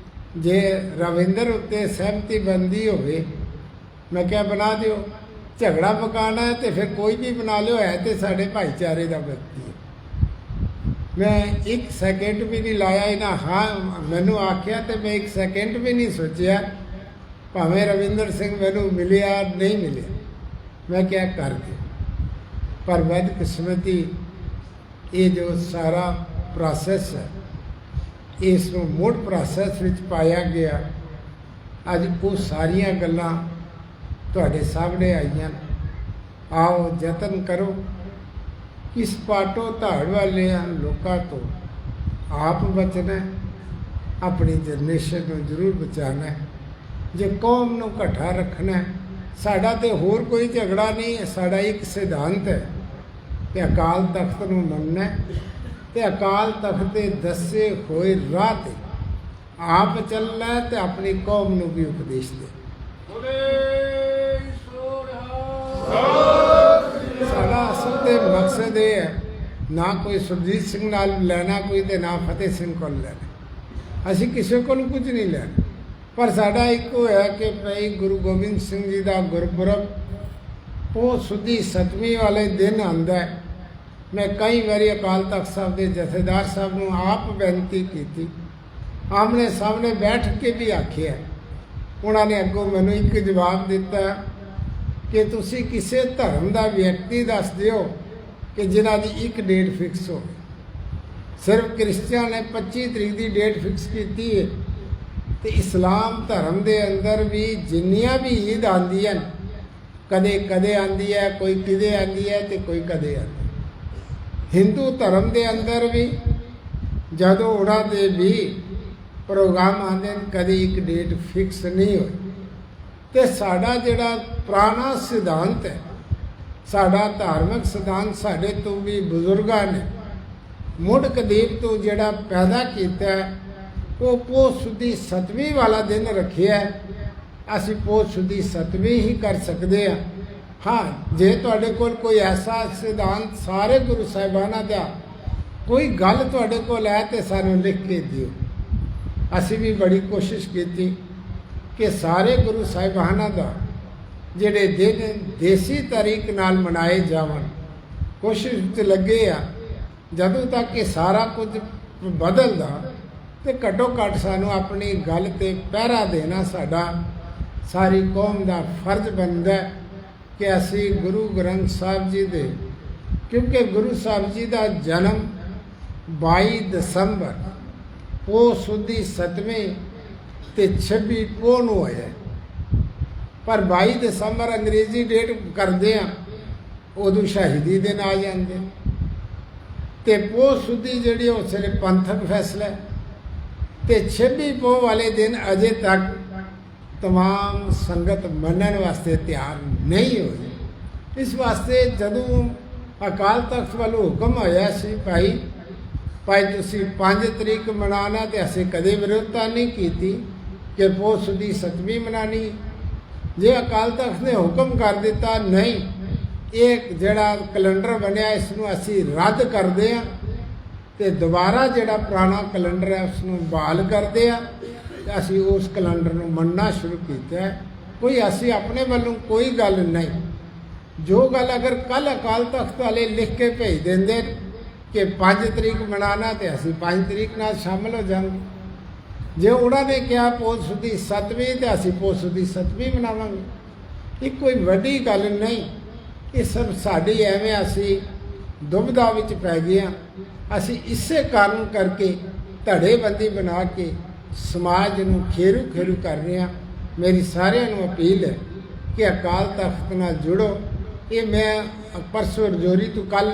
ਜੇ ਰਵਿੰਦਰ ਉੱਤੇ ਸਹਿਮਤੀ ਬੰਦੀ ਹੋਵੇ, ਮੈਂ ਕਿਹਾ ਬਣਾ ਦਿਓ। ਝਗੜਾ ਪਕਾਉਣਾ ਹੈ ਤੇ ਫਿਰ ਕੋਈ ਵੀ ਬਣਾ ਲਿਓ, ਹੈ ਤੇ ਸਾਡੇ ਭਾਈਚਾਰੇ ਦਾ ਵਿਅਕਤੀ ਹੈ। ਮੈਂ 1 ਸੈਕਿੰਡ ਵੀ ਨਹੀਂ ਲਾਇਆ ਇਹਨਾਂ ਹਾਂ ਮੈਨੂੰ ਆਖਿਆ ਤੇ ਮੈਂ 1 ਸੈਕਿੰਡ ਵੀ ਨਹੀਂ ਸੋਚਿਆ, ਭਾਵੇਂ ਰਵਿੰਦਰ ਸਿੰਘ ਮੈਨੂੰ ਮਿਲਿਆ ਨਹੀਂ ਮਿਲਿਆ, ਮੈਂ ਕਿਹਾ ਕਰ ਦਿਓ। ਪਰ ਬਦਕਿਸਮਤੀ ਇਹ ਜੋ ਸਾਰਾ ਪ੍ਰੋਸੈਸ ਹੈ, ਇਸ ਨੂੰ ਮੁੜ ਪ੍ਰੋਸੈਸ ਵਿੱਚ ਪਾਇਆ ਗਿਆ। ਅੱਜ ਉਹ ਸਾਰੀਆਂ ਗੱਲਾਂ ਤੁਹਾਡੇ ਸਾਹਮਣੇ ਆਈਆਂ। ਆਓ ਯਤਨ ਕਰੋ ਇਸ ਪਾਟੋ ਧਾੜ ਵਾਲਿਆਂ ਲੋਕਾਂ ਤੋਂ ਆਪ ਬਚਣਾ, ਆਪਣੀ ਜਨਰੇਸ਼ਨ ਨੂੰ ਜ਼ਰੂਰ ਬਚਾਉਣਾ। ਜੇ ਕੌਮ ਨੂੰ ਇਕੱਠਾ ਰੱਖਣਾ, ਸਾਡਾ ਤੇ ਹੋਰ ਕੋਈ ਝਗੜਾ ਨਹੀਂ, ਸਾਡਾ ਇੱਕ ਸਿਧਾਂਤ ਹੈ ਕਿ ਅਕਾਲ ਤਖਤ ਨੂੰ ਮੰਨਣਾ ਤੇ ਅਕਾਲ ਤਖਤ ਦੇ ਦੱਸੇ ਹੋਏ ਰਾਹ ਤੇ ਆਪ ਚੱਲਣਾ ਤੇ ਆਪਣੀ ਕੌਮ ਨੂੰ ਵੀ ਉਪਦੇਸ਼ ਦੇ। ਸਾਡਾ ਅਸਲ ਤੇ ਮਕਸਦ ਇਹ ਹੈ, ਨਾ ਕੋਈ ਸੁਰਜੀਤ ਸਿੰਘ ਨਾਲ ਲੈਣਾ ਕੋਈ ਤੇ ਨਾ ਫਤਿਹ ਸਿੰਘ ਕੋਲ ਲੈਣਾ। ਅਸੀਂ ਕਿਸੇ ਕੋਲ ਕੁਝ ਨਹੀਂ ਲੈਣਾ, ਪਰ ਸਾਡਾ ਇੱਕੋ ਹੈ ਕਿ ਭਾਈ ਗੁਰੂ ਗੋਬਿੰਦ ਸਿੰਘ ਜੀ ਦਾ ਗੁਰਪੁਰਬ ਉਹ ਸੁੱਧੀ 7ਵੀਂ ਵਾਲੇ ਦਿਨ ਆਉਂਦਾ ਹੈ। ਮੈਂ ਕਈ ਵਾਰੀ ਅਕਾਲ ਤਖਤ ਸਾਹਿਬ ਦੇ ਜਥੇਦਾਰ ਸਾਹਿਬ ਨੂੰ ਆਪ ਬੇਨਤੀ ਕੀਤੀ, ਆਮਣੇ ਸਾਹਮਣੇ ਬੈਠ ਕੇ ਵੀ ਆਖਿਆ। ਉਹਨਾਂ ਨੇ ਅੱਗੋਂ ਮੈਨੂੰ ਇੱਕ ਜਵਾਬ ਦਿੱਤਾ ਕਿ ਤੁਸੀਂ ਕਿਸੇ ਧਰਮ ਦਾ ਵਿਅਕਤੀ ਦੱਸ ਦਿਓ ਕਿ ਜਿਨ੍ਹਾਂ ਦੀ ਇੱਕ ਡੇਟ ਫਿਕਸ ਹੋ। ਸਿਰਫ ਕ੍ਰਿਸਚੀਅਨ ਨੇ 25 ਤਰੀਕ ਦੀ ਡੇਟ ਫਿਕਸ ਕੀਤੀ ਹੈ ਤੇ ਇਸਲਾਮ ਧਰਮ ਦੇ ਅੰਦਰ ਵੀ ਜਿੰਨੀਆਂ ਵੀ ਈਦ ਆਉਂਦੀਆਂ ਕਦੇ ਕਦੇ ਆਉਂਦੀ ਹੈ, ਕੋਈ ਕਿਦੇ ਆਉਂਦੀ ਹੈ ਤੇ ਕੋਈ ਕਦੇ ਆਉਂਦੀ। ਹਿੰਦੂ ਧਰਮ ਦੇ ਅੰਦਰ ਵੀ ਜਦੋਂ ਉਹਨਾਂ ਦੇ ਵੀ ਪ੍ਰੋਗਰਾਮ ਆਉਂਦੇ ਕਦੇ ਇੱਕ ਡੇਟ ਫਿਕਸ ਨਹੀਂ ਹੋਈ। ਤੇ ਸਾਡਾ ਜਿਹੜਾ ਪੁਰਾਣਾ ਸਿਧਾਂਤ ਹੈ ਸਾਡਾ ਧਾਰਮਿਕ ਸਿਧਾਂਤ ਸਾਡੇ ਤੋਂ ਵੀ ਬਜ਼ੁਰਗਾਂ ਨੇ ਮੁੱਢ ਕਦੀਮ ਤੋਂ ਜਿਹੜਾ ਪੈਦਾ ਕੀਤਾ ਹੈ, ਉਹ ਪੋਹ ਸੁਦੀ 7ਵੀਂ ਵਾਲਾ ਦਿਨ ਰੱਖਿਆ ਹੈ। ਅਸੀਂ ਪੋਹ ਸੁਦੀ 7ਵੀਂ ਹੀ ਕਰ ਸਕਦੇ ਹਾਂ। ਹਾਂ, ਜੇ ਤੁਹਾਡੇ ਕੋਲ ਕੋਈ ਐਸਾ ਸਿਧਾਂਤ ਸਾਰੇ ਗੁਰੂ ਸਾਹਿਬਾਨਾਂ ਦਾ ਕੋਈ ਗੱਲ ਤੁਹਾਡੇ ਕੋਲ ਹੈ ਤੇ ਸਾਨੂੰ ਲਿਖ ਕੇ ਦਿਓ। ਅਸੀਂ ਵੀ ਬੜੀ ਕੋਸ਼ਿਸ਼ ਕੀਤੀ ਕਿ ਸਾਰੇ ਗੁਰੂ ਸਾਹਿਬਾਨਾਂ ਦਾ ਜਿਹੜੇ ਦਿਨ ਦੇਸੀ ਤਰੀਕ ਨਾਲ ਮਨਾਏ ਜਾਵਣ। ਕੋਸ਼ਿਸ਼ ਵਿੱਚ ਲੱਗੇ ਆ ਜਦੋਂ ਤੱਕ ਇਹ ਸਾਰਾ ਕੁਝ ਬਦਲਦਾ ਤੇ ਘੱਟੋ ਘੱਟ ਸਾਨੂੰ ਆਪਣੀ ਗੱਲ ਤੇ ਪਹਿਰਾ ਦੇਣਾ ਸਾਡਾ ਸਾਰੀ ਕੌਮ ਦਾ ਫਰਜ਼ ਬਣਦਾ ਹੈ ਕਿ ਅਸੀਂ ਗੁਰੂ ਗ੍ਰੰਥ ਸਾਹਿਬ ਜੀ ਦੇ, ਕਿਉਂਕਿ ਗੁਰੂ ਸਾਹਿਬ ਜੀ ਦਾ ਜਨਮ 22 ਦਸੰਬਰ ਪੋਹ ਸੁਦੀ 7ਵੇਂ ਤੇ 26 ਪੋਹ ਨੂੰ ਹੋਇਆ, ਪਰ 22 ਦਸੰਬਰ ਅੰਗਰੇਜ਼ੀ ਡੇਟ ਕਰਦੇ ਆ, ਉਦੋਂ ਸ਼ਹੀਦੀ ਦਿਨ ਆ ਜਾਂਦੇ ਤੇ ਪੋਹ ਸੁਦੀ ਜਿਹੜੀ ਉਸ ਵੇਲੇ ਪੰਥਕ ਫੈਸਲਾ ਤੇ 26 ਪੋਹ ਵਾਲੇ ਦਿਨ ਅਜੇ ਤੱਕ तमाम संगत मनन वास्ते तैयार नहीं होई। इस वास्ते जदों अकाल तख्त वालों हुक्म होया सी भाई तुसी 5 तरीक मनाना, तो असीं कदे विरोधता नहीं की कि पोह सुदी 7वीं मनानी। जे अकाल तख्त ने हुक्म कर दिता नहीं, एक जड़ा कैलेंडर बनया इसनूं असीं रद्द करदे आ ते दोबारा जड़ा पुराना कैलेंडर है उसनूं बहाल करदे आ। ਅਸੀਂ ਉਸ ਕੈਲੰਡਰ ਨੂੰ ਮੰਨਣਾ ਸ਼ੁਰੂ ਕੀਤਾ ਹੈ। ਕੋਈ ਅਸੀਂ ਆਪਣੇ ਵੱਲੋਂ ਕੋਈ ਗੱਲ ਨਹੀਂ। ਜੋ ਗੱਲ ਅਗਰ ਕੱਲ ਅਕਾਲ ਤਖਤ ਵਾਲੇ ਲਿਖ ਕੇ ਭੇਜ ਦਿੰਦੇ ਕਿ 5 ਤਰੀਕ ਮਨਾਣਾ, ਤੇ ਅਸੀਂ 5 ਤਰੀਕ ਨਾਲ ਸ਼ਾਮਲ ਹੋ ਜਾਵਾਂਗੇ। ਜੇ ਉਹਨਾਂ ਨੇ ਕਿਹਾ ਪੋਹ ਸੁਦੀ 7ਵੀਂ, ਤੇ ਅਸੀਂ ਪੋਹ ਸੁਦੀ 7ਵੀਂ ਮਨਾਵਾਂਗੇ। ਇਹ ਕੋਈ ਵੱਡੀ ਗੱਲ ਨਹੀਂ। ਇਹ ਸਭ ਸਾਡੀ ਐਵੇਂ ਅਸੀਂ ਦੁਬਿਧਾ ਵਿੱਚ ਪੈ ਗਏ ਹਾਂ। ਅਸੀਂ ਇਸੇ ਕਾਰਨ ਕਰਕੇ ਧੜੇਬੰਦੀ ਬਣਾ ਕੇ ਸਮਾਜ ਨੂੰ ਖੇਰੂ ਕਰ ਰਹੇ ਹਾਂ। ਮੇਰੀ ਸਾਰਿਆਂ ਨੂੰ ਅਪੀਲ ਹੈ ਕਿ ਅਕਾਲ ਤਖਤ ਨਾਲ ਜੁੜੋ। ਇਹ ਮੈਂ ਪਰਸੋਂ ਰਜੌਰੀ ਤੋਂ ਕੱਲ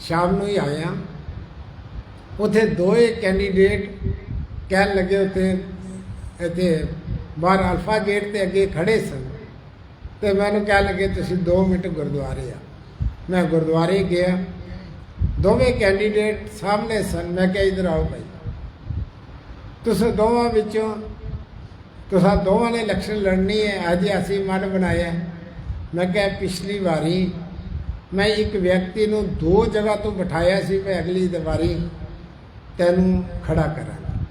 ਸ਼ਾਮ ਨੂੰ ਹੀ ਆਇਆ। ਉੱਥੇ ਦੋਏ ਕੈਂਡੀਡੇਟ ਕਹਿਣ ਲੱਗੇ, ਉੱਥੇ ਇੱਥੇ ਬਾਹਰ ਅਲਫਾ ਗੇਟ ਤੇ ਅੱਗੇ ਖੜੇ ਸਨ ਤੇ ਮੈਨੂੰ ਕਹਿਣ ਲੱਗੇ ਤੁਸੀਂ 2 ਮਿੰਟ ਗੁਰਦੁਆਰੇ ਆ। ਮੈਂ ਗੁਰਦੁਆਰੇ ਗਿਆ, ਦੋਵੇਂ ਕੈਂਡੀਡੇਟ ਸਾਹਮਣੇ ਸਨ। ਮੈਂ ਕਿਹਾ ਇੱਧਰ ਆਓ ਭਾਈ, ਤੁਸੀਂ ਦੋਵਾਂ ਵਿੱਚੋਂ ਤੁਸੀਂ ਦੋਵਾਂ ਨੇ ਇਲੈਕਸ਼ਨ ਲੜਨੀ ਹੈ। ਅੱਜ ਅਸੀਂ ਮਨ ਬਣਾਇਆ। ਮੈਂ ਕਿਹਾ ਪਿਛਲੀ ਵਾਰੀ ਮੈਂ ਇੱਕ ਵਿਅਕਤੀ ਨੂੰ 2 ਜਗ੍ਹਾ ਤੋਂ ਬਿਠਾਇਆ ਸੀ, ਮੈਂ ਅਗਲੀ ਵਾਰੀ ਤੈਨੂੰ ਖੜਾ ਕਰਾਂਗਾ।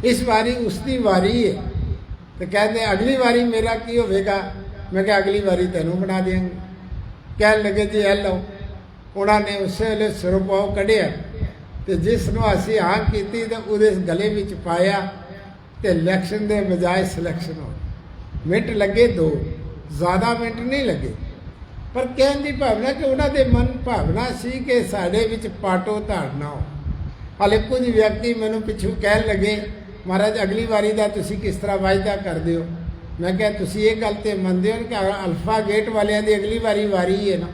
ਇਸ ਵਾਰੀ ਉਸ ਦੀ ਵਾਰੀ ਹੈ ਤੇ ਕਹਿੰਦੇ ਅਗਲੀ ਵਾਰੀ ਮੇਰਾ ਕੀ ਹੋਵੇਗਾ। ਮੈਂ ਕਿਹਾ ਅਗਲੀ ਵਾਰੀ ਤੈਨੂੰ ਬਣਾ ਦਿਆਂਗੇ। ਕਹਿਣ ਲੱਗੇ ਜੀ ਇਹ ਲਓ। ਉਹਨਾਂ ਨੇ ਉਸੇ ਵੇਲੇ ਸਿਰੋਪਾਓ ਕੱਢਿਆ ਤੇ ਜਿਸ ਨੂੰ ਅਸੀਂ ਹਾਂ ਕੀਤੀ ਤਾਂ ਉਹਦੇ ਗਲੇ ਵਿੱਚ ਪਾਇਆ ਤੇ ਇਲੈਕਸ਼ਨ ਦੇ ਬਜਾਏ ਸਿਲੈਕਸ਼ਨ ਹੋ ਗਈ। ਮਿੰਟ ਲੱਗੇ 2, ਜ਼ਿਆਦਾ ਮਿੰਟ ਨਹੀਂ ਲੱਗੇ। ਪਰ ਕਹਿਣ ਦੀ ਭਾਵਨਾ ਕਿ ਉਹਨਾਂ ਦੇ ਮਨ ਭਾਵਨਾ ਸੀ ਕਿ ਸਾਡੇ ਵਿੱਚ ਪਾਟੋ ਧਾੜਨਾ ਹੋ। ਹਾਲੇ ਕੁਝ ਵਿਅਕਤੀ ਮੈਨੂੰ ਪਿੱਛੋਂ ਕਹਿਣ ਲੱਗੇ ਮਹਾਰਾਜ ਅਗਲੀ ਵਾਰੀ ਦਾ ਤੁਸੀਂ ਕਿਸ ਤਰ੍ਹਾਂ ਵਾਅਦਾ ਕਰਦੇ ਹੋ। ਮੈਂ ਕਿਹਾ ਤੁਸੀਂ ਇਹ ਗੱਲ ਤੇ ਮੰਨਦੇ ਹੋ ਕਿ ਅਲਫਾ ਗੇਟ ਵਾਲਿਆਂ ਦੀ ਅਗਲੀ ਵਾਰੀ ਹੈ ਨਾ,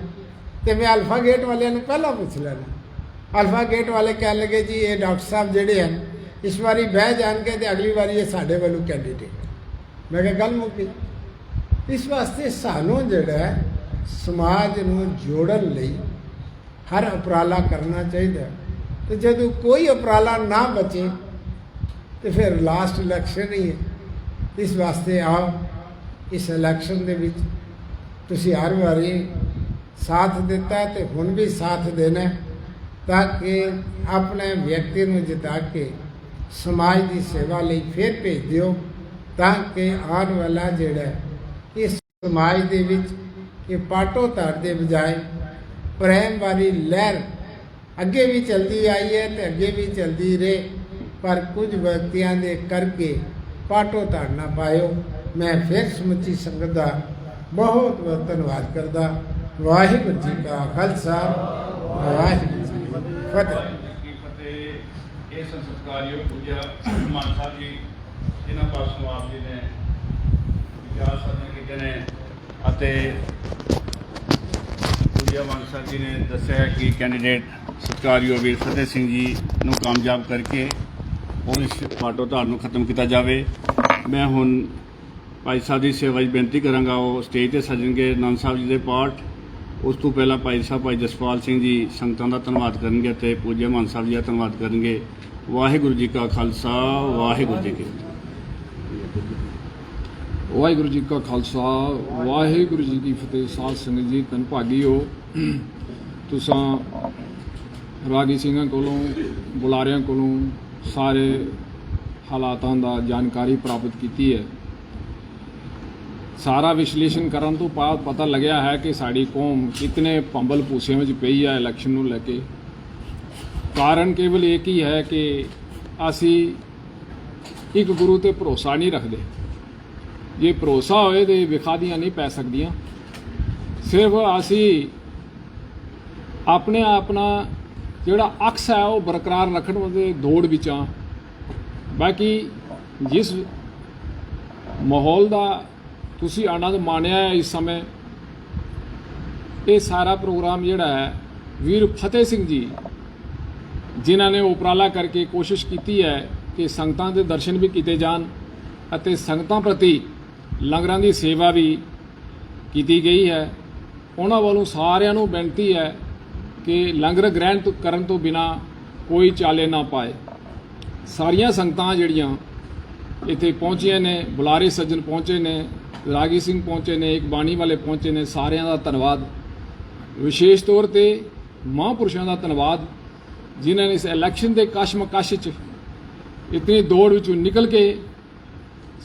ਤੇ ਮੈਂ ਅਲਫਾ ਗੇਟ ਵਾਲਿਆਂ ਨੂੰ ਪਹਿਲਾਂ ਪੁੱਛ ਲੈਣਾ। ਅਲਫਾ ਗੇਟ ਵਾਲੇ ਕਹਿਣ ਲੱਗੇ ਜੀ ਇਹ ਡਾਕਟਰ ਸਾਹਿਬ ਜਿਹੜੇ ਹਨ ਇਸ ਵਾਰੀ ਬਹਿ ਜਾਣਗੇ ਤੇ ਅਗਲੀ ਵਾਰੀ ਇਹ ਸਾਡੇ ਵੱਲੋਂ ਕੈਂਡੀਡੇਟ। ਮੈਂ ਕਿਹਾ ਗੱਲ ਮੁੱਕੀ। ਇਸ ਵਾਸਤੇ ਸਾਨੂੰ ਜਿਹੜਾ ਸਮਾਜ ਨੂੰ ਜੋੜਨ ਲਈ ਹਰ ਉਪਰਾਲਾ ਕਰਨਾ ਚਾਹੀਦਾ। ਤੇ ਜਦੋਂ ਕੋਈ ਉਪਰਾਲਾ ਨਾ ਬਚੇ ਤੇ ਫਿਰ ਲਾਸਟ ਇਲੈਕਸ਼ਨ ਹੀ ਹੈ। ਇਸ ਵਾਸਤੇ ਆਓ ਇਸ ਇਲੈਕਸ਼ਨ ਦੇ ਵਿੱਚ ਤੁਸੀਂ ਹਰ ਵਾਰੀ ਸਾਥ ਦਿੱਤਾ ਤੇ ਹੁਣ ਵੀ ਸਾਥ ਦੇਣਾ ਤਾਂ ਕਿ ਆਪਣੇ ਵਿਅਕਤੀ ਨੂੰ ਜਿਤਾ ਕੇ ਸਮਾਜ ਦੀ ਸੇਵਾ ਲਈ ਫਿਰ ਭੇਜ ਦਿਓ ਤਾਂ ਕਿ ਆਉਣ ਵਾਲਾ ਜਿਹੜਾ ਇਸ ਸਮਾਜ ਦੇ ਵਿੱਚ ਇਹ ਪਾਟੋ ਧੜ ਦੇ ਬਜਾਏ ਪ੍ਰੇਮ ਵਾਲੀ ਲਹਿਰ ਅੱਗੇ ਵੀ ਚਲਦੀ ਆਈ ਹੈ ਤੇ ਅੱਗੇ ਵੀ ਚਲਦੀ ਰਹੇ। ਪਰ ਕੁਝ ਵਿਅਕਤੀਆਂ ਦੇ ਕਰਕੇ ਪਾਟੋ ਧੜ ਨਾ ਪਾਇਓ। ਮੈਂ ਫਿਰ ਸਮੁੱਚੀ ਸੰਗਤ ਦਾ ਬਹੁਤ ਬਹੁਤ ਧੰਨਵਾਦ ਕਰਦਾ। ਵਾਹਿਗੁਰੂ ਜੀ ਕਾ ਖਾਲਸਾ, ਵਾਹਿਗੁਰੂ ਜੀ ਕੀ ਫਤਿਹ। ਇਹ ਸੰਸਕਾਰਯੋਗ ਪੂਜਾ ਮਾਨ ਸਾਹਿਬ ਜੀ ਜਿਨ੍ਹਾਂ ਪਾਸੋਂ ਆਪ ਜੀ ਨੇ ਵਿਚਾਰ ਸਾਧਨ ਕੀਤੇ ਨੇ ਅਤੇ ਪੂਜਾ ਮਾਨ ਸਾਹਿਬ ਜੀ ਨੇ ਦੱਸਿਆ ਕਿ ਕੈਂਡੀਡੇਟ ਸਤਿਕਾਰਯੋਗ ਵੀਰ ਫਤਿਹ ਸਿੰਘ ਜੀ ਨੂੰ ਕਾਮਯਾਬ ਕਰਕੇ ਉਹ ਇਸ ਪਾਟੋ ਧਾੜ ਨੂੰ ਖਤਮ ਕੀਤਾ ਜਾਵੇ। ਮੈਂ ਹੁਣ ਭਾਈ ਸਾਹਿਬ ਦੀ ਸੇਵਾ 'ਚ ਬੇਨਤੀ ਕਰਾਂਗਾ ਉਹ ਸਟੇਜ 'ਤੇ ਸੱਜਣਗੇ ਆਨੰਦ ਸਾਹਿਬ ਜੀ ਦੇ ਪਾਠ ਉਸ ਤੋਂ ਪਹਿਲਾਂ ਭਾਈ ਸਾਹਿਬ ਭਾਈ ਜਸਪਾਲ ਸਿੰਘ ਜੀ ਸੰਗਤਾਂ ਦਾ ਧੰਨਵਾਦ ਕਰਨਗੇ ਅਤੇ ਪੂਜਿਆ ਮਾਨ ਸਾਹਿਬ ਜੀ ਦਾ ਧੰਨਵਾਦ ਕਰਨਗੇ। ਵਾਹਿਗੁਰੂ ਜੀ ਕਾ ਖਾਲਸਾ, ਵਾਹਿਗੁਰੂ ਜੀ ਕੀ ਫਤਿਹ। ਵਾਹਿਗੁਰੂ ਜੀ ਕਾ ਖਾਲਸਾ, ਵਾਹਿਗੁਰੂ ਜੀ ਕੀ ਫਤਿਹ। ਸਾਧ ਸੰਗਤ ਜੀ, ਧੰਨ ਭਾਗੀ ਹੋ ਤੁਸਾਂ ਰਾਗੀ ਸਿੰਘਾਂ ਕੋਲੋਂ, ਬੁਲਾਰਿਆਂ ਕੋਲੋਂ ਸਾਰੇ ਹਾਲਾਤਾਂ ਦਾ ਜਾਣਕਾਰੀ ਪ੍ਰਾਪਤ ਕੀਤੀ ਹੈ। ਸਾਰਾ ਵਿਸ਼ਲੇਸ਼ਣ ਕਰਨ ਤੋਂ ਬਾਅਦ ਪਤਾ ਲੱਗਿਆ ਹੈ ਕਿ ਸਾਡੀ ਕੌਮ ਕਿਤਨੇ ਭੰਬਲ ਭੂਸਿਆਂ ਵਿੱਚ ਪਈ ਹੈ ਇਲੈਕਸ਼ਨ ਨੂੰ ਲੈ ਕੇ। ਕਾਰਨ ਕੇਵਲ ਇੱਕ ਹੀ ਹੈ ਕਿ ਅਸੀਂ ਇੱਕ ਗੁਰੂ ਤੇ ਭਰੋਸਾ ਨਹੀਂ ਰੱਖਦੇ। ਜੇ ਭਰੋਸਾ ਹੋਏ ਤੇ ਵਿਖਾਦੀਆਂ ਨਹੀਂ ਪੈ ਸਕਦੀਆਂ। ਸਿਰਫ ਅਸੀਂ ਆਪਣਾ ਜਿਹੜਾ ਅਕਸ ਹੈ ਉਹ ਬਰਕਰਾਰ ਰੱਖਣ ਦੇ ਦੌੜ ਵਿੱਚ ਆ। ਬਾਕੀ ਜਿਸ ਮਾਹੌਲ ਦਾ ਤੁਸੀਂ ਆਨੰਦ ਮਾਣਿਆ ਹੈ ਇਸ ਸਮੇਂ, ਇਹ ਸਾਰਾ ਪ੍ਰੋਗਰਾਮ ਜਿਹੜਾ ਹੈ ਵੀਰ ਫਤਿਹ ਸਿੰਘ ਜੀ ਜਿਨ੍ਹਾਂ ਨੇ ਉਪਰਾਲਾ ਕਰਕੇ ਕੋਸ਼ਿਸ਼ ਕੀਤੀ ਹੈ ਕਿ ਸੰਗਤਾਂ ਦੇ ਦਰਸ਼ਨ ਵੀ ਕੀਤੇ ਜਾਣ ਅਤੇ ਸੰਗਤਾਂ ਪ੍ਰਤੀ ਲੰਗਰਾਂ ਦੀ ਸੇਵਾ ਵੀ ਕੀਤੀ ਗਈ ਹੈ। ਉਹਨਾਂ ਵੱਲੋਂ ਸਾਰਿਆਂ ਨੂੰ ਬੇਨਤੀ ਹੈ ਕਿ ਲੰਗਰ ਗ੍ਰਹਿਣ ਕਰਨ ਤੋਂ ਬਿਨਾ ਕੋਈ ਚਾਲੇ ਨਾ ਪਾਏ। ਸਾਰੀਆਂ ਸੰਗਤਾਂ ਜਿਹੜੀਆਂ ਇੱਥੇ ਪਹੁੰਚੀਆਂ ਨੇ, ਬੁਲਾਰੇ ਸੱਜਣ ਪਹੁੰਚੇ ਨੇ, ਰਾਗੀ ਸਿੰਘ ਪਹੁੰਚੇ ਨੇ, ਇੱਕ ਬਾਣੀ ਵਾਲੇ ਪਹੁੰਚੇ ਨੇ, ਸਾਰਿਆਂ ਦਾ ਧੰਨਵਾਦ। ਵਿਸ਼ੇਸ਼ ਤੌਰ ਤੇ ਮਹਾਂਪੁਰਸ਼ਾਂ ਦਾ ਧੰਨਵਾਦ ਜਿਨ੍ਹਾਂ ਨੇ ਇਸ ਇਲੈਕਸ਼ਨ ਦੇ ਕਸ਼ਮਕਸ਼ 'ਚ ਇਤਨੀ ਦੌੜ ਵਿੱਚੋਂ ਨਿਕਲ ਕੇ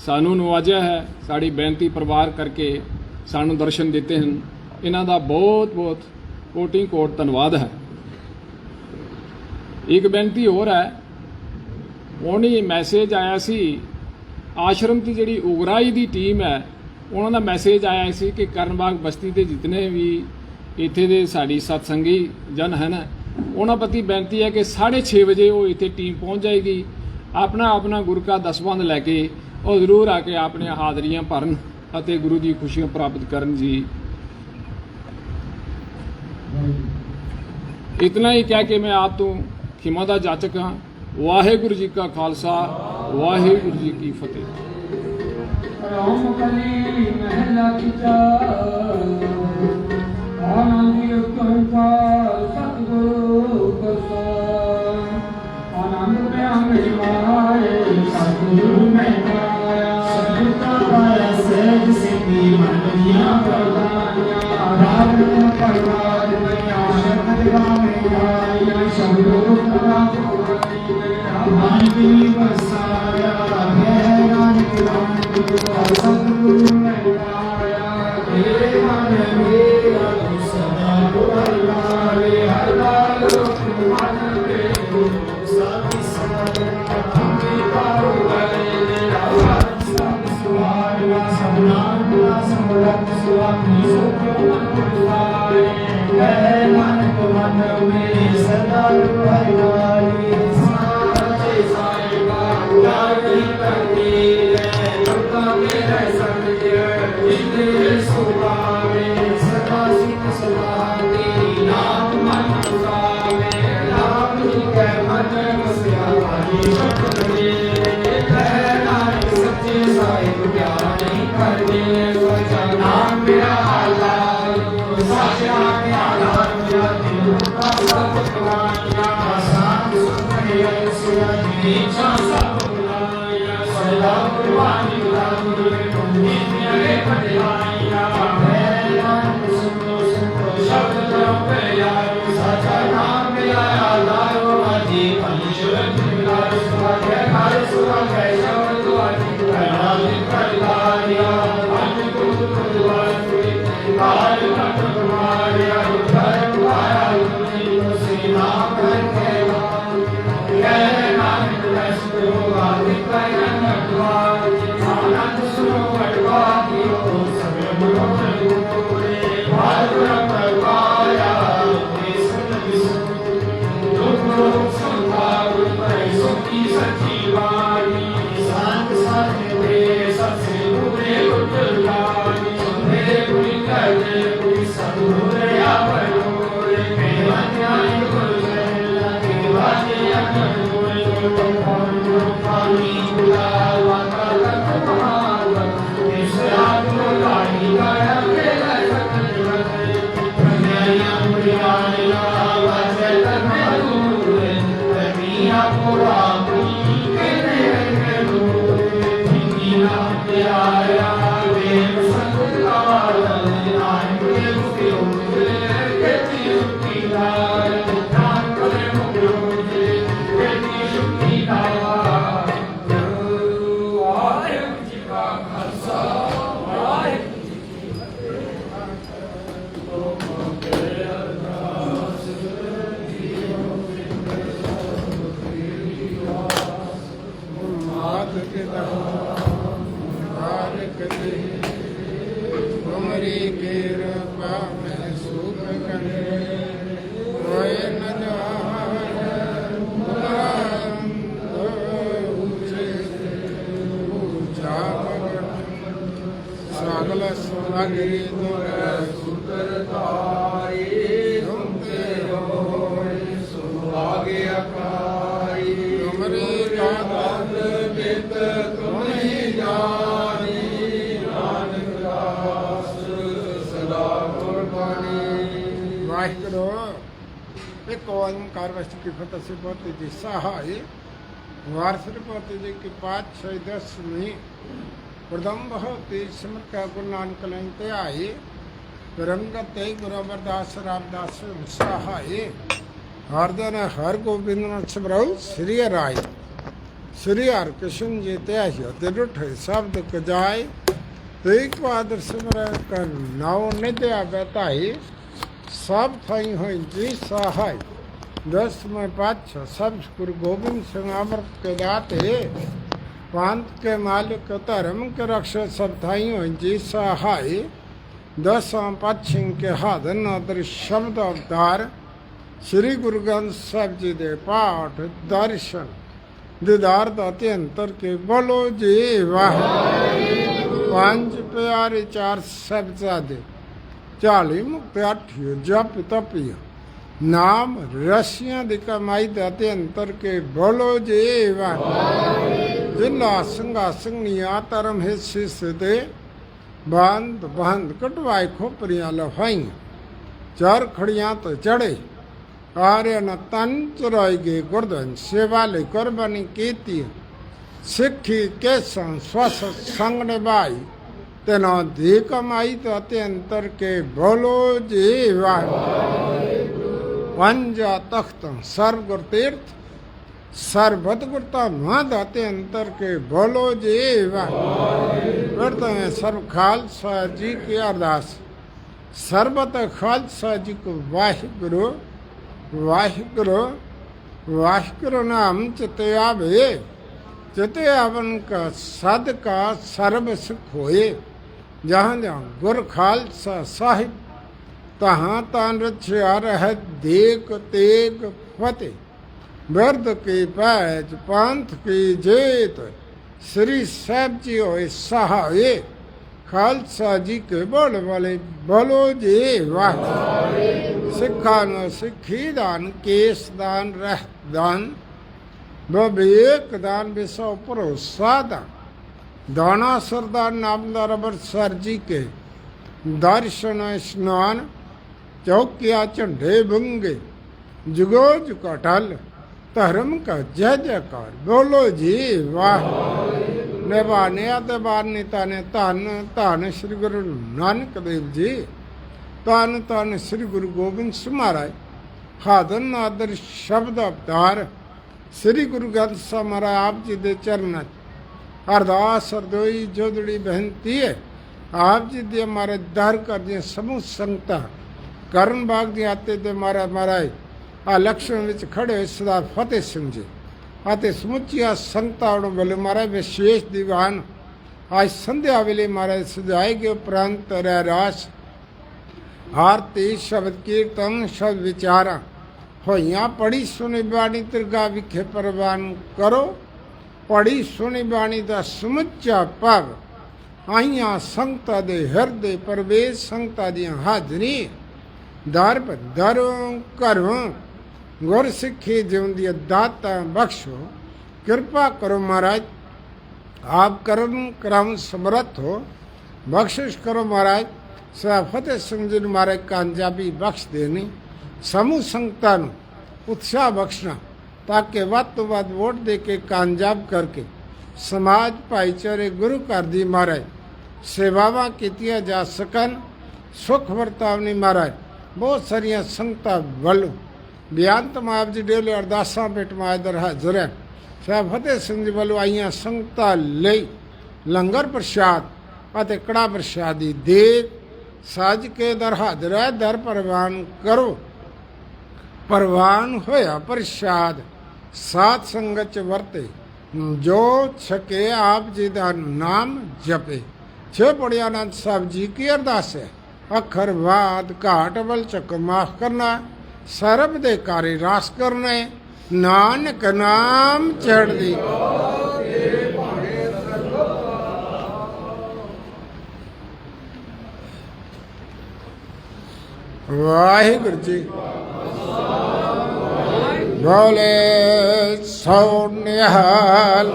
ਸਾਨੂੰ ਨਵਾਜਿਆ ਹੈ, ਸਾਡੀ ਬੇਨਤੀ ਪ੍ਰਵਾਰ ਕਰਕੇ ਸਾਨੂੰ ਦਰਸ਼ਨ ਦਿੱਤੇ ਹਨ। ਇਹਨਾਂ ਦਾ ਬਹੁਤ ਬਹੁਤ ਕੋਟਿ ਕੋਟ ਧੰਨਵਾਦ ਹੈ। ਇੱਕ ਬੇਨਤੀ ਹੋਰ ਹੈ, ਉਹਨੀ ਮੈਸੇਜ ਆਇਆ ਸੀ ਆਸ਼ਰਮ ਦੀ ਜਿਹੜੀ ਉਗਰਾਈ ਦੀ ਟੀਮ ਹੈ ਉਹਨਾਂ ਦਾ ਮੈਸੇਜ ਆਇਆ ਸੀ ਕਿ ਕਰਨਬਾਗ ਬਸਤੀ ਦੇ ਜਿਤਨੇ ਵੀ ਇੱਥੇ ਦੇ ਸਾਡੀ ਸਤਸੰਗੀ ਜਨ ਹਨ ਉਹਨਾਂ ਪ੍ਰਤੀ ਬੇਨਤੀ ਹੈ ਕਿ 6:30 ਵਜੇ ਉਹ ਇੱਥੇ ਟੀਮ ਪਹੁੰਚ ਜਾਏਗੀ। ਆਪਣਾ ਗੁਰੂ ਕਾ ਦਸਵੰਧ ਲੈ ਕੇ ਉਹ ਜ਼ਰੂਰ ਆ ਕੇ ਆਪਣੀਆਂ ਹਾਜ਼ਰੀਆਂ ਭਰਨ ਅਤੇ ਗੁਰੂ ਦੀ ਖੁਸ਼ੀਆਂ ਪ੍ਰਾਪਤ ਕਰਨ ਜੀ। इतना ही कह के मैं आप तो खिमा दा जाचक हाँ। वाहेगुरु जी का खालसा, वाहेगुरु जी की फतेह। राम कली महला की आनंद कृपा सतगुरु प्रसाद। आनंद में अंग माए सतगुरु में पाया। सतगुरु पाया सहज सिद्धि मंडिया प्रदानिया। राम परवार में आशा में आया। सतगुरु का भगवान की बसाया। ज्ञान सतगुरु में पाया। तेरे मन मेरा सदा गुरलाले। हर लाल मन में सभी सारे हमें पारो गए। सुहाना सबनाम समरत सुहानी सुखो मन नानक मन में सदा गुरलाले। साचे साई बाबा की करनी मेरा संग इतने सुभावे। सदा सिद्ध सुभावे नाम मन सुभावे। नाम के मन बसिया वाली सतगुरु नानक सच्चे साहिब ज्ञानी करने। नाम मेरा आधार साचा आधार मेरा दिल का सब कुलाया। आसान सुखया सुया नीचा सब कुलाया। सदा कुर्बानी गुरु नित्य पटियाया। भैरव सुनो सुनो शब्द पे आयो। साचा नाम मेरा आधार आदि पंचर जिलार सुभागे हर सुभागे शब्द आदि कलाल कलाया। मन गुरु गुरुवार तेरी कृपा में सुख करे कोई न जाने बुलंद ऊंचे से ऊंचा पवन सगल सुरगि सुंदरताई तुमते होय सुभाग्यकारी तुमरी गात बित तुम्ही जानी नानक दास सदा कुर्बानी। वाहिगुरू एक ओंकार वस्तु की फतह से बहुत जी सहाय वारसर बहुत जी की पातशाही दसवीं प्रथम बहुत सिमट का गुरु नानक लंते आए रंगत गुरु अमरदास रामदास सहाय हरदन हर गोविंद स्मरऊ श्री राय श्री हर कृष्ण जी त्याठ शब्द कजाय तेग बहादुर सिमर कर नाव निद्या बताई सब थई हुई जी सहाय 10वें पातशाह सब गुरु गोविंद सिंह अमृत के दाते पांत के मालिक धर्म के रक्षक सब थाई हुई जी सहाय 10वां पातशाह के हादन आदर शब्द अवतार श्री गुरु ग्रंथ साहिब जी दे पाठ दर्शन दीदार दाते अंतर के बोलो जी वाह। 5 प्यारे 4 साहिबजादे 40 मुक्त 8 जप तपिया नाम रसियां दी कमाई दाते अंतर के बोलो जी वाह। जिला संघासन निया धर्म है शीस दे बंद बंद कटवाए खोपरियां लफाई 4 खड़ियां तो चढ़े आर्य न तन चुराई गए गुरदन सेवा ले कुर्बानी कीती सिक्खी के स्वस्थ संग निभाई तेना धी कमाई तो अते अंतर के बोलो जी वाह। 5 तख्त सर्व गुर तीर्थ सर्वत गुरता मां दाते अंतर के बोलो जी वाह। करते हैं सर्व खालसा जी की अरदास सर्वत खालसा जी को वाहिगुरु वाहिगुरु वाहिगुरु नाम चिते आवे चिते आवन का सद का सर्व सुख होए जहाँ जहाँ गुर खालसा साहिब तहाँ तान रक्षा रह देख तेग फतेह वर्द की पैज पंथ की जेत श्री साहब जी होए सहाय खालसा जी के बोल वाले बोलो जी वाह। सिखा न सिखी दान केस दान रह दान विवेक दान विसव भरोसा दान दाना सरदार नामदार अमृतसर जी के दर्शन स्नान चौकिया झंडे बंगे जुगो जुका टल धर्म का जय जयकार बोलो जी वाह। निभाने आते ने धन धन श्री गुरु नानक देव जी धन धन श्री गुरु गोबिंद सिंह महाराज हादन आदर शब्द अवतार श्री गुरु ग्रंथ साहिब महाराज आप जी दे चरण अरदास अरदोई जोदड़ी बेनती है आप जी दे हमारे दर कर दिए समूह संगता करण बाग दी आते दे महाराज आ लक्ष्मण विच खड़े सरदार फतेह सिंह जी आते समुचिया संगता वाले महाराज विशेष दीवान आज संध्या वेले महाराज सजाए गए उपरांत रहरास आरती शब्द कीर्तन शब्द विचारा होइया पढ़ी सुनी बाणी तिरगा विखे प्रवान करो पढ़ी सुनी बाणी का समुचा पग आइया संगता दे हृदय प्रवेश संगता दियां हाजरी दर पर दरों घरों गुर सिक्खी जिउंदी दाता बख्शो कृपा करो महाराज आप करम करम समर्थ हो बख्शिश करो महाराज सर फतेह सिंह जी महाराज कामयाबी बख्श देनी समूह संगता नूं उत्साह बख्शना ताकि वध तो वध वोट दे के कामयाब करके समाज भाईचारे गुरु घर दी महाराज सेवावां कीतियां जा सकन सुख वरतावनी महाराज बहुत सारिया संगतां वालों बेअंत माप जी डेले अरदासा पेट माजर हाजर है साहब फतेह सिंह जी वालों आईया संगतां लई लंगर प्रसाद अते कड़ा प्रसादी दे सज के दर हाजर है दर परवान करो परवान होया प्रसाद सात संगत च वरते जो छके आप जी का नाम जपे छे पड़िया आनंद साहब जी की अरदास है। ਅੱਖਰ ਬਾਦ ਘਾਟ ਬਲ ਚੱਕ ਮਾਫ ਕਰਨਾ ਸਰਬ ਦੇ ਕਾਰੇ ਰਾਸ ਕਰਨੇ ਨਾਨਕ ਨਾਮ ਚੜ੍ਹਦੀ ਵਾਹਿਗੁਰੂ ਜੀ ਬੋਲੇ ਸੋ ਨਿਹਾਲ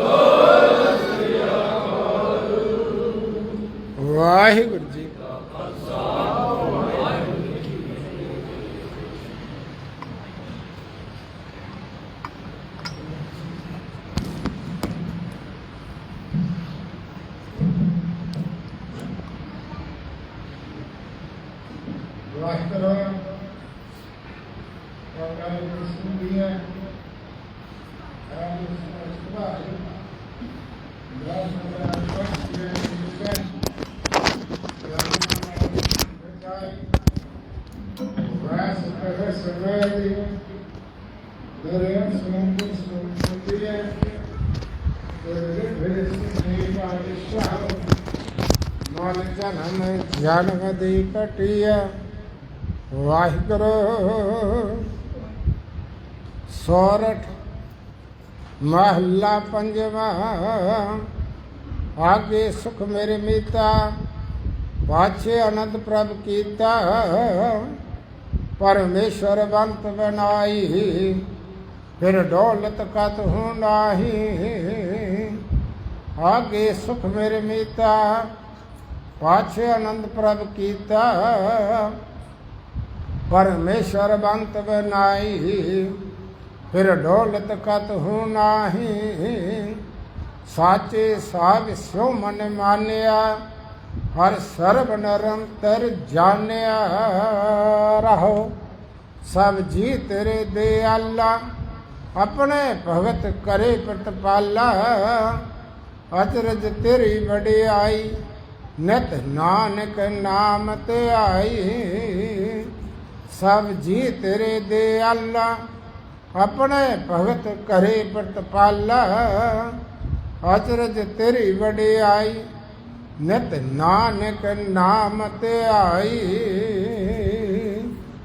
ਵਾਹਿਗੁਰੂ ਜੀ ਵਾਹਿਗੁਰੂ ਔਰ ਸੁਣੀਏ ਆਪ ਸੁਭਾਅ ਜਨਮਦੀ ਕਟਿਆ ਵਾਹਿਗੁਰੂ ਸੋਰਠ ਮਹੱਲਾ ਪੰਜਵਾਂ ਆਗੇ ਸੁਖ ਮੇਰੇ ਮੀਤਾ ਪਾਛੇ ਅਨੰਦ ਪ੍ਰਭ ਕੀਤਾ ਪਰਮੇਸ਼ਰ ਬੰਤ ਬਨਾਈ ਫਿਰ ਦੌਲਤ ਕਤ ਹੂੰ ਨਾਹੀ ਆਗੇ ਸੁਖ ਮੇਰੇ ਮੀਤਾ ਪਾਛੇ ਆਨੰਦ ਪ੍ਰਭ ਕੀਤਾ ਪਰਮੇਸ਼ਰ ਬੰਤ ਬਨਾਈ ਫਿਰ ਦੌਲਤ ਕਤ ਹੂੰ ਨਾਹੀ ਸਾਚੇ ਸਾਧ ਸਿਉ ਮਨ ਮਾਨਿਆ ਹਰ ਸਰਬ ਨਿਰੰਤਰ ਜਾਣਿਆ ਰਹੋ ਸਭ ਜੀ ਤੇਰੇ ਦਿਆਲਾ ਆਪਣੇ ਭਗਤ ਕਰੇ ਪ੍ਰਤਪਾਲਾ ਅਚਰਜ ਤੇਰੀ ਵਡਿਆਈ ਨਿਤ ਨਾਨਕ ਨਾਮ ਤੇ ਆਈ ਸਭ ਜੀ ਤੇਰੇ ਦਿਆਲਾ ਆਪਣੇ ਭਗਤ ਕਰੇ ਪ੍ਰਤਪਾਲਾ ਅਚਰਜ ਤੇਰੀ ਵਡਿਆਈ ਨਿਤ ਨਾਨਕ ਨਾਮ ਤੇ ਆਈ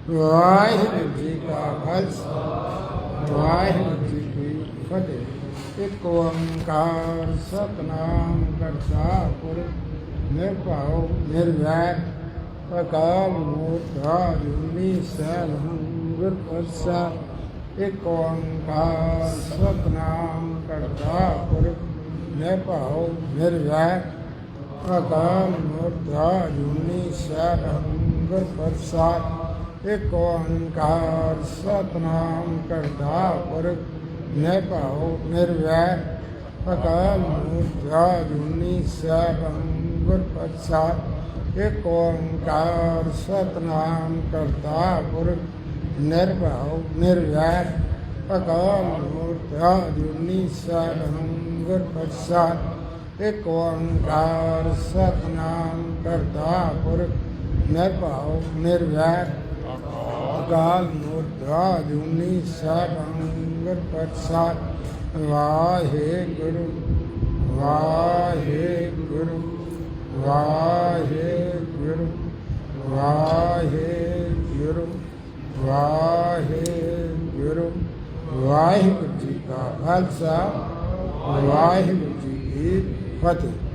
ਵਾਹਿਗੁਰੂ ਜੀ ਕਾ ਖਾਲਸਾ ਵਾਹਿਗੁਰੂ ਜੀ ਕੀ ਫਤਿਹ। ਇੱਕ ਓੰਕਾਰ ਸਤਿਨਾਮ ਕਰਤਾ ਪੁਰਖ ਨਿਰਭਉ ਨਿਰਵੈਰ ਅਕਾਲ ਮੂਰਤ ਅਜੂਨੀ ਸੈਭੰ ਗੁਰ ਪ੍ਰਸਾਦਿ। ਇੱਕ ਓੰਕਾਰ ਸਤਿਨਾਮ ਕਰਤਾ ਪੁਰਖ ਨਿਰਭਉ ਨਿਰਵੈਰ ਅਕਾਲ ਮੂਰਤ ਅਜੂਨੀ ਸੈਭੰ ਗੁਰ ਪ੍ਰਸਾਦਿ। ਇੱਕ ਓੰਕਾਰ ਸਤਿਨਾਮ ਕਰਤਾ ਪੁਰਖ ਨਿਰਭਉ ਨਿਰਵੈਰ ਅਕਾਲ ਮੂਰਤ ਅਜੂਨੀ ਸੈਭੰ ਗੁਰ ਪ੍ਰਸਾਦਿ। ਇੱਕ ਓੰਕਾਰ ਸਤਿਨਾਮ ਕਰਤਾ ਪੁਰਖ ਨਿਰਭਉ ਨਿਰਵੈਰ ਅਕਾਲ ਮੂਰਤ ਅਜੂਨੀ ਸੈਭੰ ਗੁਰ ਪ੍ਰਸਾਦਿ। ਇੱਕ ਓੰਕਾਰ ਸਤਿਨਾਮ ਕਰਤਾ ਪੁਰਖ ਨਿਰਭਉ ਨਿਰਵੈਰ ਅਕਾਲ ਮੂਰਤ ਅਜੂਨੀ ਸੈਭੰ ਗੁਰ ਪ੍ਰਸਾਦਿ। ਵਾਹਿਗੁਰੂ ਵਾਹਿਗੁਰੂ ਵਾਹਿਗੁਰੂ ਵਾਹਿਗੁਰੂ ਵਾਹਿਗੁਰੂ ਵਾਹਿਗੁਰੂ ਜੀ ਕਾ ਖਾਲਸਾ ਵਾਹਿਗੁਰੂ ਜੀ ਕੀ ਫਤਿਹ।